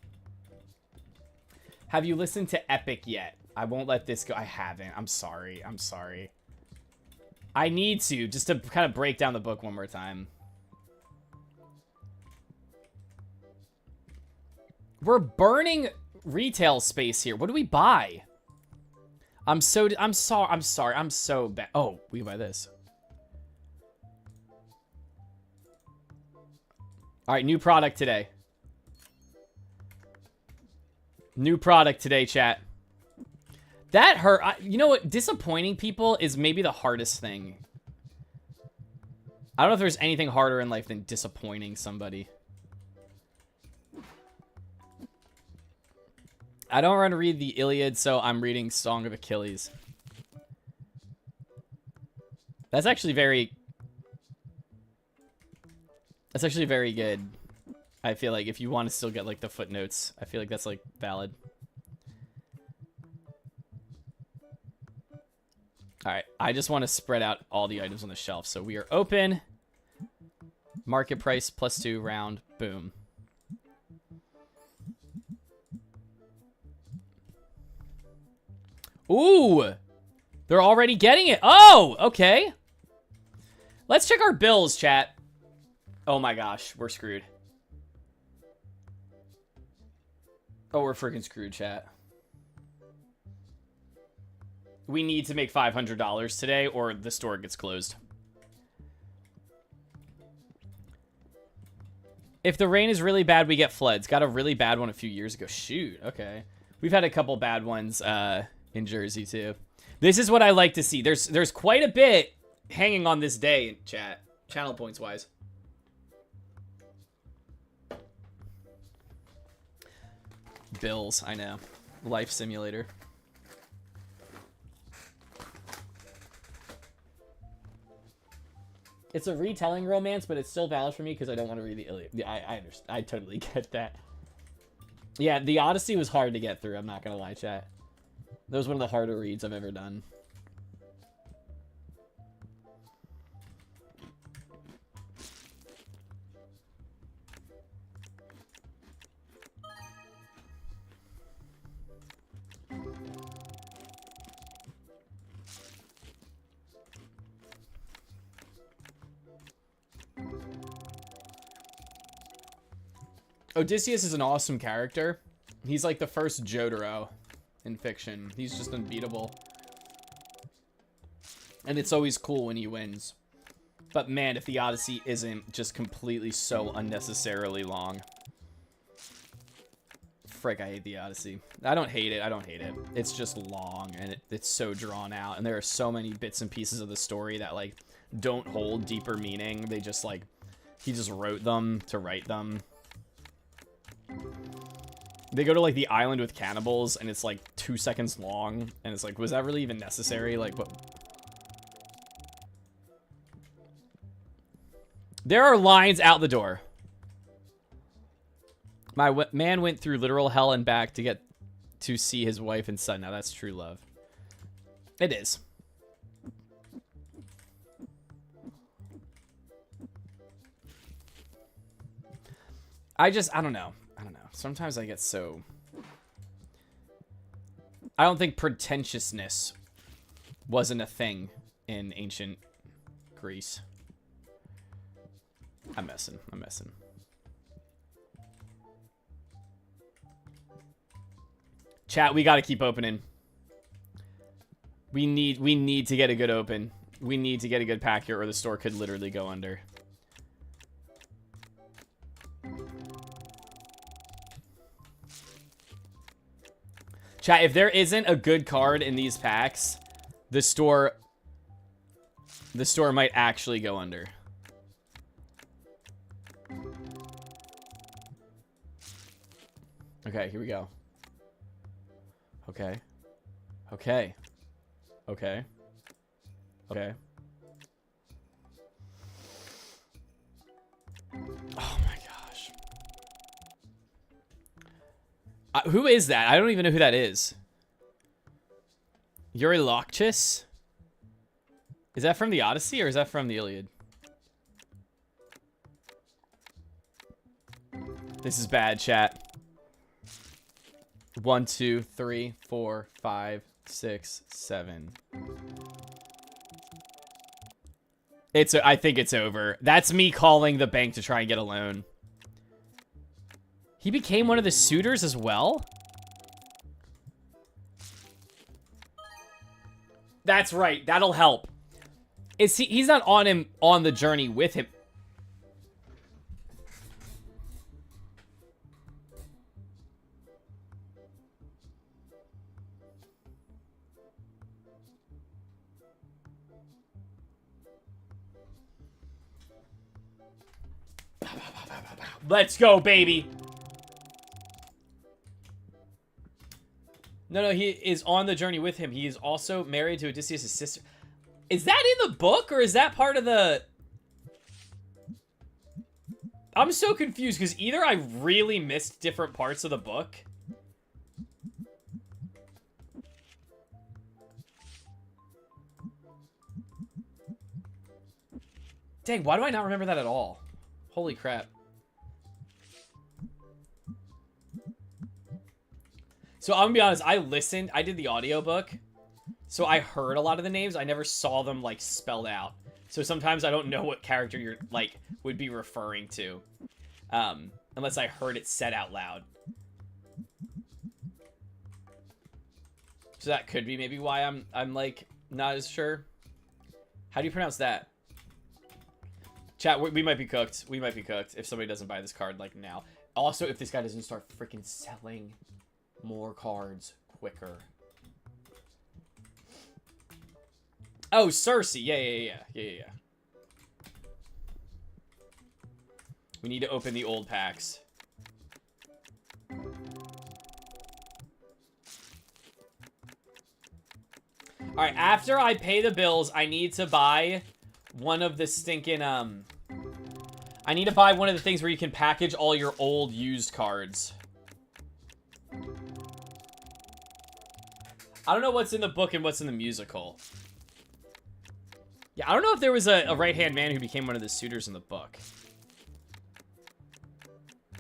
Have you listened to Epic yet? I won't let this go. I haven't. I'm sorry. I need to, just to kind of break down the book one more time. We're burning retail space here. What do we buy? I'm sorry. I'm so bad. Oh, we can buy this. All right, new product today. New product today, chat. That hurt. You know what? Disappointing people is maybe the hardest thing. I don't know if there's anything harder in life than disappointing somebody. I don't want to read the Iliad, so I'm reading Song of Achilles. That's actually very good. I feel like if you want to still get like the footnotes, I feel like that's like valid. All right, I just want to spread out all the items on the shelf. So we are open. Market price +2 round. Boom. Ooh, they're already getting it. Oh, okay. Let's check our bills, chat. Oh my gosh, we're screwed. Oh, we're freaking screwed, chat. We need to make $500 today or the store gets closed. If the rain is really bad, we get floods. Got a really bad one a few years ago. Shoot, okay. We've had a couple bad ones in Jersey, too. This is what I like to see. There's quite a bit hanging on this day in chat. Channel points-wise. Bills, I know. Life simulator. It's a retelling romance, but it's still valid for me because I don't want to read the Iliad. Yeah, I understand. I totally get that. Yeah, the Odyssey was hard to get through. I'm not going to lie, chat. That was one of the harder reads I've ever done. Odysseus is an awesome character. He's like the first Jotaro in fiction. He's just unbeatable. And it's always cool when he wins. But man, if the Odyssey isn't just completely so unnecessarily long. Frick, I hate the Odyssey. I don't hate it. I don't hate it. It's just long and it's so drawn out. And there are so many bits and pieces of the story that like don't hold deeper meaning. They just like, he just wrote them to write them. They go to like the island with cannibals and it's like 2 seconds long and it's like, was that really even necessary? Like, what? There are lines out the door. My man went through literal hell and back to get to see his wife and son. Now that's true love. It is. I don't know. Sometimes I get so... I don't think pretentiousness wasn't a thing in ancient Greece. I'm messing. Chat, we gotta keep opening. We need to get a good open. We need to get a good pack here or the store could literally go under. Chat, if there isn't a good card in these packs, the store might actually go under. Okay, here we go. Okay. Okay. Okay. Okay. Oh my gosh. Who is that? I don't even know who that is. Eurylochus? Is that from the Odyssey or is that from the Iliad? This is bad, chat. 1, 2, 3, 4, 5, 6, 7. I think it's over. That's me calling the bank to try and get a loan. He became one of the suitors as well? That's right. That'll help. He's not on the journey with him. Let's go, baby. No, he is on the journey with him. He is also married to Odysseus' sister. Is that in the book, or is that part of the... I'm so confused, because either I really missed different parts of the book. Dang, why do I not remember that at all? Holy crap. So I'm gonna be honest, I did the audiobook, so I heard a lot of the names. I never saw them, like, spelled out. So sometimes I don't know what character you're, like, would be referring to. Unless I heard it said out loud. So that could be maybe why I'm like, not as sure. How do you pronounce that? Chat, we might be cooked. We might be cooked if somebody doesn't buy this card, like, now. Also, if this guy doesn't start freaking selling more cards quicker. Oh, Cersei. Yeah. We need to open the old packs. Alright, after I pay the bills, I need to buy one of the stinking, I need to buy one of the things where you can package all your old used cards. I don't know what's in the book and what's in the musical. Yeah, I don't know if there was a right-hand man who became one of the suitors in the book.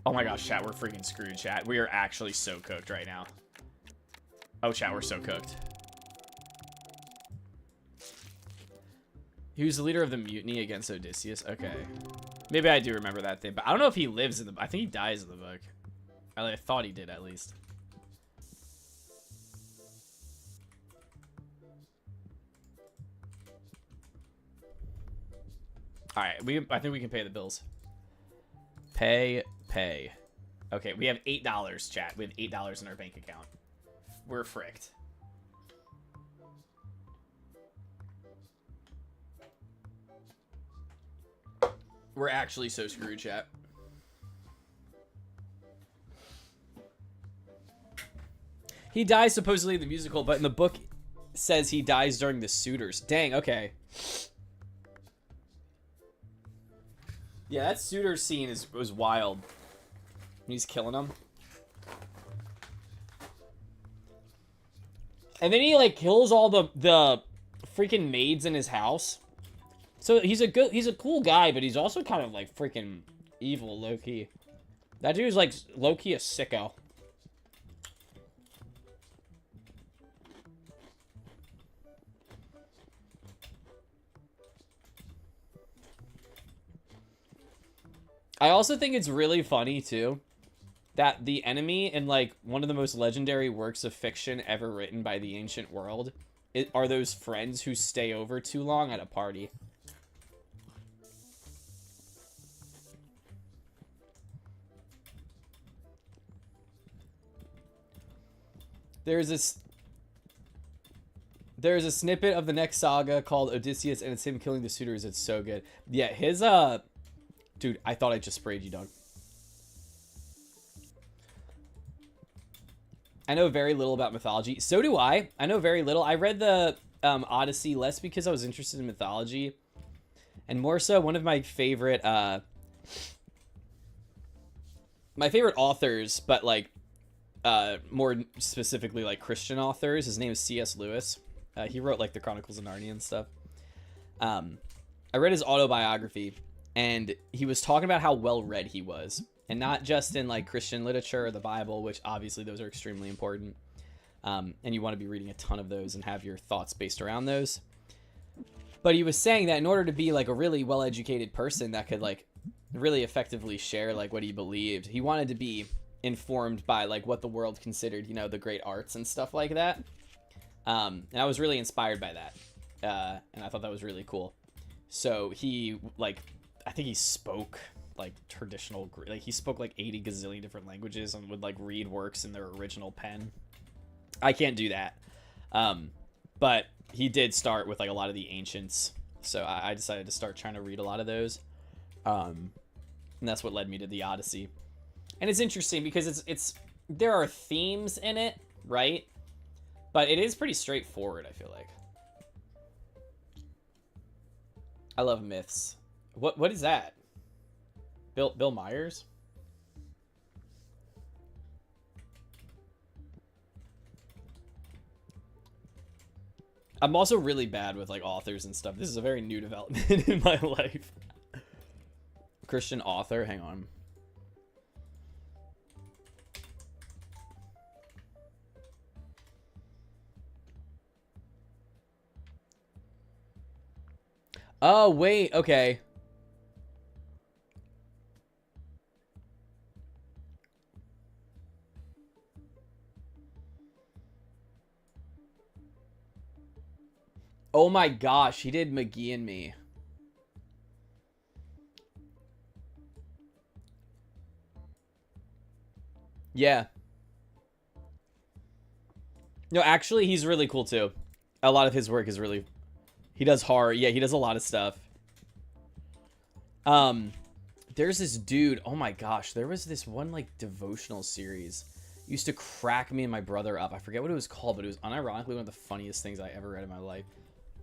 Oh my gosh, chat, we're freaking screwed, chat. We are actually so cooked right now. Oh, chat, we're so cooked. He was the leader of the mutiny against Odysseus. Okay. Maybe I do remember that thing, but I don't know if he lives in the... I think he dies in the book. I thought he did, at least. Alright, I think we can pay the bills. Pay. Okay, we have $8, chat. We have $8 in our bank account. We're fricked. We're actually so screwed, chat. He dies supposedly in the musical, but in the book says he dies during the suitors. Dang, okay. Yeah, that suitor scene was wild. He's killing them. And then he, like, kills all the freaking maids in his house. So he's a cool guy, but he's also kind of, like, freaking evil, low-key. That dude's, like, low-key a sicko. I also think it's really funny, too, that the enemy in, like, one of the most legendary works of fiction ever written by the ancient world are those friends who stay over too long at a party. There's a snippet of the next saga called Odysseus, and it's him killing the suitors. It's so good. Yeah, his, dude, I thought I just sprayed you, dog. I know very little about mythology. So do I. I know very little. I read the Odyssey less because I was interested in mythology, and more so one of my favorite authors, but like more specifically like Christian authors. His name is C.S. Lewis. He wrote like the Chronicles of Narnia and stuff. I read his autobiography, and he was talking about how well read he was. And not just in, like, Christian literature or the Bible, which obviously those are extremely important. And you want to be reading a ton of those and have your thoughts based around those. But he was saying that in order to be, like, a really well-educated person that could, like, really effectively share, like, what he believed, he wanted to be informed by like what the world considered, you know, the great arts and stuff like that. And I was really inspired by that. And I thought that was really cool. So he, like, I think he spoke like traditional, like he spoke like 80 gazillion different languages and would like read works in their original pen. I can't do that. But he did start with like a lot of the ancients. So I decided to start trying to read a lot of those. And that's what led me to the Odyssey. And it's interesting because it's there are themes in it, right? But it is pretty straightforward, I feel like. I love myths. What is that? Bill Myers? I'm also really bad with like authors and stuff. This is a very new development in my life. Christian author, hang on. Oh, wait, okay. Oh my gosh, he did McGee and Me. Yeah. No, actually, he's really cool too. A lot of his work is really... He does horror. Yeah, he does a lot of stuff. There's this dude. Oh my gosh. There was this one, like, devotional series. Used to crack me and my brother up. I forget what it was called, but it was unironically one of the funniest things I ever read in my life.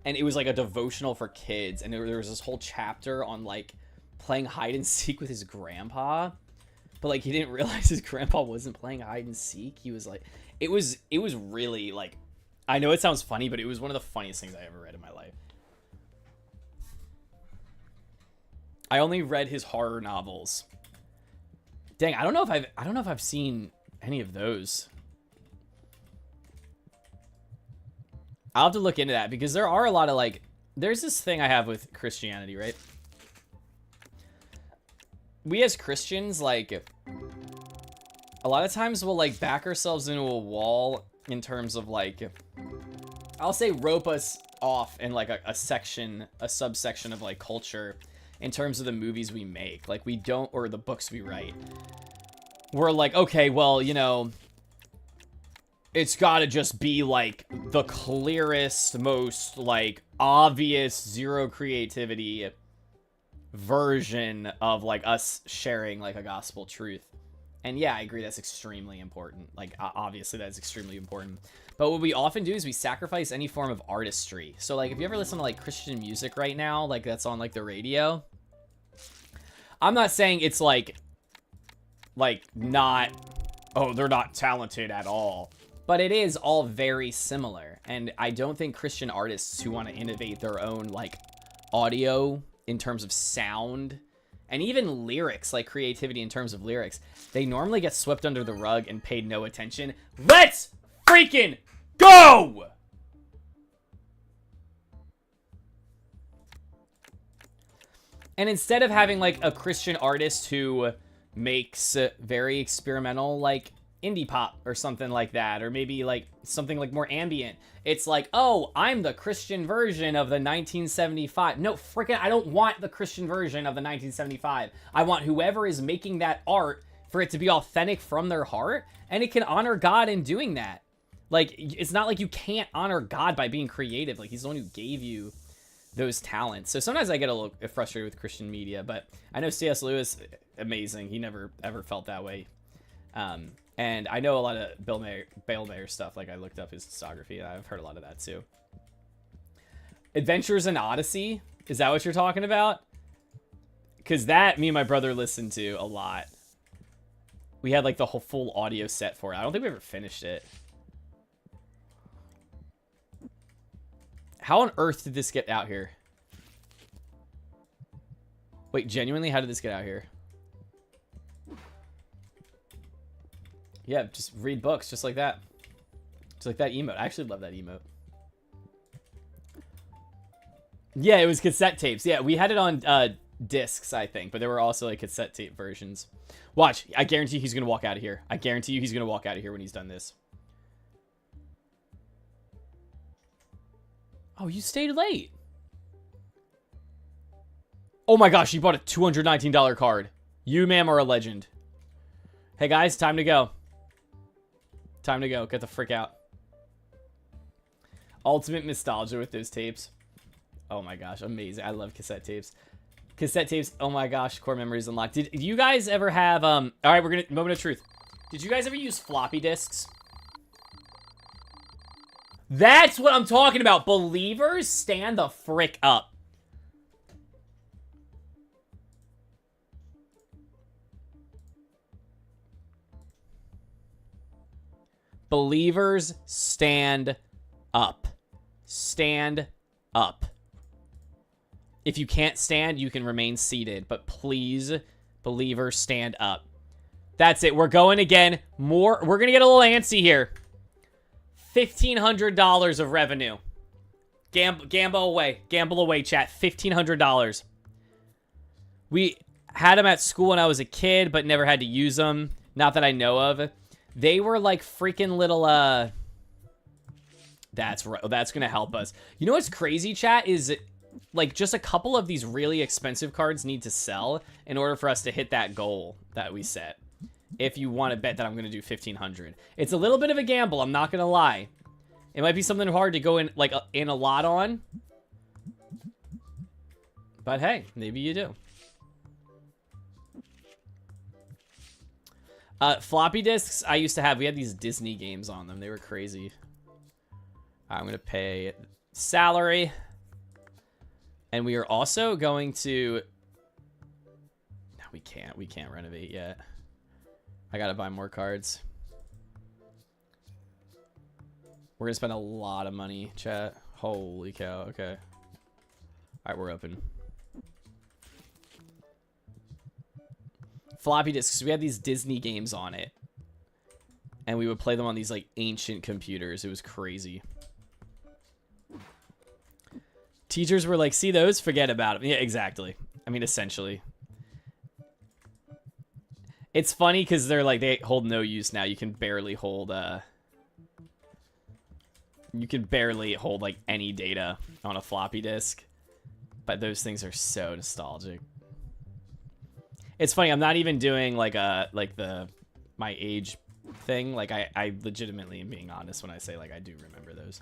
And it was, like, a devotional for kids. And there was this whole chapter on, like, playing hide and seek with his grandpa. But, like, he didn't realize his grandpa wasn't playing hide and seek. He was, like... It was really, like... I know it sounds funny, but it was one of the funniest things I ever read in my life. I only read his horror novels. Dang, I don't know if I've seen any of those. I'll have to look into that because there are a lot of like there's this thing I have with Christianity, right? We as Christians, like a lot of times we'll like back ourselves into a wall in terms of like I'll say rope us off in like a subsection of like culture in terms of the movies we make. Like we don't, or the books we write. We're like, okay, well, you know, it's gotta just be like the clearest, most like obvious zero creativity version of like us sharing like a gospel truth. And yeah, I agree that's extremely important. Like obviously that's extremely important. But what we often do is we sacrifice any form of artistry. So like if you ever listen to like Christian music right now, like that's on like the radio, I'm not saying it's like not, oh, they're not talented at all. But it is all very similar. And I don't think Christian artists who want to innovate their own like audio in terms of sound and even lyrics, like creativity in terms of lyrics, they normally get swept under the rug and paid no attention. Let's freaking go! And instead of having like a Christian artist who makes very experimental like indie pop or something like that, or maybe like something like more ambient, it's like, oh, I'm the Christian version of the 1975. No, freaking, I don't want the Christian version of the 1975. I want whoever is making that art for it to be authentic from their heart, and it can honor God in doing that. Like, it's not like you can't honor God by being creative. Like, he's the one who gave you those talents. So sometimes I get a little frustrated with Christian media, but I know C.S. Lewis, amazing. He never ever felt that way. And I know a lot of Bale Mayer stuff. Like I looked up his discography and I've heard a lot of that too. Adventures in Odyssey. Is that what you're talking about? Because that me and my brother listened to a lot. We had like the whole full audio set for it. I don't think we ever finished it. How on earth did this get out here? Wait, genuinely, how did this get out here? Yeah, just read books, just like that. Just like that emote. I actually love that emote. Yeah, it was cassette tapes. Yeah, we had it on discs, I think, but there were also like cassette tape versions. Watch, I guarantee he's gonna walk out of here. I guarantee you he's gonna walk out of here when he's done this. Oh, you stayed late. Oh my gosh, you bought a $219 card. You, ma'am, are a legend. Hey guys, time to go. Time to go. Get the frick out. Ultimate nostalgia with those tapes. Oh my gosh, amazing. I love cassette tapes. Cassette tapes, oh my gosh, core memories unlocked. Did you guys ever have, all right, we're gonna, moment of truth. Did you guys ever use floppy disks? That's what I'm talking about. Believers, stand the frick up. Believers, stand up. Stand up. If you can't stand, you can remain seated. But please, believers, stand up. That's it. We're going again. More. We're going to get a little antsy here. $1,500 of revenue. Gamble away. Gamble away, chat. $1,500. We had them at school when I was a kid, but never had to use them. Not that I know of. They were like freaking little, That's right. That's going to help us. You know what's crazy, chat, is like just a couple of these really expensive cards need to sell in order for us to hit that goal that we set. If you want to bet that I'm going to do 1,500. It's a little bit of a gamble, I'm not going to lie. It might be something hard to go in like in a lot on. But hey, maybe you do. Floppy disks I used to have. We had these Disney games on them. They were crazy. I'm going to pay salary. And we are also going to... No, we can't. We can't renovate yet. I got to buy more cards. We're going to spend a lot of money, chat. Holy cow. Okay. All right, we're open. Floppy disks. We had these Disney games on it. And we would play them on these, like, ancient computers. It was crazy. Teachers were like, see those? Forget about them. Yeah, exactly. I mean, essentially. It's funny because they're like, they hold no use now. You can barely hold, like, any data on a floppy disk. But those things are so nostalgic. It's funny, I'm not even doing, like, my age thing. Like, I legitimately am being honest when I say, like, I do remember those.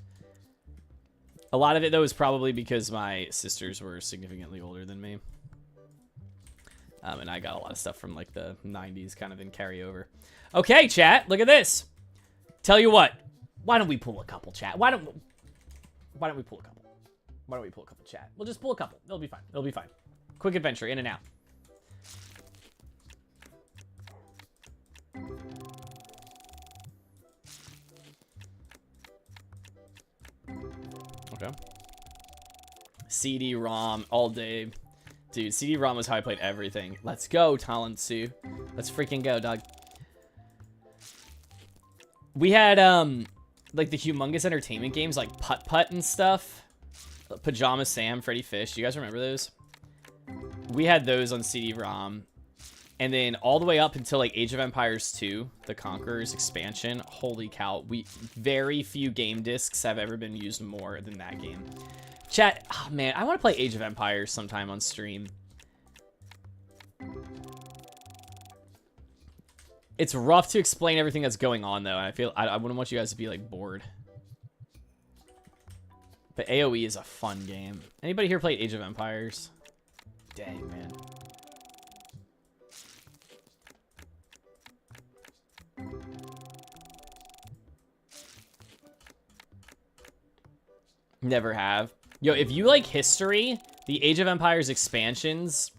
A lot of it, though, is probably because my sisters were significantly older than me. And I got a lot of stuff from, like, the 90s kind of in carryover. Okay, chat, look at this. Tell you what. Why don't we pull a couple, chat? Why don't we pull a couple? Why don't we pull a couple, chat? We'll just pull a couple. It'll be fine. It'll be fine. Quick adventure, in and out. Okay. CD-ROM all day. Dude, CD-ROM was how I played everything. Let's go, Talon Sue. Let's freaking go, dog. We had, like, the humongous entertainment games, like Putt-Putt and stuff. Pajama Sam, Freddy Fish. Do you guys remember those? We had those on CD-ROM. And then all the way up until, like, Age of Empires 2, the Conqueror's expansion. Holy cow. Very few game discs have ever been used more than that game. Chat, oh man, I want to play Age of Empires sometime on stream. It's rough to explain everything that's going on, though. And I feel I wouldn't want you guys to be, like, bored. But AoE is a fun game. Anybody here played Age of Empires? Dang, man. Never have. Yo, if you like history, the Age of Empires expansions,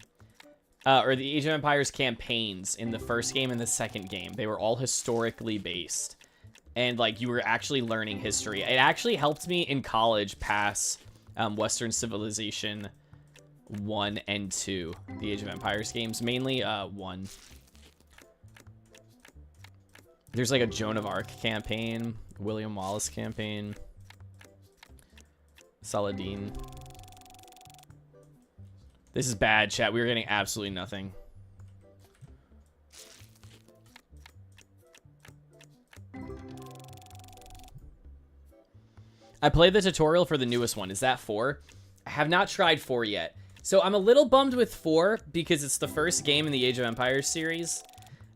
or the Age of Empires campaigns in the first game and the second game, they were all historically based. And, like, you were actually learning history. It actually helped me in college pass Western Civilization 1 and 2, the Age of Empires games. Mainly 1. There's, like, a Joan of Arc campaign, William Wallace campaign. Saladin. This is bad, chat. We were getting absolutely nothing. I played the tutorial for the newest one. Is that 4? I have not tried 4 yet. So I'm a little bummed with 4 because it's the first game in the Age of Empires series.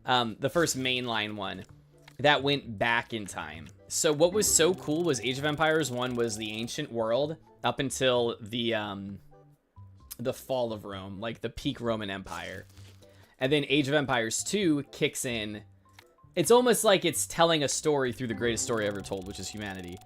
The first mainline one that went back in time. So what was so cool was Age of Empires 1 was the ancient world up until the fall of Rome, like the peak Roman Empire. And then Age of Empires 2 kicks in. It's almost like it's telling a story through the greatest story ever told, which is humanity.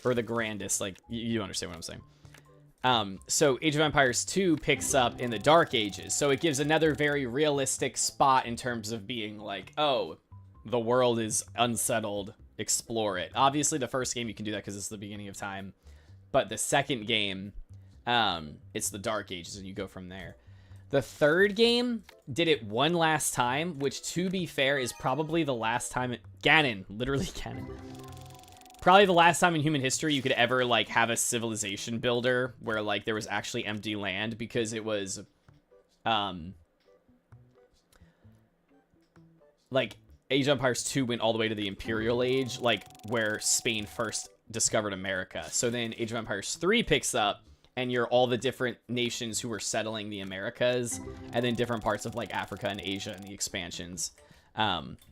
Or the grandest, like, you understand what I'm saying. So Age of Empires 2 picks up in the Dark Ages. So it gives another very realistic spot in terms of being like, oh, the world is unsettled, explore it. Obviously, the first game you can do that because it's the beginning of time. But the second game, it's the Dark Ages, and you go from there. The third game did it one last time, which, to be fair, is probably the last time... Ganon, literally Ganon. Probably the last time in human history you could ever, like, have a civilization builder where, like, there was actually empty land, because it was, like, Age of Empires 2 went all the way to the Imperial Age, like, where Spain first discovered America. So then Age of Empires 3 picks up, and you're all the different nations who were settling the Americas, and then different parts of, like, Africa and Asia and the expansions.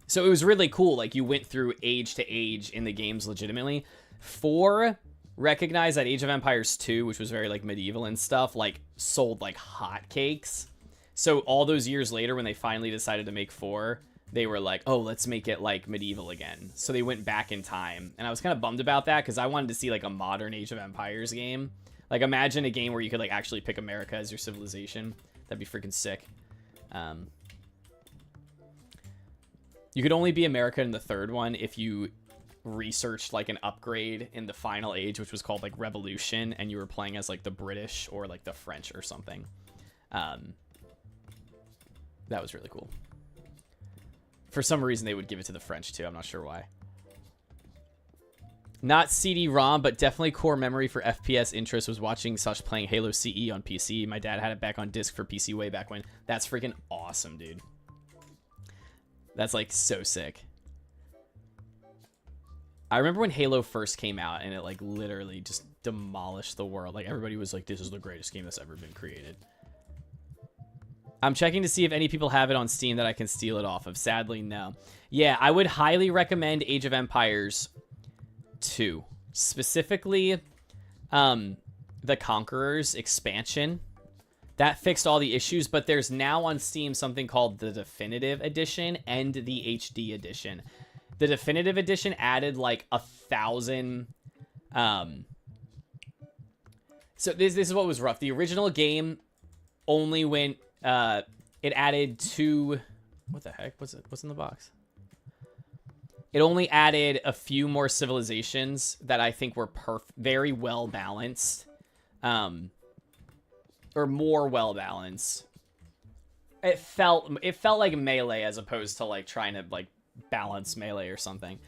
So it was really cool. Like, you went through age to age in the games legitimately. 4 recognized that Age of Empires 2, which was very, like, medieval and stuff, like, sold like hotcakes. So all those years later, when they finally decided to make 4, they were like, oh, let's make it, like, medieval again. So they went back in time. And I was kind of bummed about that, because I wanted to see, like, a modern Age of Empires game. Like, imagine a game where you could, like, actually pick America as your civilization. That'd be freaking sick. You could only be America in the third one if you researched, like, an upgrade in the final age, which was called, like, Revolution, and you were playing as, like, the British or, like, the French or something. That was really cool. For some reason, they would give it to the French, too. I'm not sure why. Not CD-ROM, but definitely core memory for FPS interest was watching / playing Halo CE on PC. My dad had it back on disc for PC way back when. That's freaking awesome, dude. That's, like, so sick. I remember when Halo first came out, and it, like, literally just demolished the world. Like, everybody was like, this is the greatest game that's ever been created. I'm checking to see if any people have it on Steam that I can steal it off of. Sadly, no. Yeah, I would highly recommend Age of Empires 2. Specifically, the Conquerors expansion. That fixed all the issues, but there's now on Steam something called the Definitive Edition and the HD Edition. The Definitive Edition added, like, 1,000... So this is what was rough. The original game only went... it added 2... What the heck? What's in the box? It only added a few more civilizations that I think were very well balanced. Or more well balanced. It felt like Melee as opposed to, like, trying to, like, balance Melee or something.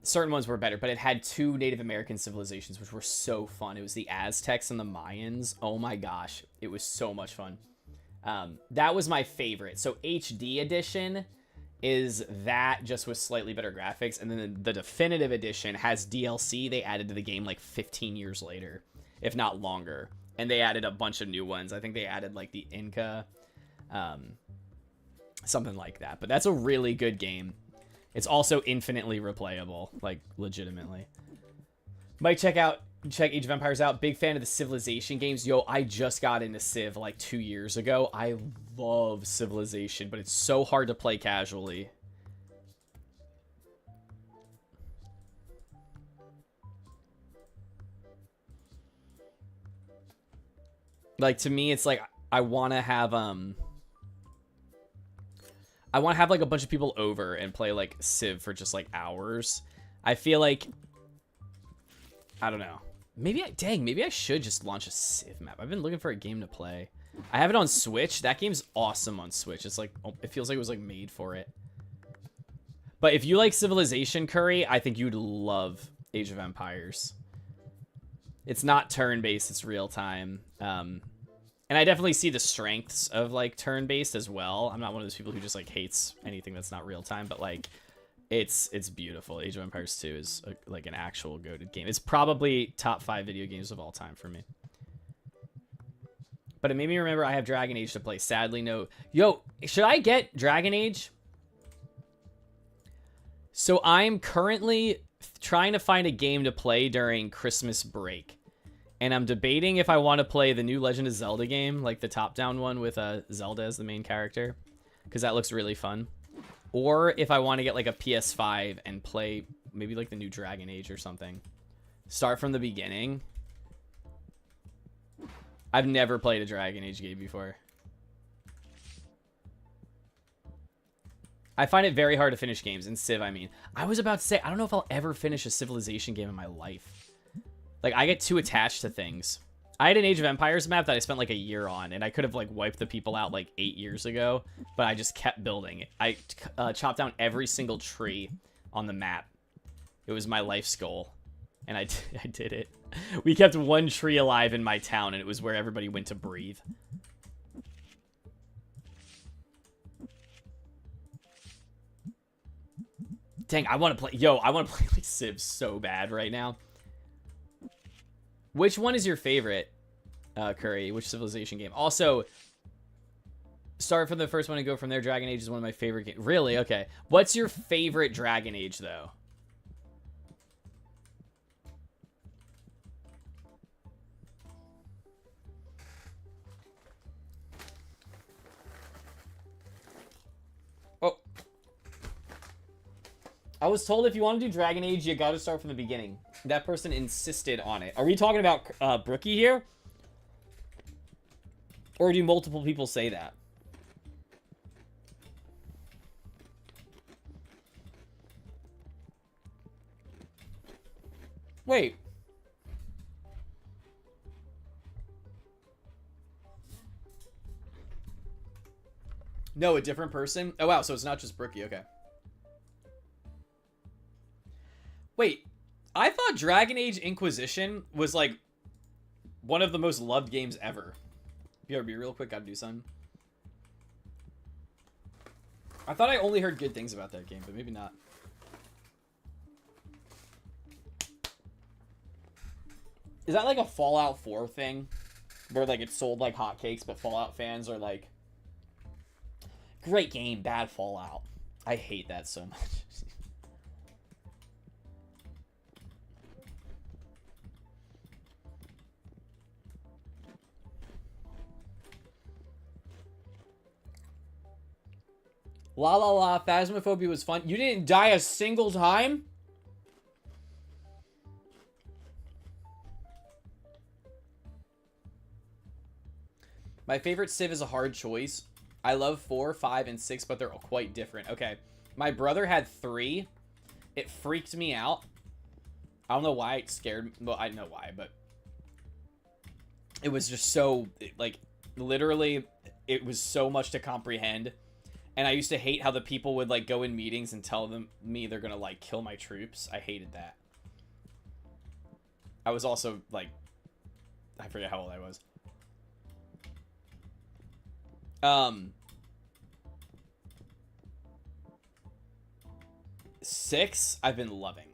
Certain ones were better, but it had 2 Native American civilizations, which were so fun. It was the Aztecs and the Mayans. Oh my gosh, it was so much fun. That was my favorite. So HD edition is that, just with slightly better graphics, and then the Definitive Edition has DLC they added to the game like 15 years later, if not longer. And they added a bunch of new ones. I think they added, like, the Inca, something like that. But that's a really good game. It's also infinitely replayable, like, legitimately. Might check Age of Empires out. Big fan of the Civilization games. Yo, I just got into Civ, like, 2 years ago. I love Civilization, but it's so hard to play casually. Like, to me, it's like, I want to have, like, a bunch of people over and play, like, Civ for just, like, hours. I feel like, I don't know. Maybe I should just launch a Civ map. I've been looking for a game to play. I have it on Switch. That game's awesome on Switch. It's like, it feels like it was, like, made for it. But if you like Civilization, Curry, I think you'd love Age of Empires. It's not turn-based, it's real-time. And I definitely see the strengths of like turn-based as well. I'm not one of those people who just like hates anything that's not real time, but like it's beautiful. Age of Empires 2 is like an actual goated game. It's probably top 5 video games of all time for me. But it made me remember I have Dragon Age to play. Sadly, no. Yo, should I get Dragon Age? So I'm currently trying to find a game to play during Christmas break. And I'm debating if I want to play the new Legend of Zelda game, like the top-down one with Zelda as the main character, because that looks really fun. Or if I want to get like a PS5 and play maybe like the new Dragon Age or something. Start from the beginning. I've never played a Dragon Age game before. I find it very hard to finish games, in Civ, I mean. I was about to say, I don't know if I'll ever finish a Civilization game in my life. Like, I get too attached to things. I had an Age of Empires map that I spent like a year on, and I could have like wiped the people out like 8 years ago, but I just kept building. I chopped down every single tree on the map. It was my life's goal, and I did it. We kept one tree alive in my town, and it was where everybody went to breathe. Dang, I want to play... Yo, I want to play like Civ so bad right now. Which one is your favorite, Curry? Which Civilization game? Also, start from the first one and go from there. Dragon Age is one of my favorite games. Really? Okay. What's your favorite Dragon Age, though? Oh. I was told if you want to do Dragon Age, you gotta start from the beginning. That person insisted on it. Are we talking about Brookie here? Or do multiple people say that? Wait. No, a different person? Oh, wow, so it's not just Brookie, okay. Wait, I thought Dragon Age Inquisition was, like, one of the most loved games ever. BRB, real quick, gotta do something. I thought I only heard good things about that game, but maybe not. Is that, like, a Fallout 4 thing? Where, like, it's sold like hotcakes, but Fallout fans are, like... Great game, bad Fallout. I hate that so much. La la la, Phasmophobia was fun. You didn't die a single time? My favorite Civ is a hard choice. I love 4, 5, and 6, but they're quite different. Okay, my brother had 3. It freaked me out. I don't know why it scared me. Well, I know why, but it was just so, like, literally, it was so much to comprehend. And I used to hate how the people would, like, go in meetings and tell me they're gonna, like, kill my troops. I hated that. I was also, like, I forget how old I was. 6, I've been loving.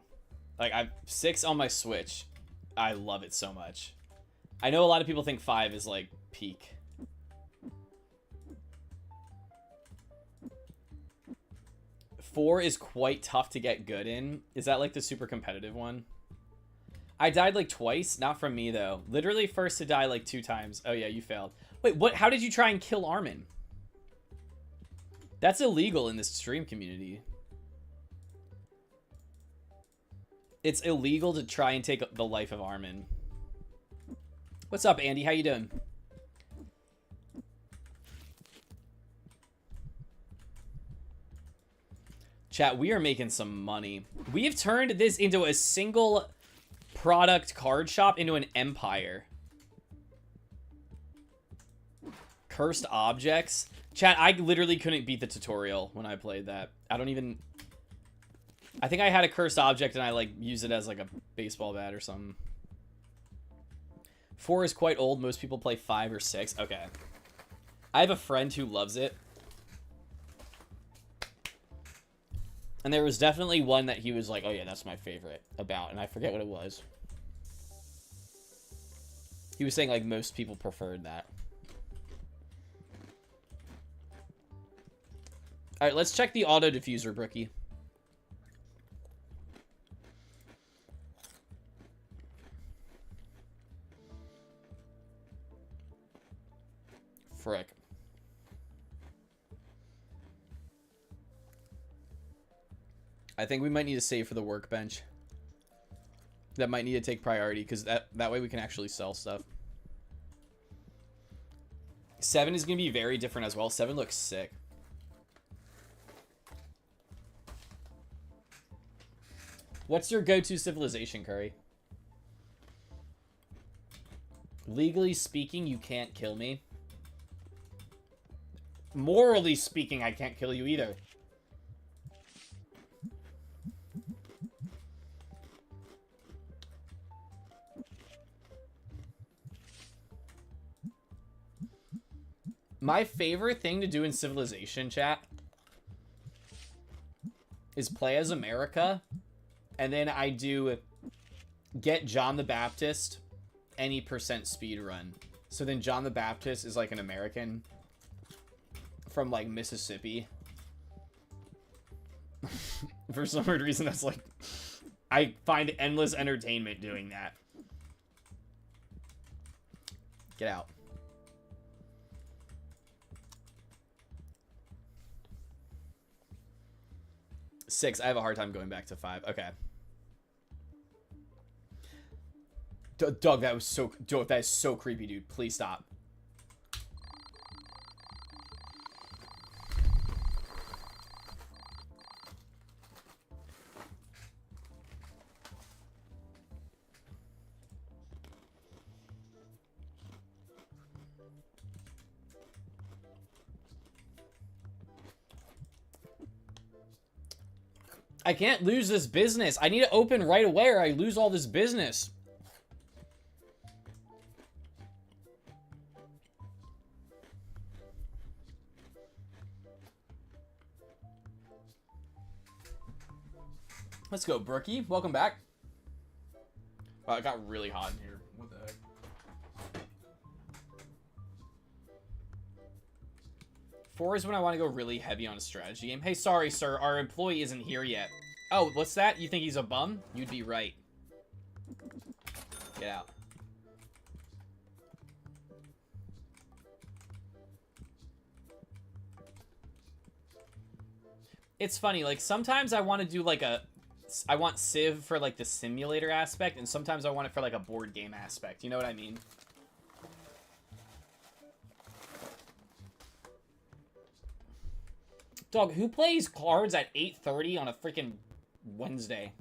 Like, 6 on my Switch. I love it so much. I know a lot of people think 5 is, like, peak. Four is quite tough to get good in. Is that, like, the super competitive one? I died, like, twice. Not from me, though. Literally first to die, like, 2 times. Oh, yeah, you failed. Wait, what? How did you try and kill Armin? That's illegal in this stream community. It's illegal to try and take the life of Armin. What's up, Andy? How you doing? Chat, we are making some money. We have turned this into a single product card shop into an empire. Cursed objects. Chat, I literally couldn't beat the tutorial when I played that. I don't even... I think I had a cursed object and I, like, used it as, like, a baseball bat or something. 4 is quite old. Most people play 5 or 6. Okay. I have a friend who loves it. And there was definitely one that he was like, oh yeah, that's my favorite about. And I forget what it was. He was saying like most people preferred that. Alright, let's check the auto diffuser, Brookie. Frick. I think we might need to save for the workbench. That might need to take priority, because that way we can actually sell stuff. 7 is going to be very different as well. 7 looks sick. What's your go-to civilization, Curry? Legally speaking, you can't kill me. Morally speaking, I can't kill you either. My favorite thing to do in Civilization, chat, is play as America, and then I do get John the Baptist any percent speed run. So then John the Baptist is like an American from like Mississippi. For some weird reason, that's like, I find endless entertainment doing that. Get out. Six. I have a hard time going back to 5. Okay. Doug, that was so... Doug, that is so creepy, dude. Please stop. I can't lose this business. I need to open right away or I lose all this business. Let's go, Brookie. Welcome back. Wow, it got really hot in here. What the heck? Four is when I want to go really heavy on a strategy game. Hey, sorry, sir. Our employee isn't here yet. Oh, what's that? You think he's a bum? You'd be right. Get out. It's funny, like, sometimes I want to do, like, I want Civ for, like, the simulator aspect, and sometimes I want it for, like, a board game aspect. You know what I mean? Dog, who plays cards at 8:30 on a freaking Wednesday?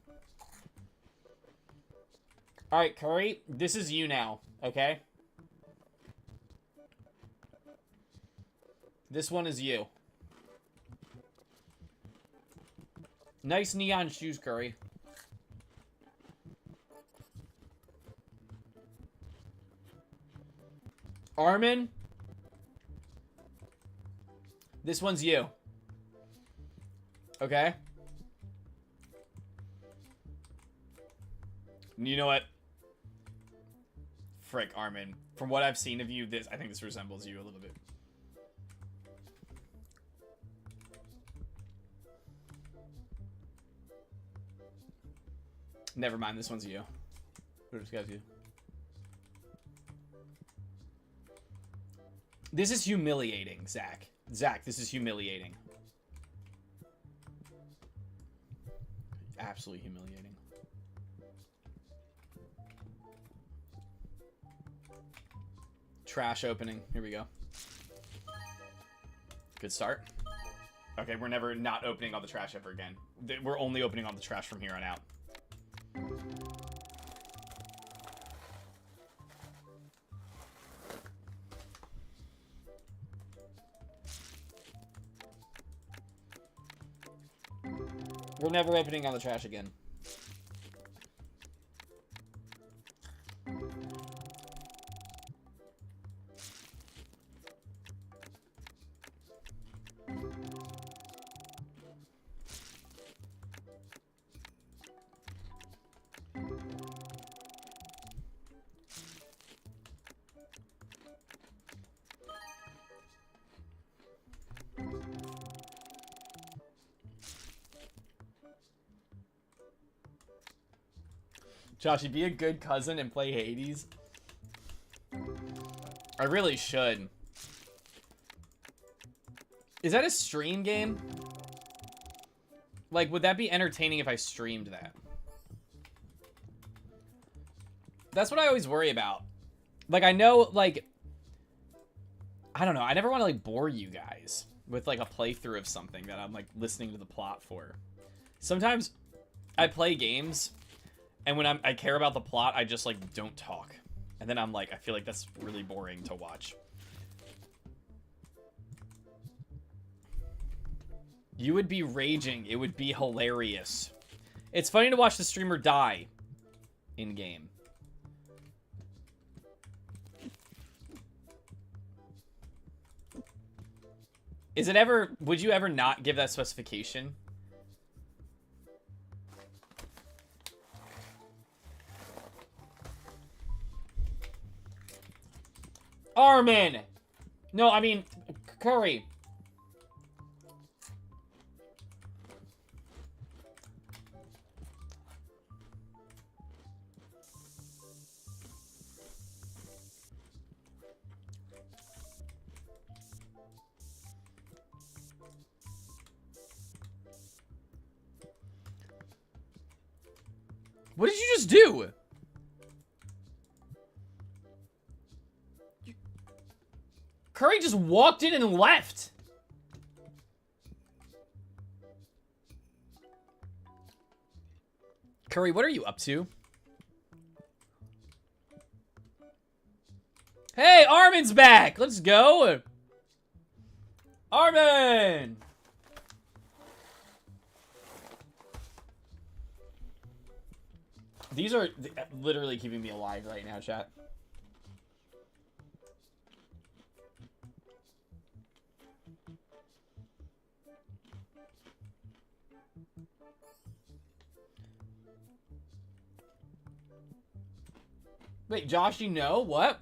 Alright, Curry, this is you now, okay? This one is you. Nice neon shoes, Curry. Armin, this one's you. Okay? You know what? Frick, Armin. From what I've seen of you, I think this resembles you a little bit. Never mind, this one's you. What just got you? This is humiliating, Zach. Zach, this is humiliating. Absolutely humiliating. Trash opening. Here we go. Good start. Okay, we're never not opening all the trash ever again. We're only opening all the trash from here on out. We're never opening all the trash again. Joshy, be a good cousin and play Hades. I really should. Is that a stream game? Like, would that be entertaining if I streamed that? That's what I always worry about. Like, I know, like... I don't know. I never want to, like, bore you guys with, like, a playthrough of something that I'm, like, listening to the plot for. Sometimes I play games, and when I care about the plot, I just, like, don't talk. And then I'm like, I feel like that's really boring to watch. You would be raging. It would be hilarious. It's funny to watch the streamer die in-game. Is it ever... Would you ever not give that specification? Armin! No, I mean... Curry. What did you just do? Curry just walked in and left. Curry, what are you up to? Hey, Armin's back. Let's go. Armin. These are literally keeping me alive right now, chat. Wait, Josh, you know what?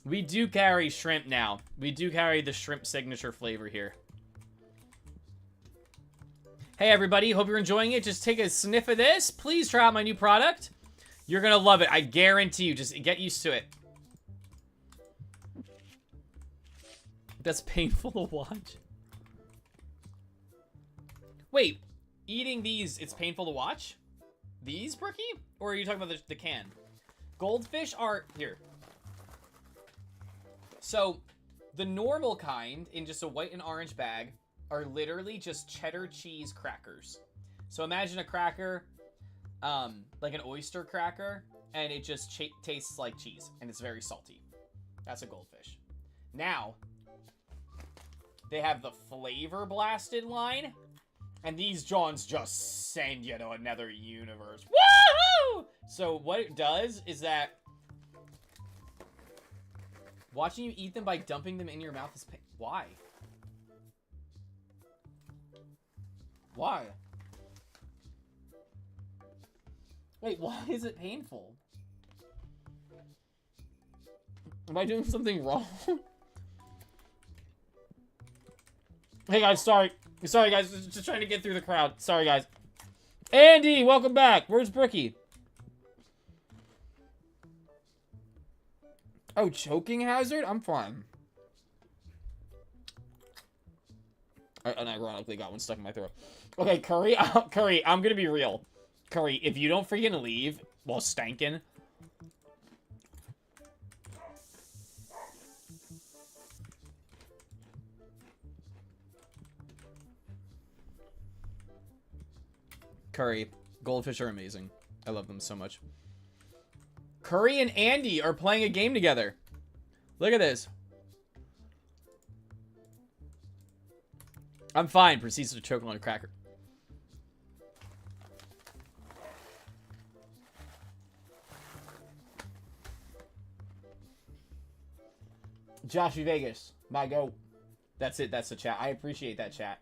We do carry shrimp now. We do carry the shrimp signature flavor here. Hey, everybody. Hope you're enjoying it. Just take a sniff of this. Please try out my new product. You're going to love it. I guarantee you. Just get used to it. That's painful to watch. Wait. Eating these, it's painful to watch? These, Brookie? Or are you talking about the can? Goldfish are... Here. So, the normal kind, in just a white and orange bag, are literally just cheddar cheese crackers. So imagine a cracker, like an oyster cracker, and it just tastes like cheese, and it's very salty. That's a goldfish. Now, they have the flavor blasted line, and these Johns just send you to another universe. Woohoo! So what it does is that watching you eat them by dumping them in your mouth is why? Why? Wait, why is it painful? Am I doing something wrong? Hey guys, sorry. Sorry guys, just trying to get through the crowd. Sorry guys. Andy, welcome back. Where's Brookie? Oh, choking hazard? I'm fine. I unironically got one stuck in my throat. Okay, Curry, Curry, I'm gonna be real. Curry, if you don't freaking leave while stankin'. Curry, goldfish are amazing. I love them so much. Curry and Andy are playing a game together. Look at this. I'm fine. Proceeds to choke on a cracker. Joshy Vegas, my goat. That's it. That's the chat. I appreciate that chat.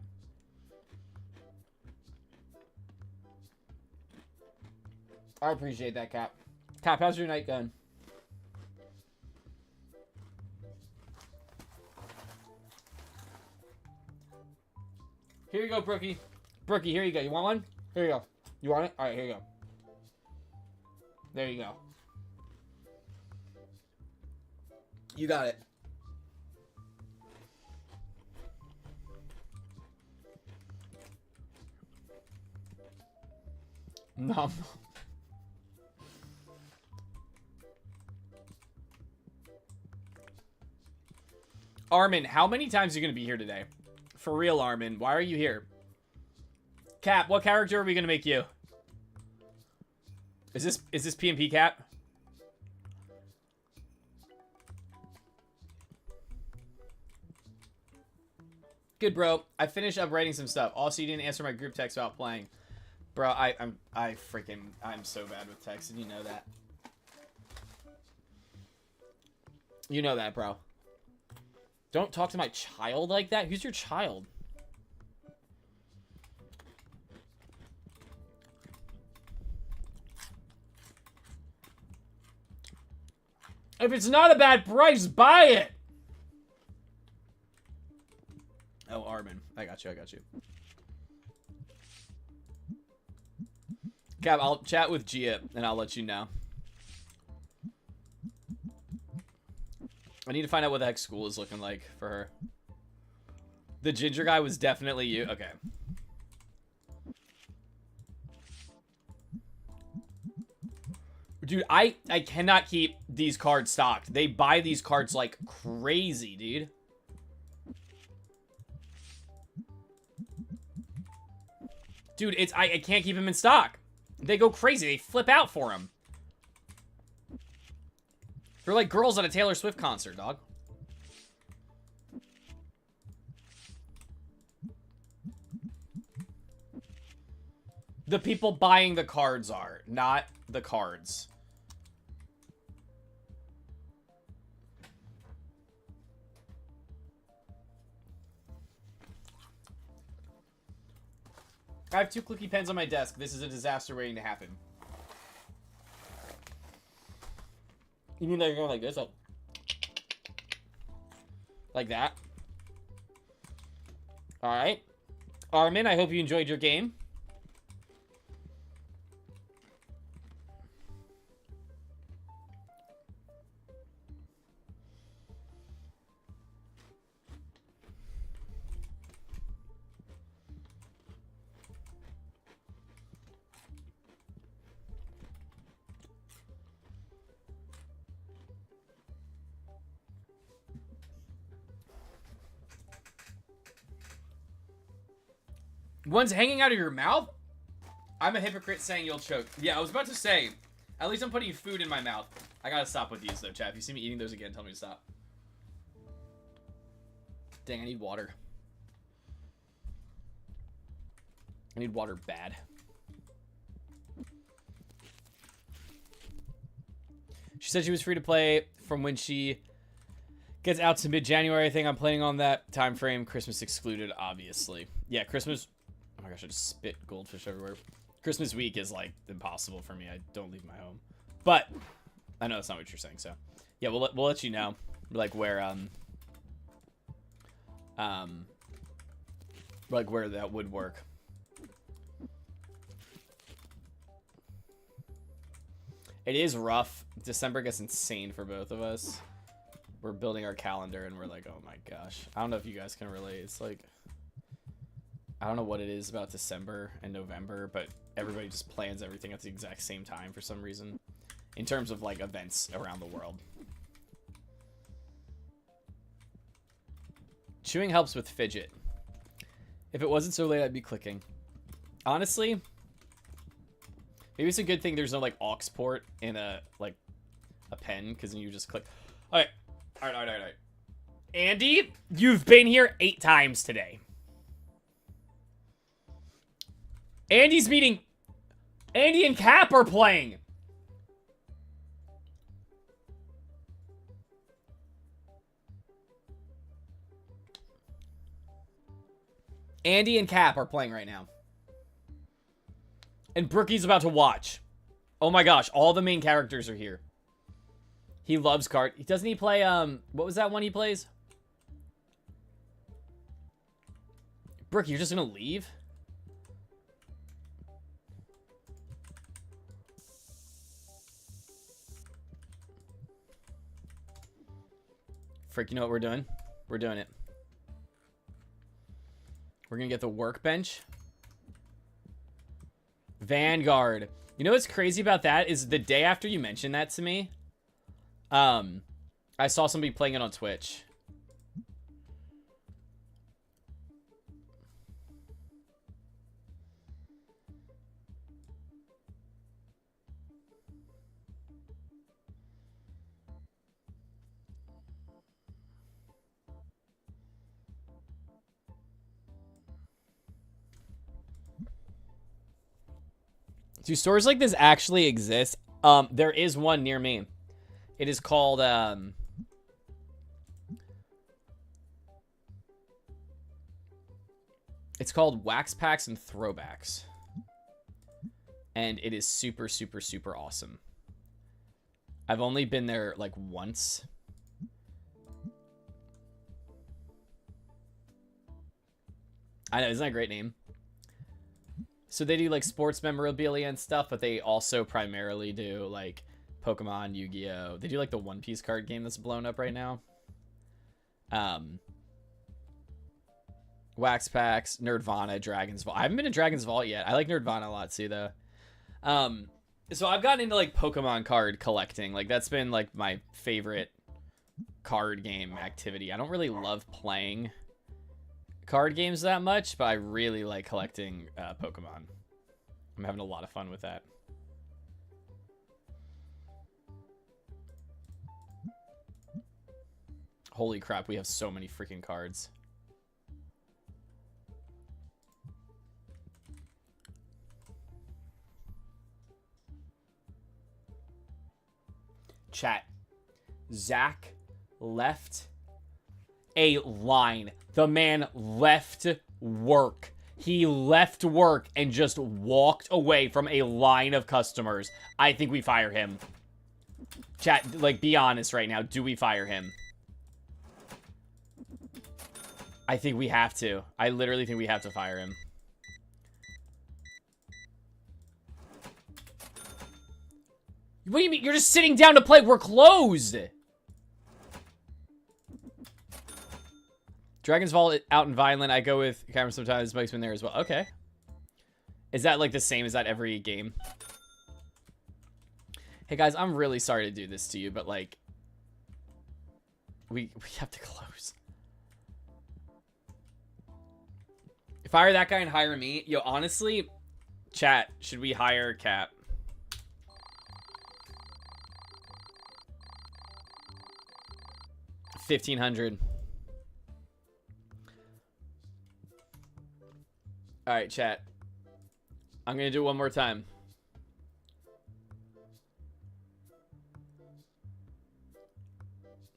I appreciate that, Cap. Cap, how's your night going? Here you go, Brookie. Brookie, here you go. You want one? Here you go. You want it? All right, here you go. There you go. You got it. No. Armin, how many times are you going to be here today? For real, Armin. Why are you here? Cap, what character are we going to make you? Is this PMP Cap? Good, bro. I finished up writing some stuff. Also, you didn't answer my group text about playing. Bro, I'm so bad with text, and you know that. You know that, bro. Don't talk to my child like that. Who's your child? If it's not a bad price, buy it. Oh, Armin. I got you. Cap, I'll chat with Gia, and I'll let you know. I need to find out what the heck school is looking like for her. The ginger guy was definitely you. Okay. Dude, I cannot keep these cards stocked. They buy these cards like crazy, dude. Dude, I can't keep them in stock. They go crazy. They flip out for them. They're like girls at a Taylor Swift concert, dog. The people buying the cards are, not the cards. I have 2 clicky pens on my desk. This is a disaster waiting to happen. You mean they're going like this? Like that? Alright. Armin, I hope you enjoyed your game. One's hanging out of your mouth? I'm a hypocrite saying you'll choke. Yeah, I was about to say, at least I'm putting food in my mouth. I gotta stop with these though, chat. If you see me eating those again, tell me to stop. Dang, I need water. I need water bad. She said she was free to play from when she gets out to mid-January. I think I'm planning on that time frame. Christmas excluded, obviously. Yeah, Christmas... Oh my gosh, I just spit goldfish everywhere. Christmas week is, like, impossible for me. I don't leave my home. But, I know that's not what you're saying, so... Yeah, we'll let you know, like, where, like, where that would work. It is rough. December gets insane for both of us. We're building our calendar, and we're like, oh my gosh. I don't know if you guys can relate. It's like... I don't know what it is about December and November, but everybody just plans everything at the exact same time for some reason. In terms of, like, events around the world. Chewing helps with fidget. If it wasn't so late, I'd be clicking. Honestly, maybe it's a good thing there's no, like, aux port in a, like, a pen, because then you just click. Alright. Alright. Andy, you've been here 8 times today. Andy's meeting... Andy and Cap are playing. Andy and Cap are playing right now. And Brookie's about to watch. Oh my gosh, all the main characters are here. He loves card. Doesn't he play, what was that one he plays? Brookie, you're just gonna leave? Frick, you know what we're doing? We're doing it. We're gonna get the workbench. Vanguard. You know what's crazy about that is the day after you mentioned that to me, I saw somebody playing it on Twitch. Do stores like this actually exist? There is one near me. It is called, it's called Wax Packs and Throwbacks. And it is super, super, super awesome. I've only been there, like, once. I know, isn't that a great name? So they do, like, sports memorabilia and stuff, but they also primarily do, like, Pokemon, Yu-Gi-Oh! They do, like, the One Piece card game that's blown up right now. Wax Packs, Nerdvana, Dragon's Vault. I haven't been to Dragon's Vault yet. I like Nerdvana a lot, too, though. So I've gotten into, like, Pokemon card collecting. Like, that's been, like, my favorite card game activity. I don't really love playing card games that much, but I really like collecting Pokemon. I'm having a lot of fun with that. Holy crap, we have so many freaking cards. Chat. Zach left a line. The man left work. He left work and just walked away from a line of customers. I think we fire him. Chat, like, be honest right now. Do we fire him? I think we have to. I literally think we have to fire him. What do you mean? You're just sitting down to play. We're closed. Dragon's Vault out in Vineland. I go with Cameron sometimes. Mike's been there as well. Okay. Is that like the same as that every game? Hey guys, I'm really sorry to do this to you, but like, we have to close. Fire that guy and hire me. Yo, honestly, chat, should we hire Cap? $1,500. All right, chat. I'm gonna do it one more time.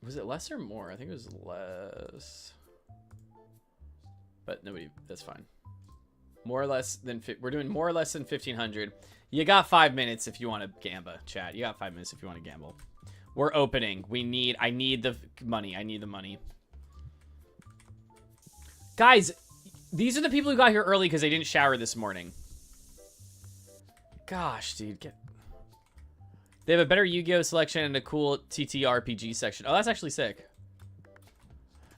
Was it less or more? I think it was less. But nobody, that's fine. More or less than, we're doing more or less than 1,500. You got 5 minutes if you want to gamba, chat. You got 5 minutes if you want to gamble. We're opening. I need the money. I need the money. Guys, these are the people who got here early because they didn't shower this morning. Gosh, dude. They have a better Yu-Gi-Oh! Selection and a cool TTRPG section. Oh, that's actually sick.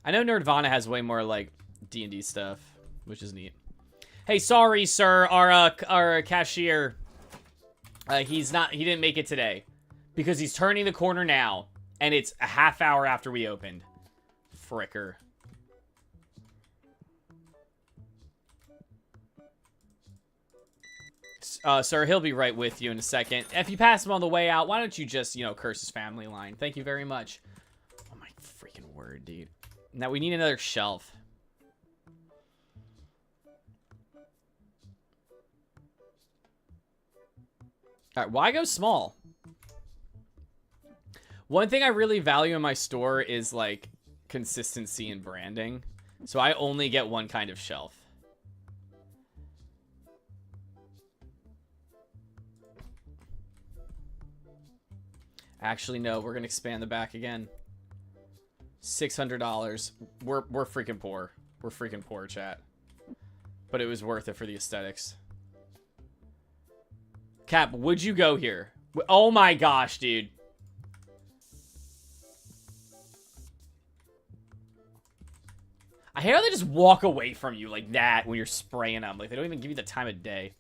I know Nerdvana has way more, like, D&D stuff, which is neat. Hey, sorry, sir. Our cashier, he didn't make it today because he's turning the corner now, and it's a half hour after we opened. Fricker. Sir, he'll be right with you in a second. If you pass him on the way out, why don't you just, you know, curse his family line? Thank you very much. Oh my freaking word, dude. Now we need another shelf. All right, why go small? One thing I really value in my store is, like, consistency and branding. So I only get one kind of shelf. Actually, no, we're going to expand the back again. $600. We're freaking poor. We're freaking poor, chat. But it was worth it for the aesthetics. Cap, would you go here? Oh my gosh, dude. I hate how they just walk away from you like that when you're spraying them. Like, they don't even give you the time of day.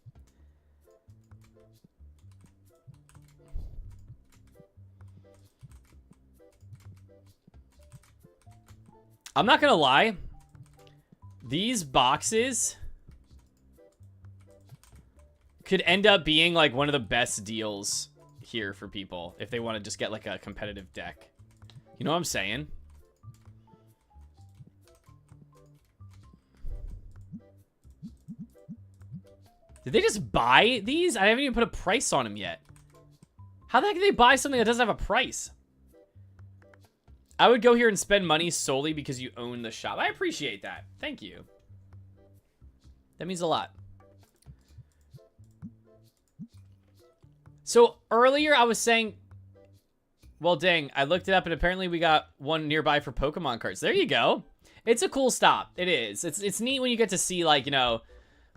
I'm not gonna lie. These boxes could end up being like one of the best deals here for people if they want to just get like a competitive deck. You know what I'm saying? Did they just buy these? I haven't even put a price on them yet. How the heck did they buy something that doesn't have a price? I would go here and spend money solely because you own the shop. I appreciate that. Thank you. That means a lot. So earlier I was saying, well, dang, I looked it up and apparently we got one nearby for Pokemon cards. There you go. It's a cool stop. It is. It's neat when you get to see, like, you know,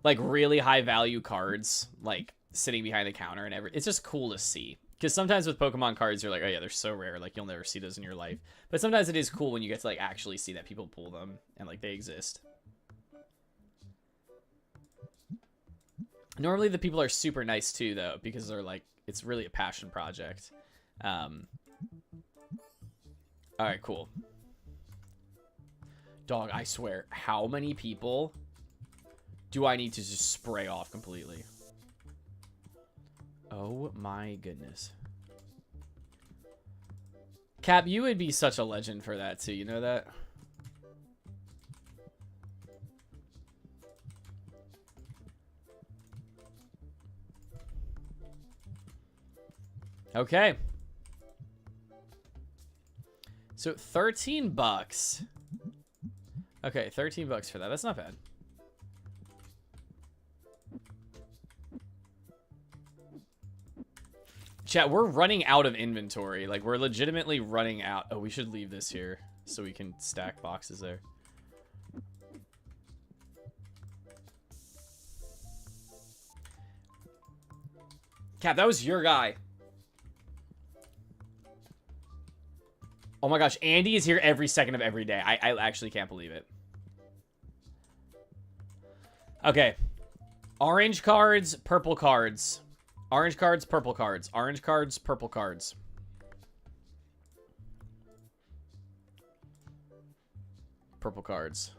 like really high value cards like sitting behind the counter and everything. It's just cool to see. Because sometimes with Pokemon cards, you're like, oh yeah, they're so rare. Like, you'll never see those in your life. But sometimes it is cool when you get to, like, actually see that people pull them and, like, they exist. Normally the people are super nice, too, though. Because they're, like, it's really a passion project. Alright, cool. Dog, I swear, how many people do I need to just spray off completely? Oh my goodness. Cap, you would be such a legend for that too, you know that? Okay. So 13 bucks. Okay, 13 bucks for that. That's not bad. Chat, we're running out of inventory. Like, we're legitimately running out. Oh, we should leave this here so we can stack boxes there. Cap, that was your guy. Oh my gosh, Andy is here every second of every day. I actually can't believe it. Okay. Orange cards, purple cards. Orange cards, purple cards. Orange cards, purple cards. Purple cards.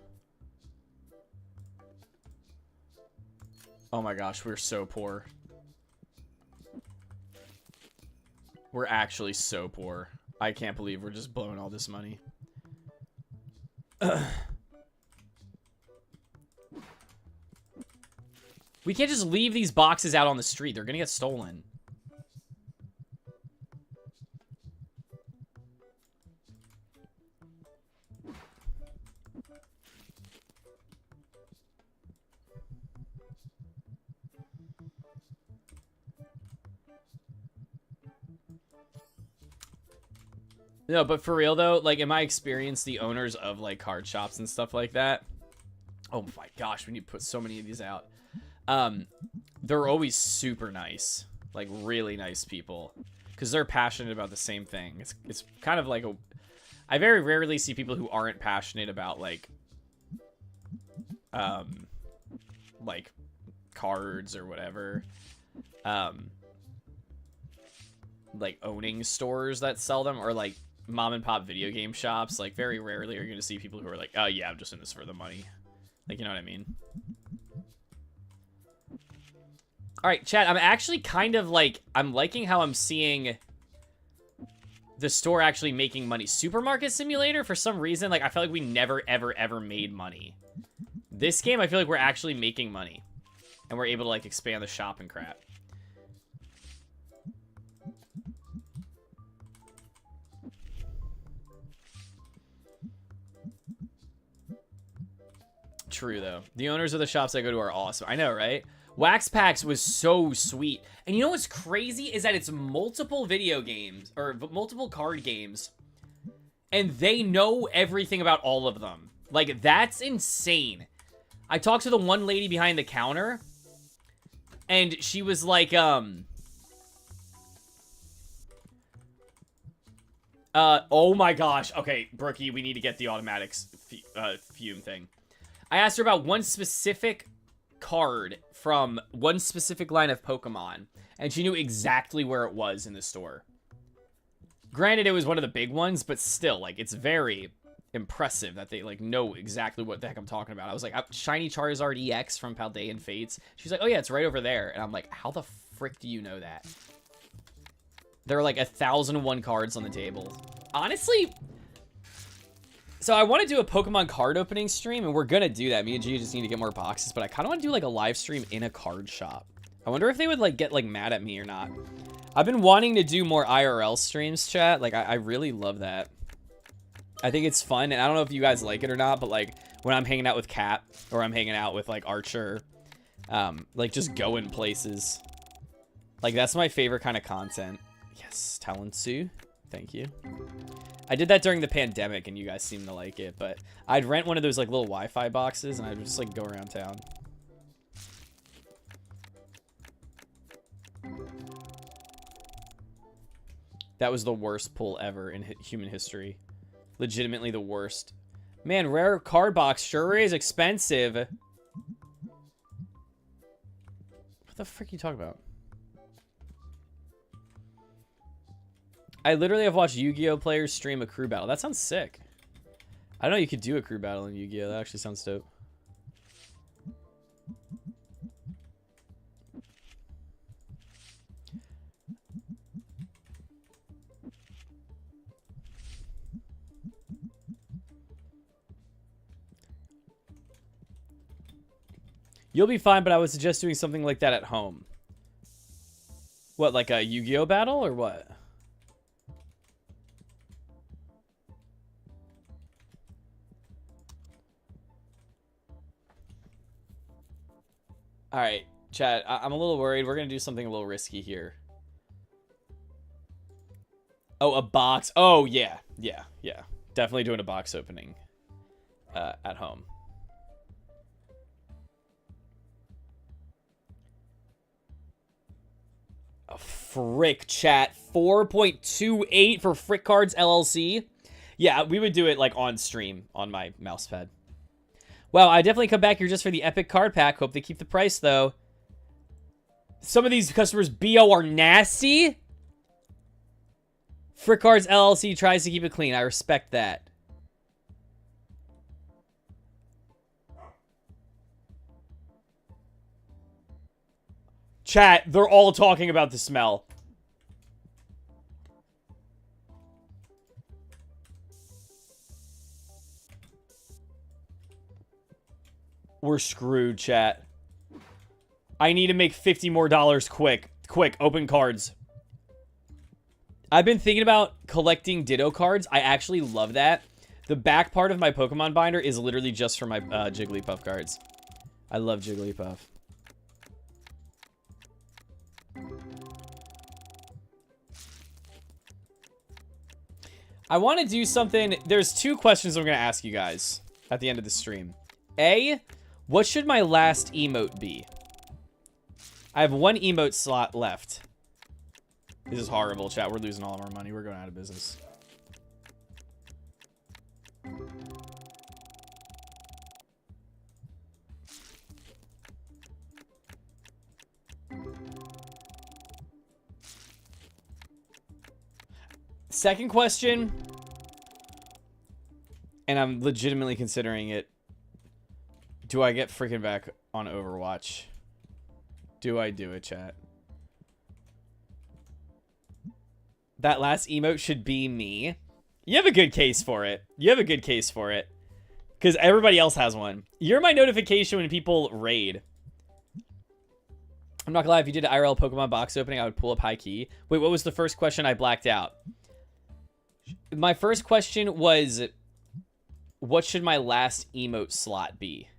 Oh my gosh, we're so poor. We're actually so poor. I can't believe we're just blowing all this money. We can't just leave these boxes out on the street. They're gonna get stolen. No, but for real though, like in my experience, the owners of like card shops and stuff like that. Oh my gosh, we need to put so many of these out. They're always super nice, like really nice people, because they're passionate about the same thing. It's kind of like I very rarely see people who aren't passionate about like cards or whatever, like owning stores that sell them, or like mom and pop video game shops. Like very rarely are you gonna see people who are like, oh yeah, I'm just in this for the money. Like, you know what I mean? All right, chat, I'm actually kind of like, I'm liking how I'm seeing the store actually making money. Supermarket Simulator, for some reason, like, I felt like we never, ever, ever made money. This game, I feel like we're actually making money. And we're able to, like, expand the shop and crap. True, though. The owners of the shops I go to are awesome. I know, right? Wax Packs was so sweet. And you know what's crazy is that it's multiple video games, or multiple card games, and they know everything about all of them. Like, that's insane. I talked to the one lady behind the counter, and she was like, Oh my gosh. Okay, Brookie, we need to get the automatics fume thing. I asked her about one specific card from one specific line of Pokemon, and she knew exactly where it was in the store. Granted, it was one of the big ones, but still, like, it's very impressive that they, like, know exactly what the heck I'm talking about. I was like, Shiny Charizard EX from Paldean Fates. She's like, oh yeah, it's right over there. And I'm like, how the frick do you know that? There are like 1,001 cards on the table. Honestly, so I want to do a Pokemon card opening stream, and we're going to do that. Me and G just need to get more boxes, but I kind of want to do like a live stream in a card shop. I wonder if they would like get like mad at me or not. I've been wanting to do more IRL streams, chat. Like, I really love that. I think it's fun, and I don't know if you guys like it or not, but like when I'm hanging out with Kat or I'm hanging out with like Archer, like just going places. Like, that's my favorite kind of content. Yes, Talonsu. Thank you. I did that during the pandemic, and you guys seem to like it, but I'd rent one of those, like, little Wi-Fi boxes, and I'd just, like, go around town. That was the worst pull ever in human history. Legitimately the worst. Man, rare card box sure is expensive. What the frick are you talking about? I literally have watched Yu-Gi-Oh! Players stream a crew battle. That sounds sick. I don't know you could do a crew battle in Yu-Gi-Oh! That actually sounds dope. You'll be fine, but I would suggest doing something like that at home. What, like a Yu-Gi-Oh! Battle or what? All right, chat, I'm a little worried. We're going to do something a little risky here. Oh, a box. Oh, yeah. Yeah, yeah. Definitely doing a box opening at home. Oh, frick, chat. 4.28 for Frick Cards LLC. Yeah, we would do it, like, on stream on my mouse pad. Wow, I definitely come back here just for the epic card pack. Hope they keep the price, though. Some of these customers, BO, are nasty. Frick Cards LLC tries to keep it clean. I respect that. Chat, they're all talking about the smell. We're screwed, chat. I need to make $50 more quick. Quick, open cards. I've been thinking about collecting Ditto cards. I actually love that. The back part of my Pokemon binder is literally just for my Jigglypuff cards. I love Jigglypuff. I want to do something. There's two questions I'm going to ask you guys at the end of the stream. A, what should my last emote be? I have one emote slot left. This is horrible, chat. We're losing all of our money. We're going out of business. Second question, and I'm legitimately considering it. Do I get freaking back on Overwatch? Do I do it, chat? That last emote should be me. You have a good case for it. You have a good case for it. Because everybody else has one. You're my notification when people raid. I'm not gonna lie, if you did an IRL Pokemon box opening, I would pull up high key. Wait, what was the first question? I blacked out. My first question was, what should my last emote slot be?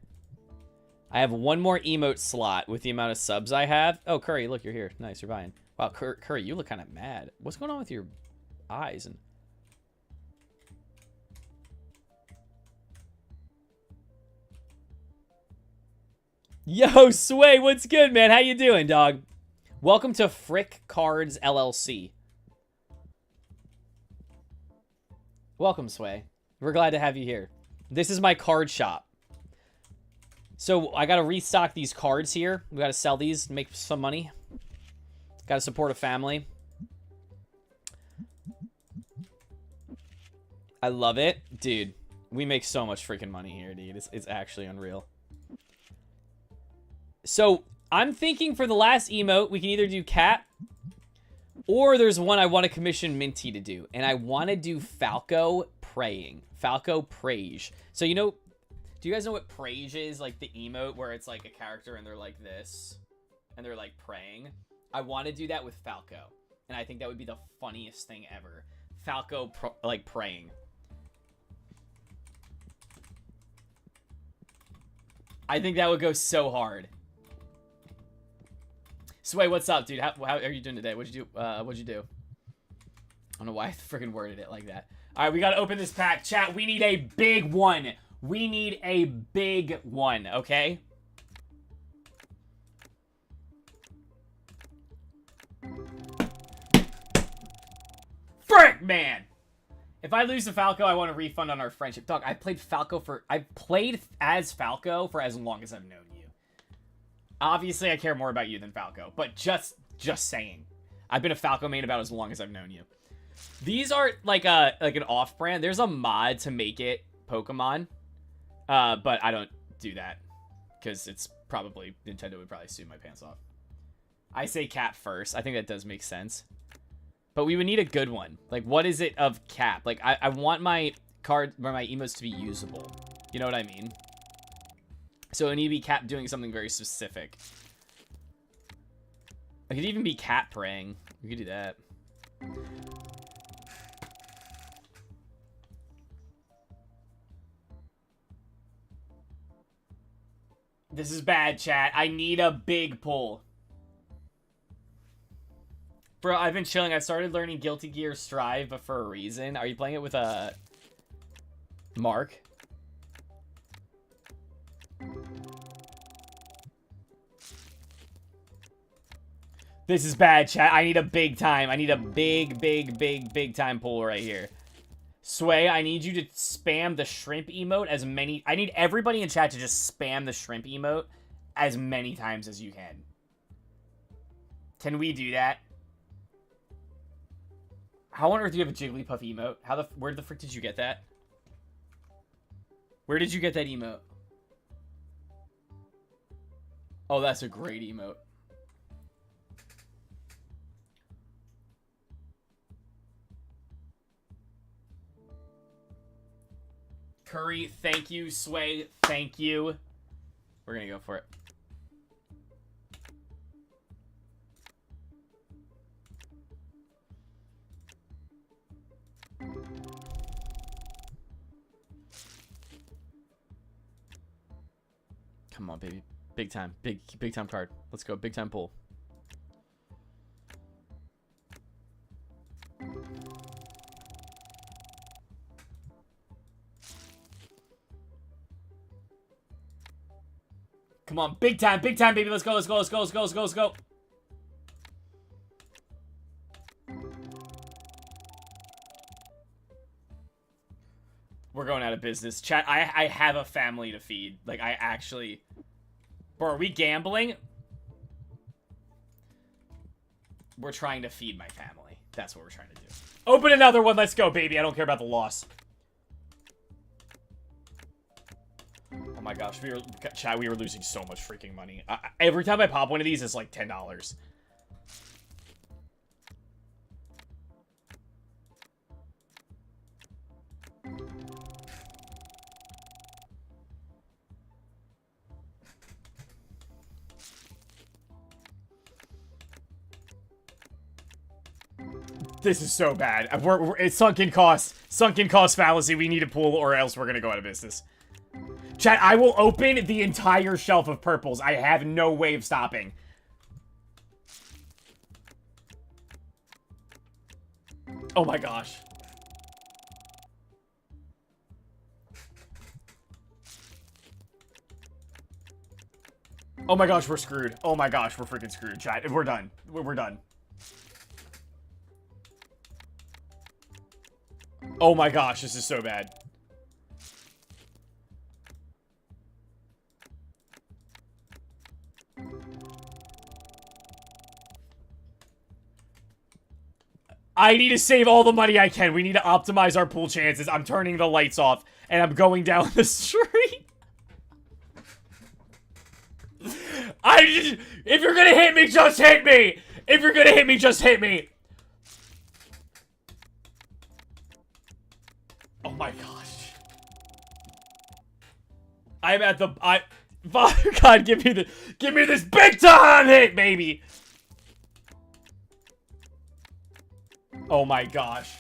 I have one more emote slot with the amount of subs I have. Oh, Curry, look, you're here. Nice, you're buying. Wow, Curry, you look kind of mad. What's going on with your eyes? And yo, Sway, what's good, man? How you doing, dog? Welcome to Frick Cards LLC. Welcome, Sway. We're glad to have you here. This is my card shop. So I got to restock these cards here. We got to sell these, make some money. Got to support a family. I love it. Dude, we make so much freaking money here, dude. It's actually unreal. So I'm thinking for the last emote, we can either do cat, or there's one I want to commission Minty to do. And I want to do Falco praying. Falco Prage. So, you know, do you guys know what Prage is? Like the emote where it's like a character and they're like this. And they're like praying. I want to do that with Falco. And I think that would be the funniest thing ever. Falco like praying. I think that would go so hard. Sway, what's up, dude? How are you doing today? What'd you do? What'd you do? I don't know why I freaking worded it like that. All right, we gotta open this pack. Chat, we need a big one. We need a big one, okay? Frick, man! If I lose to Falco, I want a refund on our friendship. Dog, I've played as Falco for as long as I've known you. Obviously, I care more about you than Falco, but just saying. I've been a Falco main about as long as I've known you. These are like an off-brand. There's a mod to make it Pokemon, but I don't do that because it's probably Nintendo would probably sue my pants off. I say Cap first. I think that does make sense, but we would need a good one. Like, what is it of Cap? Like, I want my card or my emotes to be usable. You know what I mean? So it need to be Cap doing something very specific. It could even be cat praying. We could do that. This is bad, chat. I need a big pull. Bro, I've been chilling. I started learning Guilty Gear Strive, but for a reason. Are you playing it with a Mark? This is bad, chat. I need a big time. I need a big time pull right here. Sway, I need you to spam the shrimp emote as many... I need everybody in chat to just spam the shrimp emote as many times as you can. Can we do that? How on earth do you have a Jigglypuff emote? Where the frick did you get that? Where did you get that emote? Oh, that's a great emote. Curry, thank you. Sway, thank you. We're gonna go for it. Come on, baby. Big time. Big time card. Let's go. Big time pull. Come on, big time, baby. Let's go. We're going out of business. Chat, I have a family to feed. Like, I actually... Bro, are we gambling? We're trying to feed my family. That's what we're trying to do. Open another one. Let's go, baby. I don't care about the loss. Oh my gosh, chat, we were losing so much freaking money. Every time I pop one of these, it's like $10. This is so bad. It's sunken cost. Sunken cost fallacy. We need a pool or else we're gonna go out of business. Chat, I will open the entire shelf of purples. I have no way of stopping. Oh my gosh. Oh my gosh, we're screwed. Oh my gosh, we're freaking screwed, chat. We're done. We're done. Oh my gosh, this is so bad. I need to save all the money I can. We need to optimize our pool chances. I'm turning the lights off, and I'm going down the street. If you're gonna hit me, just hit me! If you're gonna hit me, just hit me! Oh my gosh. I'm at the, Father God, give me this big time hit, baby! Oh my gosh.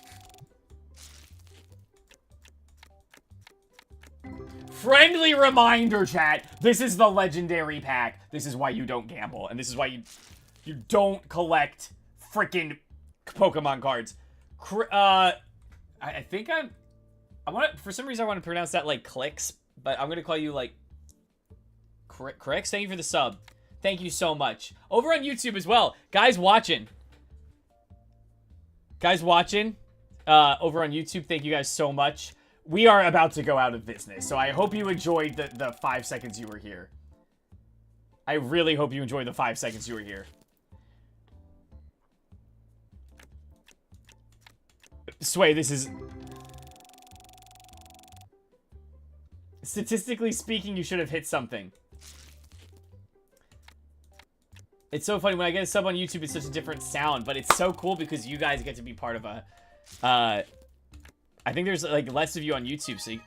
Friendly reminder, chat. This is the legendary pack. This is why you don't gamble. And this is why you don't collect freaking Pokemon cards. I think I want to, for some reason I want to pronounce that like clicks, but I'm going to call you like Cricks. Thank you for the sub. Thank you so much. Over on YouTube as well. Guys watching. Over on YouTube, thank you guys so much. We are about to go out of business, so I hope you enjoyed the 5 seconds you were here. I really hope you enjoyed the 5 seconds you were here. Sway, this is... Statistically speaking, you should have hit something. It's so funny, when I get a sub on YouTube, it's such a different sound, but it's so cool because you guys get to be part of a... I think there's, like, less of you on YouTube, so you...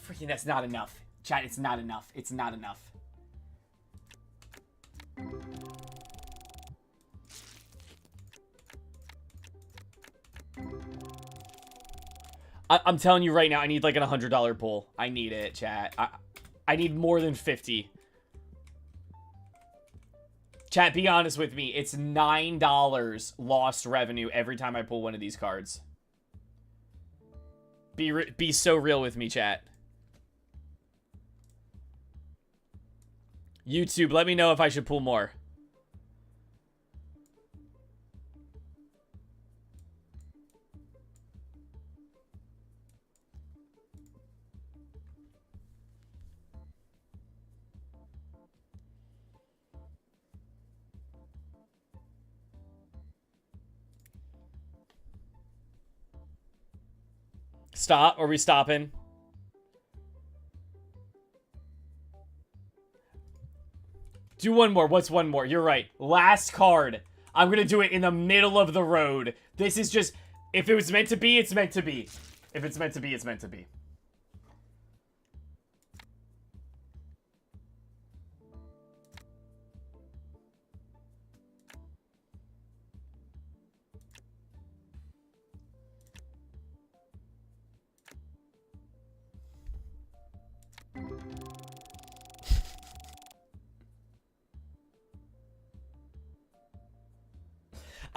Freaking, that's not enough. Chat, it's not enough. It's not enough. I'm telling you right now, I need, like, a $100 pull. I need it, chat. I need more than 50. Chat, be honest with me. It's $9 lost revenue every time I pull one of these cards. Be so real with me, chat. YouTube, let me know if I should pull more. Stop. Are we stopping? Do one more. What's one more? You're right. Last card. I'm going to do it in the middle of the road. This is just... If it was meant to be, it's meant to be. If it's meant to be, it's meant to be.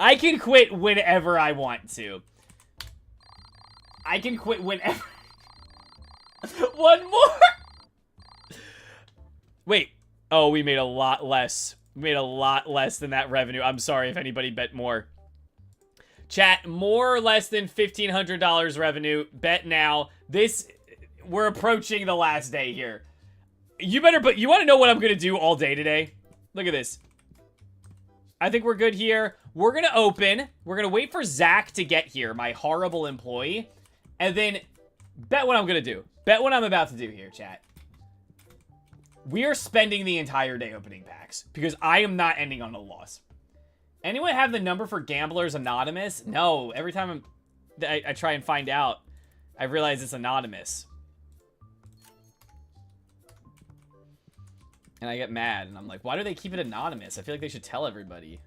I can quit whenever I want to. I can quit whenever. One more. Wait. Oh, we made a lot less. We made a lot less than that revenue. I'm sorry if anybody bet more. Chat, more or less than $1,500 revenue. Bet now. We're approaching the last day here. You better, but you want to know what I'm going to do all day today? Look at this. I think we're good here. We're going to open. We're going to wait for Zach to get here, my horrible employee. And then bet what I'm going to do. Bet what I'm about to do here, chat. We are spending the entire day opening packs because I am not ending on a loss. Anyone have the number for Gamblers Anonymous? No. Every time I try and find out, I realize it's anonymous. And I get mad, and I'm like, why do they keep it anonymous? I feel like they should tell everybody.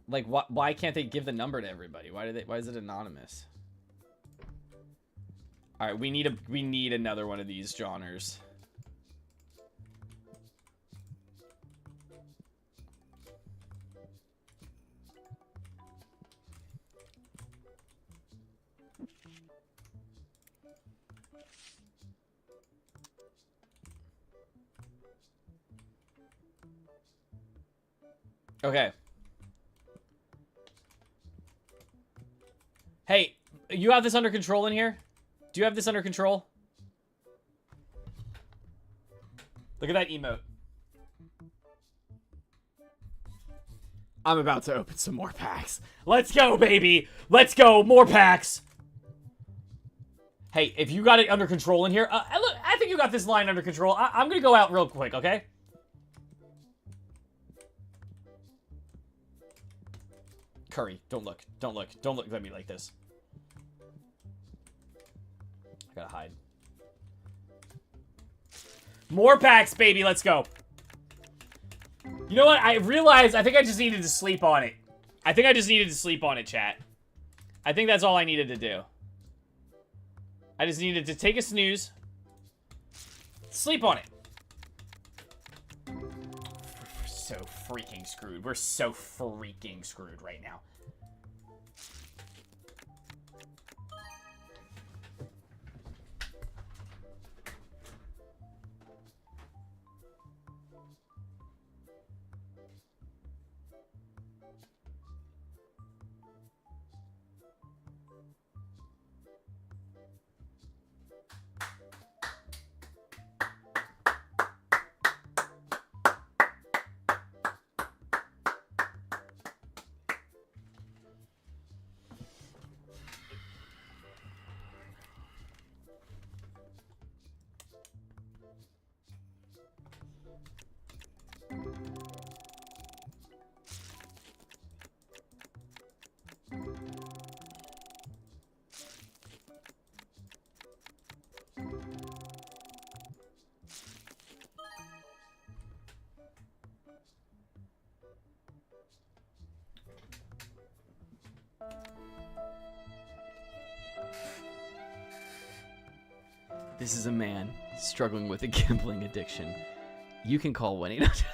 Like, why can't they give the number to everybody? Why is it anonymous? All right, we need another one of these Johners. Okay. Hey, you have this under control in here? Do you have this under control? Look at that emote. I'm about to open some more packs. Let's go, baby. Let's go. More packs. Hey, if you got it under control in here, look, I think you got this line under control. I'm going to go out real quick, okay? Curry, don't look. Don't look. Don't look at me like this. I gotta hide. More packs, baby. Let's go. You know what? I realized I think I just needed to sleep on it. I think I just needed to sleep on it, chat. I think that's all I needed to do. I just needed to take a snooze. Sleep on it. We're so freaking screwed. We're so freaking screwed right now. This is a man struggling with a gambling addiction. You can call 1-800.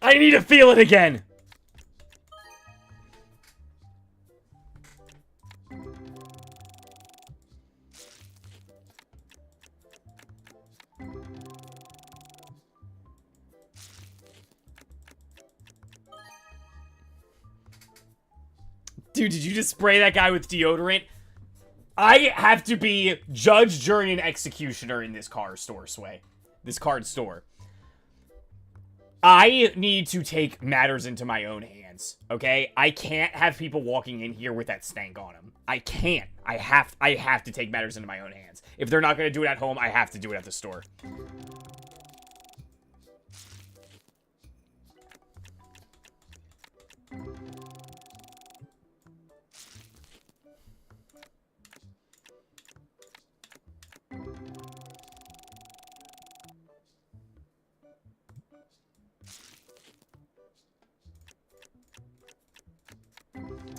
I need to feel it again. Dude, did you just spray that guy with deodorant? I have to be judge, jury, and executioner in this car store, Sway. This card store. I need to take matters into my own hands, okay? I can't have people walking in here with that stank on them. I can't. I have to take matters into my own hands. If they're not going to do it at home, I have to do it at the store.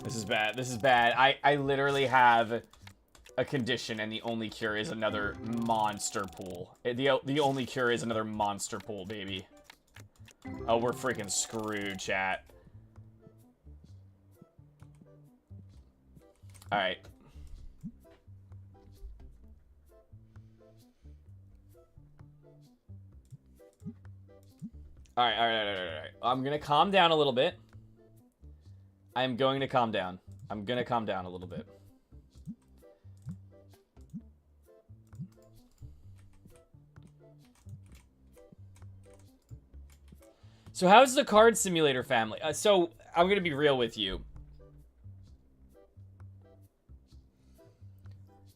This is bad. This is bad. I literally have a condition, and the only cure is another monster pool. The only cure is another monster pool, baby. Oh, we're freaking screwed, chat. Alright. Alright. I'm gonna calm down a little bit. I'm going to calm down. I'm gonna calm down a little bit. So how's the card simulator family? So I'm gonna be real with you.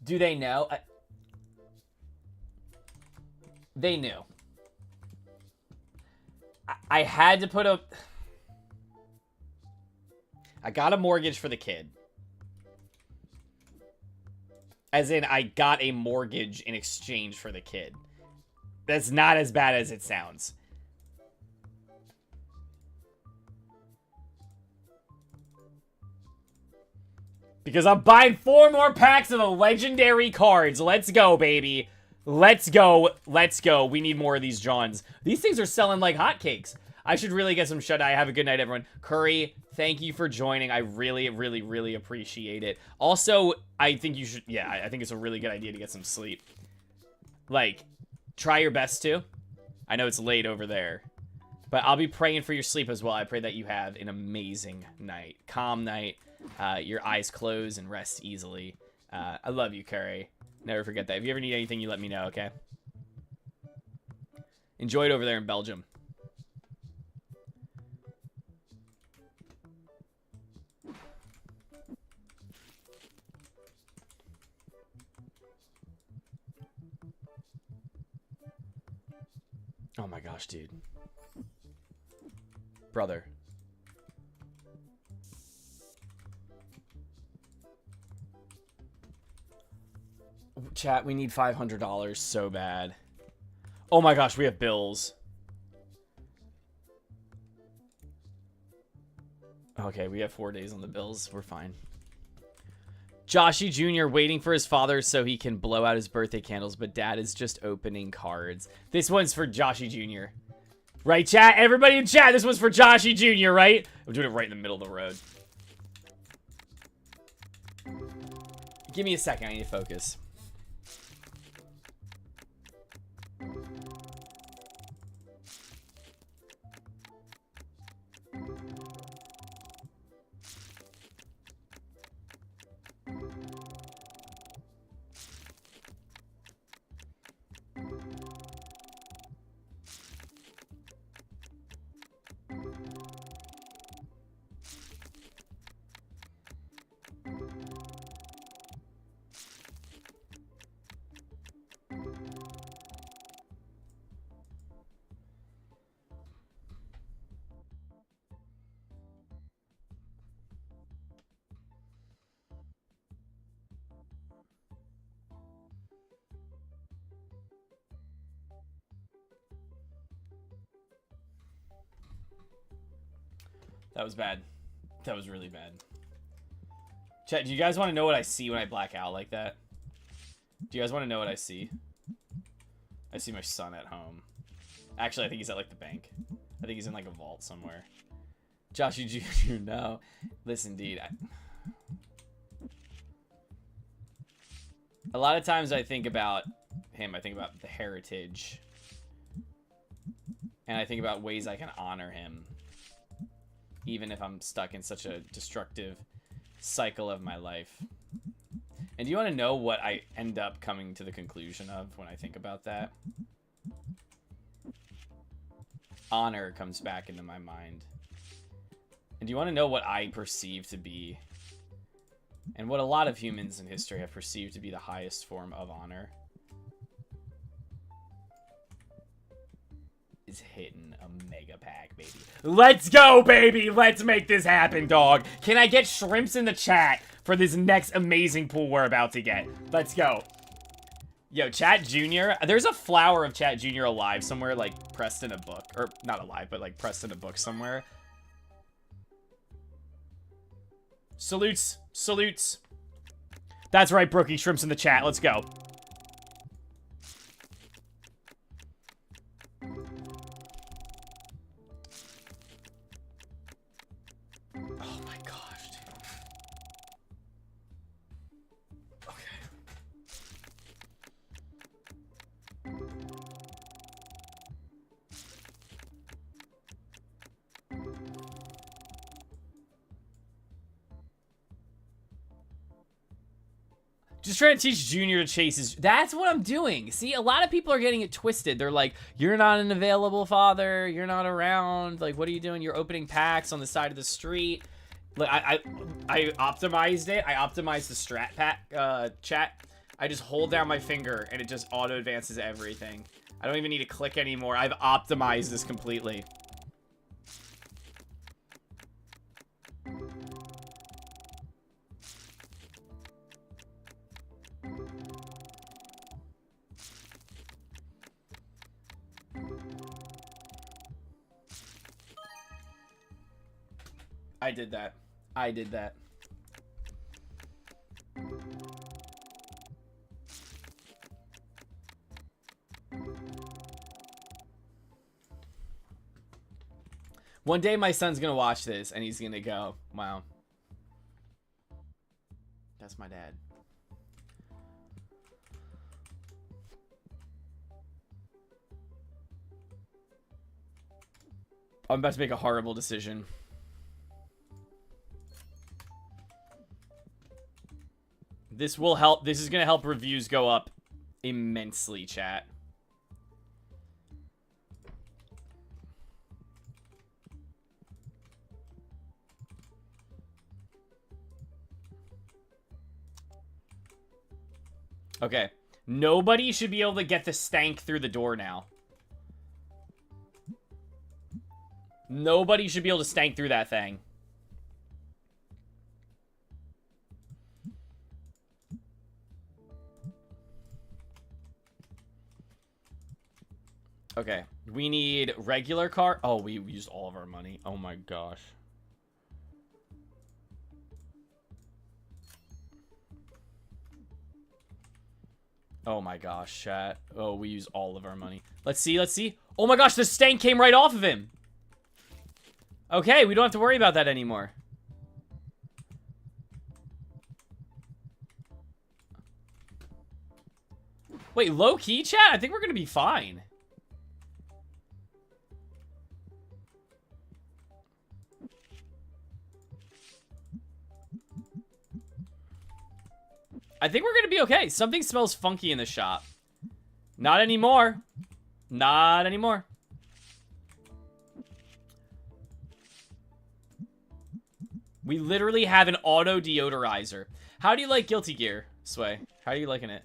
Do they know? They knew. I had to put a... I got a mortgage for the kid. As in, I got a mortgage in exchange for the kid. That's not as bad as it sounds. Because I'm buying 4 more packs of the legendary cards. Let's go, baby. Let's go. Let's go. We need more of these Johns. These things are selling like hotcakes. I should really get some shut-eye. Have a good night, everyone. Curry, thank you for joining. I really, really, really appreciate it. Also, I think you should... Yeah, I think it's a really good idea to get some sleep. Like, try your best to. I know it's late over there. But I'll be praying for your sleep as well. I pray that you have an amazing night. Calm night. Your eyes close and rest easily. I love you, Curry. Never forget that. If you ever need anything, you let me know, okay? Enjoy it over there in Belgium. Oh my gosh, dude. Brother. Chat, we need $500 so bad. Oh my gosh, we have bills. Okay, we have 4 days on the bills. We're fine. Joshy Jr. waiting for his father so he can blow out his birthday candles, but dad is just opening cards. This one's for Joshy Jr. Right, chat? Everybody in chat, this one's for Joshy Jr., right? I'm doing it right in the middle of the road. Give me a second. I need to focus. That was bad. That was really bad. Chat, do you guys want to know what I see when I black out like that? Do you guys want to know what I see? I see my son at home. Actually, I think he's at, like, the bank. I think he's in, like, a vault somewhere. Joshy Jr., no. Listen, dude. A lot of times I think about him. I think about the heritage. And I think about ways I can honor him. Even if I'm stuck in such a destructive cycle of my life. And do you want to know what I end up coming to the conclusion of when I think about that? Honor comes back into my mind. And do you want to know what I perceive to be, and what a lot of humans in history have perceived to be the highest form of honor? Is hitting a mega pack, baby. Let's go, baby! Let's make this happen, dog. Can I get shrimps in the chat for this next amazing pool we're about to get? Let's go. Yo, Chat Jr. There's a flower of Chat Jr. alive somewhere, like, pressed in a book. Or, not alive, but, like, pressed in a book somewhere. Salutes. Salutes. That's right, Brookie. Shrimps in the chat. Let's go. Oh my gosh, dude. Okay. Just trying to teach Junior to chase his... That's what I'm doing. See, a lot of people are getting it twisted. They're like, you're not an available father. You're not around. Like, what are you doing? You're opening packs on the side of the street. Like, I optimized it. I optimized the strat pack chat. I just hold down my finger, and it just auto-advances everything. I don't even need to click anymore. I've optimized this completely. I did that. I did that. One day my son's gonna watch this and he's gonna go, wow. That's my dad. I'm about to make a horrible decision. This will help. This is gonna help reviews go up immensely, chat. Okay. Nobody should be able to get the stank through the door now. Nobody should be able to stank through that thing. Okay. We need regular car. Oh, we used all of our money. Oh my gosh. Oh my gosh, chat. Oh, we use all of our money. Let's see, let's see. Oh my gosh, the stank came right off of him. Okay, we don't have to worry about that anymore. Wait, low key, chat? I think we're gonna be fine. I think we're gonna be okay. Something smells funky in the shop. Not anymore. Not anymore. We literally have an auto deodorizer. How do you like Guilty Gear, Sway? How are you liking it?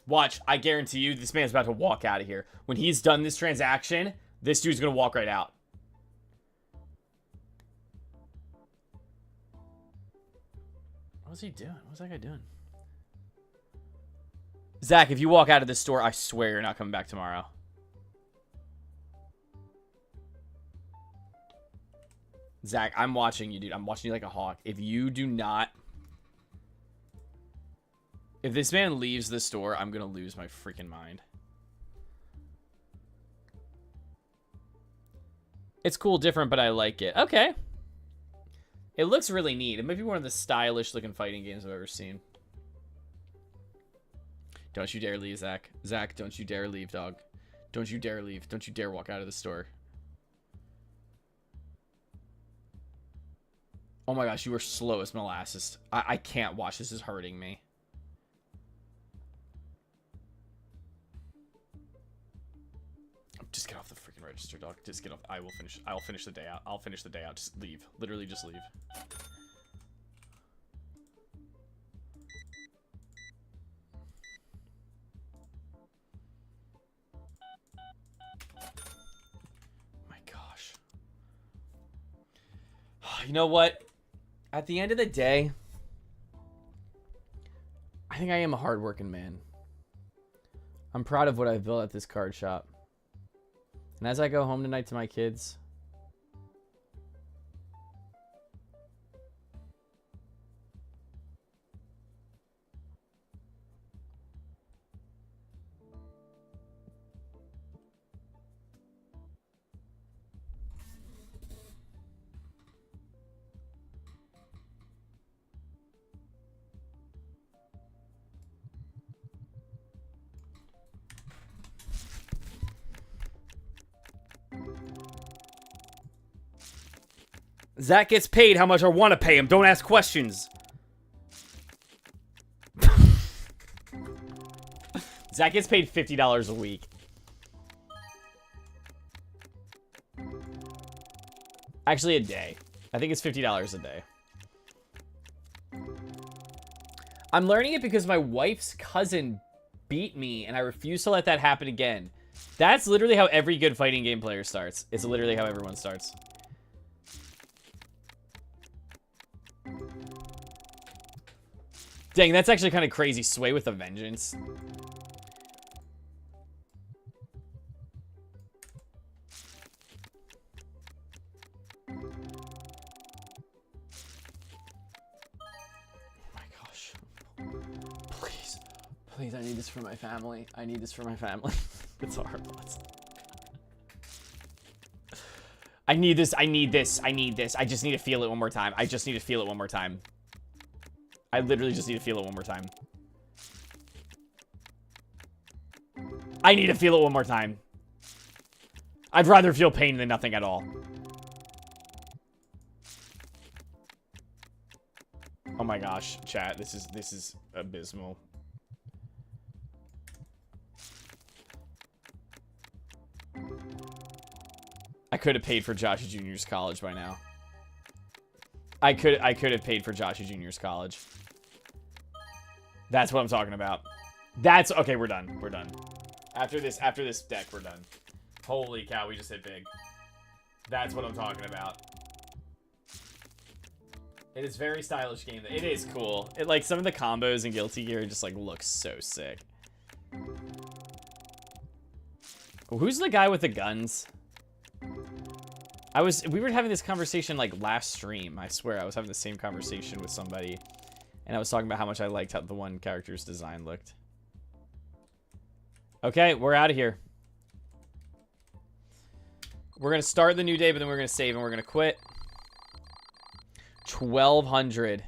Watch, I guarantee you, this man's about to walk out of here. When he's done this transaction, this dude's gonna walk right out. What's he doing? What's that guy doing? Zach, if you walk out of this store, I swear you're not coming back tomorrow. Zach, I'm watching you, dude. I'm watching you like a hawk. If you do not... If this man leaves the store, I'm gonna lose my freaking mind. It's cool, different, but I like it. Okay. It looks really neat. It might be one of the stylish looking fighting games I've ever seen. Don't you dare leave, Zach. Zach, don't you dare leave, dog. Don't you dare leave. Don't you dare walk out of the store. Oh my gosh, you are slow as molasses. I can't watch. This is hurting me. Just get off the freaking register, dog. Just get off. I will finish the day out. I'll finish the day out. Just leave. Literally just leave. My gosh. You know what? At the end of the day, I think I am a hardworking man. I'm proud of what I've built at this card shop. And as I go home tonight to my kids, Zach gets paid how much I want to pay him. Don't ask questions. Zach gets paid $50 a week. Actually, a day. I think it's $50 a day. I'm learning it because my wife's cousin beat me, and I refuse to let that happen again. That's literally how every good fighting game player starts. It's literally how everyone starts. Dang, that's actually kind of crazy. Sway with a vengeance. Please, I need this for my family. I need this for my family. It's horrible. I need this. I need this. I need this. I just need to feel it one more time. I just need to feel it one more time. I literally just need to feel it one more time. I need to feel it one more time. I'd rather feel pain than nothing at all. Oh my gosh, chat. This is abysmal. I could have paid for Joshy Jr.'s college by now. I could have paid for Joshy Jr.'s college. That's what I'm talking about. That's okay, we're done. We're done. After this deck, we're done. Holy cow, we just hit big. That's what I'm talking about. It is very stylish game. It is cool. It like some of the combos in Guilty Gear just like look so sick. Who's the guy with the guns? We were having this conversation like last stream. I swear I was having the same conversation with somebody, and I was talking about how much I liked how the one character's design looked. Okay, we're out of here. We're gonna start the new day, but then we're gonna save and we're gonna quit. 1200.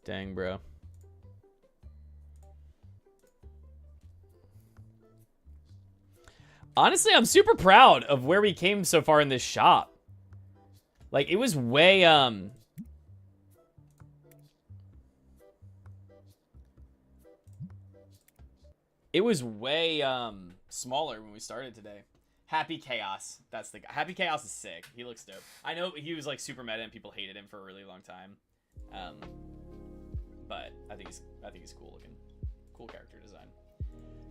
Dang, bro. Honestly, I'm super proud of where we came so far in this shop. Like, it was way, it was way, smaller when we started today. Happy Chaos. That's the guy. Happy Chaos is sick. He looks dope. I know he was, like, super meta and people hated him for a really long time. But I think he's cool looking. Cool character design.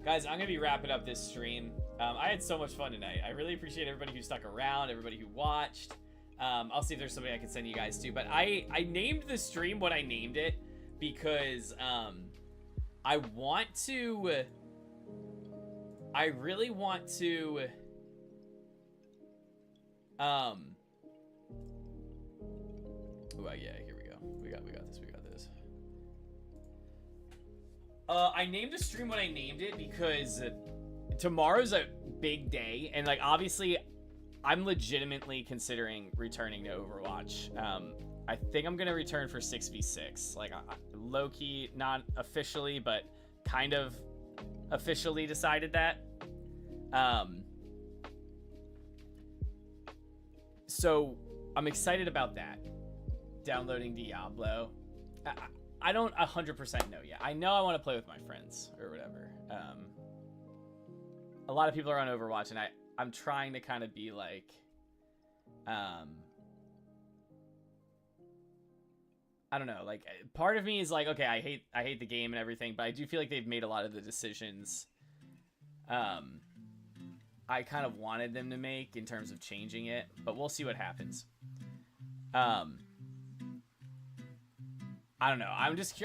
Guys, I'm going to be wrapping up this stream. I had so much fun tonight. I really appreciate everybody who stuck around, everybody who watched. I'll see if there's somebody I can send you guys to. But I named the stream what I named it because I want to... I really want to... Oh, yeah, here we go. We got this. I named the stream what I named it because tomorrow's a big day, and like obviously I'm legitimately considering returning to Overwatch. I think I'm gonna return for 6v6, like low-key, not officially, but kind of officially decided that. So I'm excited about that. Downloading Diablo. I don't 100% know yet. I know I want to play with my friends or whatever. A lot of people are on Overwatch, and I'm trying to kind of be like, I don't know. Like, part of me is like, okay, I hate the game and everything, but I do feel like they've made a lot of the decisions I kind of wanted them to make in terms of changing it, but we'll see what happens. I don't know.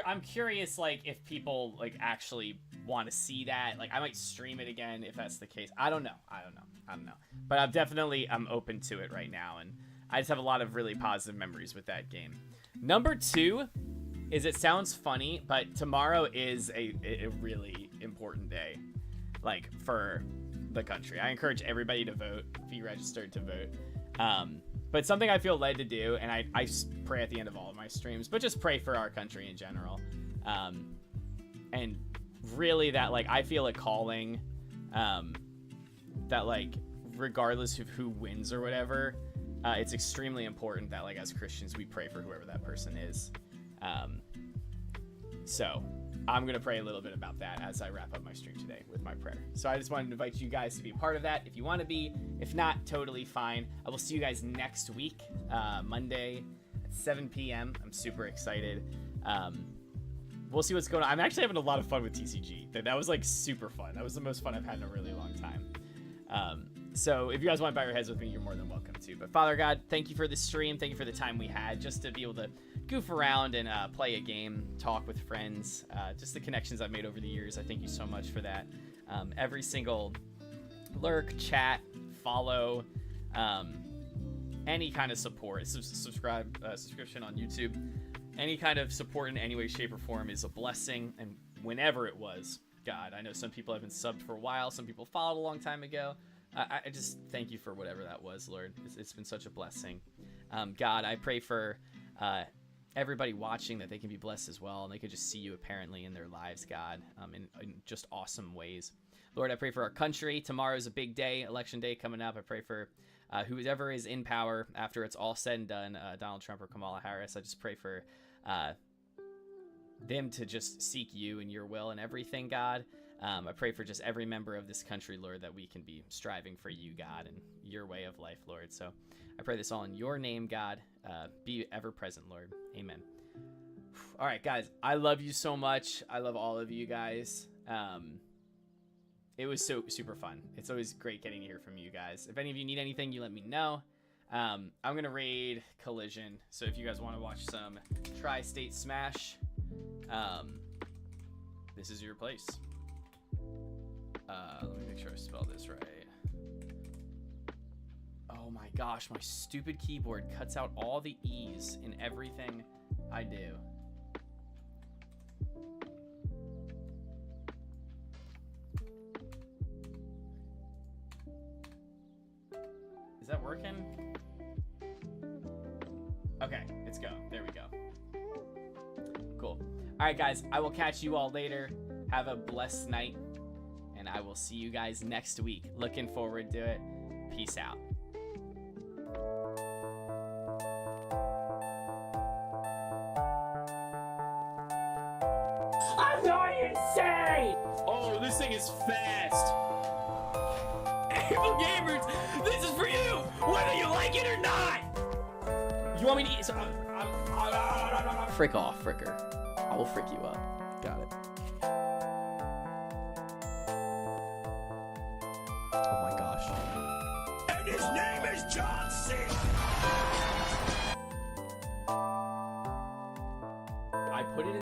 I'm curious, like, if people like actually want to see that. Like, I might stream it again if that's the case. I don't know. But I'm open to it right now, and I just have a lot of really positive memories with that game. Number 2 is, it sounds funny, but tomorrow is a really important day, like, for the country. I encourage everybody to vote, be registered to vote. But something I feel led to do, and I pray at the end of all of my streams, but just pray for our country in general. And really that, like, I feel a calling, that, like, regardless of who wins or whatever, it's extremely important that, like, as Christians, we pray for whoever that person is. So I'm going to pray a little bit about that as I wrap up my stream today with my prayer. So I just wanted to invite you guys to be a part of that if you want to be. If not, totally fine. I will see you guys next week, Monday at 7 p.m. I'm super excited. We'll see what's going on. I'm actually having a lot of fun with TCG. That was like super fun. That was the most fun I've had in a really long time. So if you guys want to bow your heads with me, you're more than welcome to. But Father God, thank you for the stream. Thank you for the time we had just to be able to goof around and play a game, talk with friends, just the connections I've made over the years. I thank you so much for that. Every single lurk, chat, follow, any kind of support, subscription on YouTube, any kind of support in any way, shape, or form is a blessing. And whenever it was, God, I know some people have been subbed for a while. Some people followed a long time ago. I just thank you for whatever that was, Lord. It's been such a blessing. God, I pray for everybody watching that they can be blessed as well, and they could just see you apparently in their lives, God, in just awesome ways. Lord, I pray for our country. Tomorrow's a big day, election day coming up. I pray for whoever is in power after it's all said and done, Donald Trump or Kamala Harris. I just pray for them to just seek you and your will and everything, God. I pray for just every member of this country, Lord, that we can be striving for you, God, and your way of life, Lord. So I pray this all in your name, God. Be ever present, Lord. Amen. All right, guys, I love you so much. I love all of you guys. It was so super fun. It's always great getting to hear from you guys. If any of you need anything, you let me know. I'm going to raid Collision. So if you guys want to watch some Tri-State Smash, this is your place. Let me make sure I spell this right. Oh my gosh, my stupid keyboard cuts out all the E's in everything I do. Is that working? Okay, it's go. There we go. Cool. All right, guys, I will catch you all later. Have a blessed night, and I will see you guys next week. Looking forward to it. Peace out. I'm not insane! Oh, this thing is fast. Evil Gamers, this is for you, whether you like it or not. You want me to eat? So, frick off, fricker. I will frick you up. Got it. Oh my gosh. And his name is John C. I put it in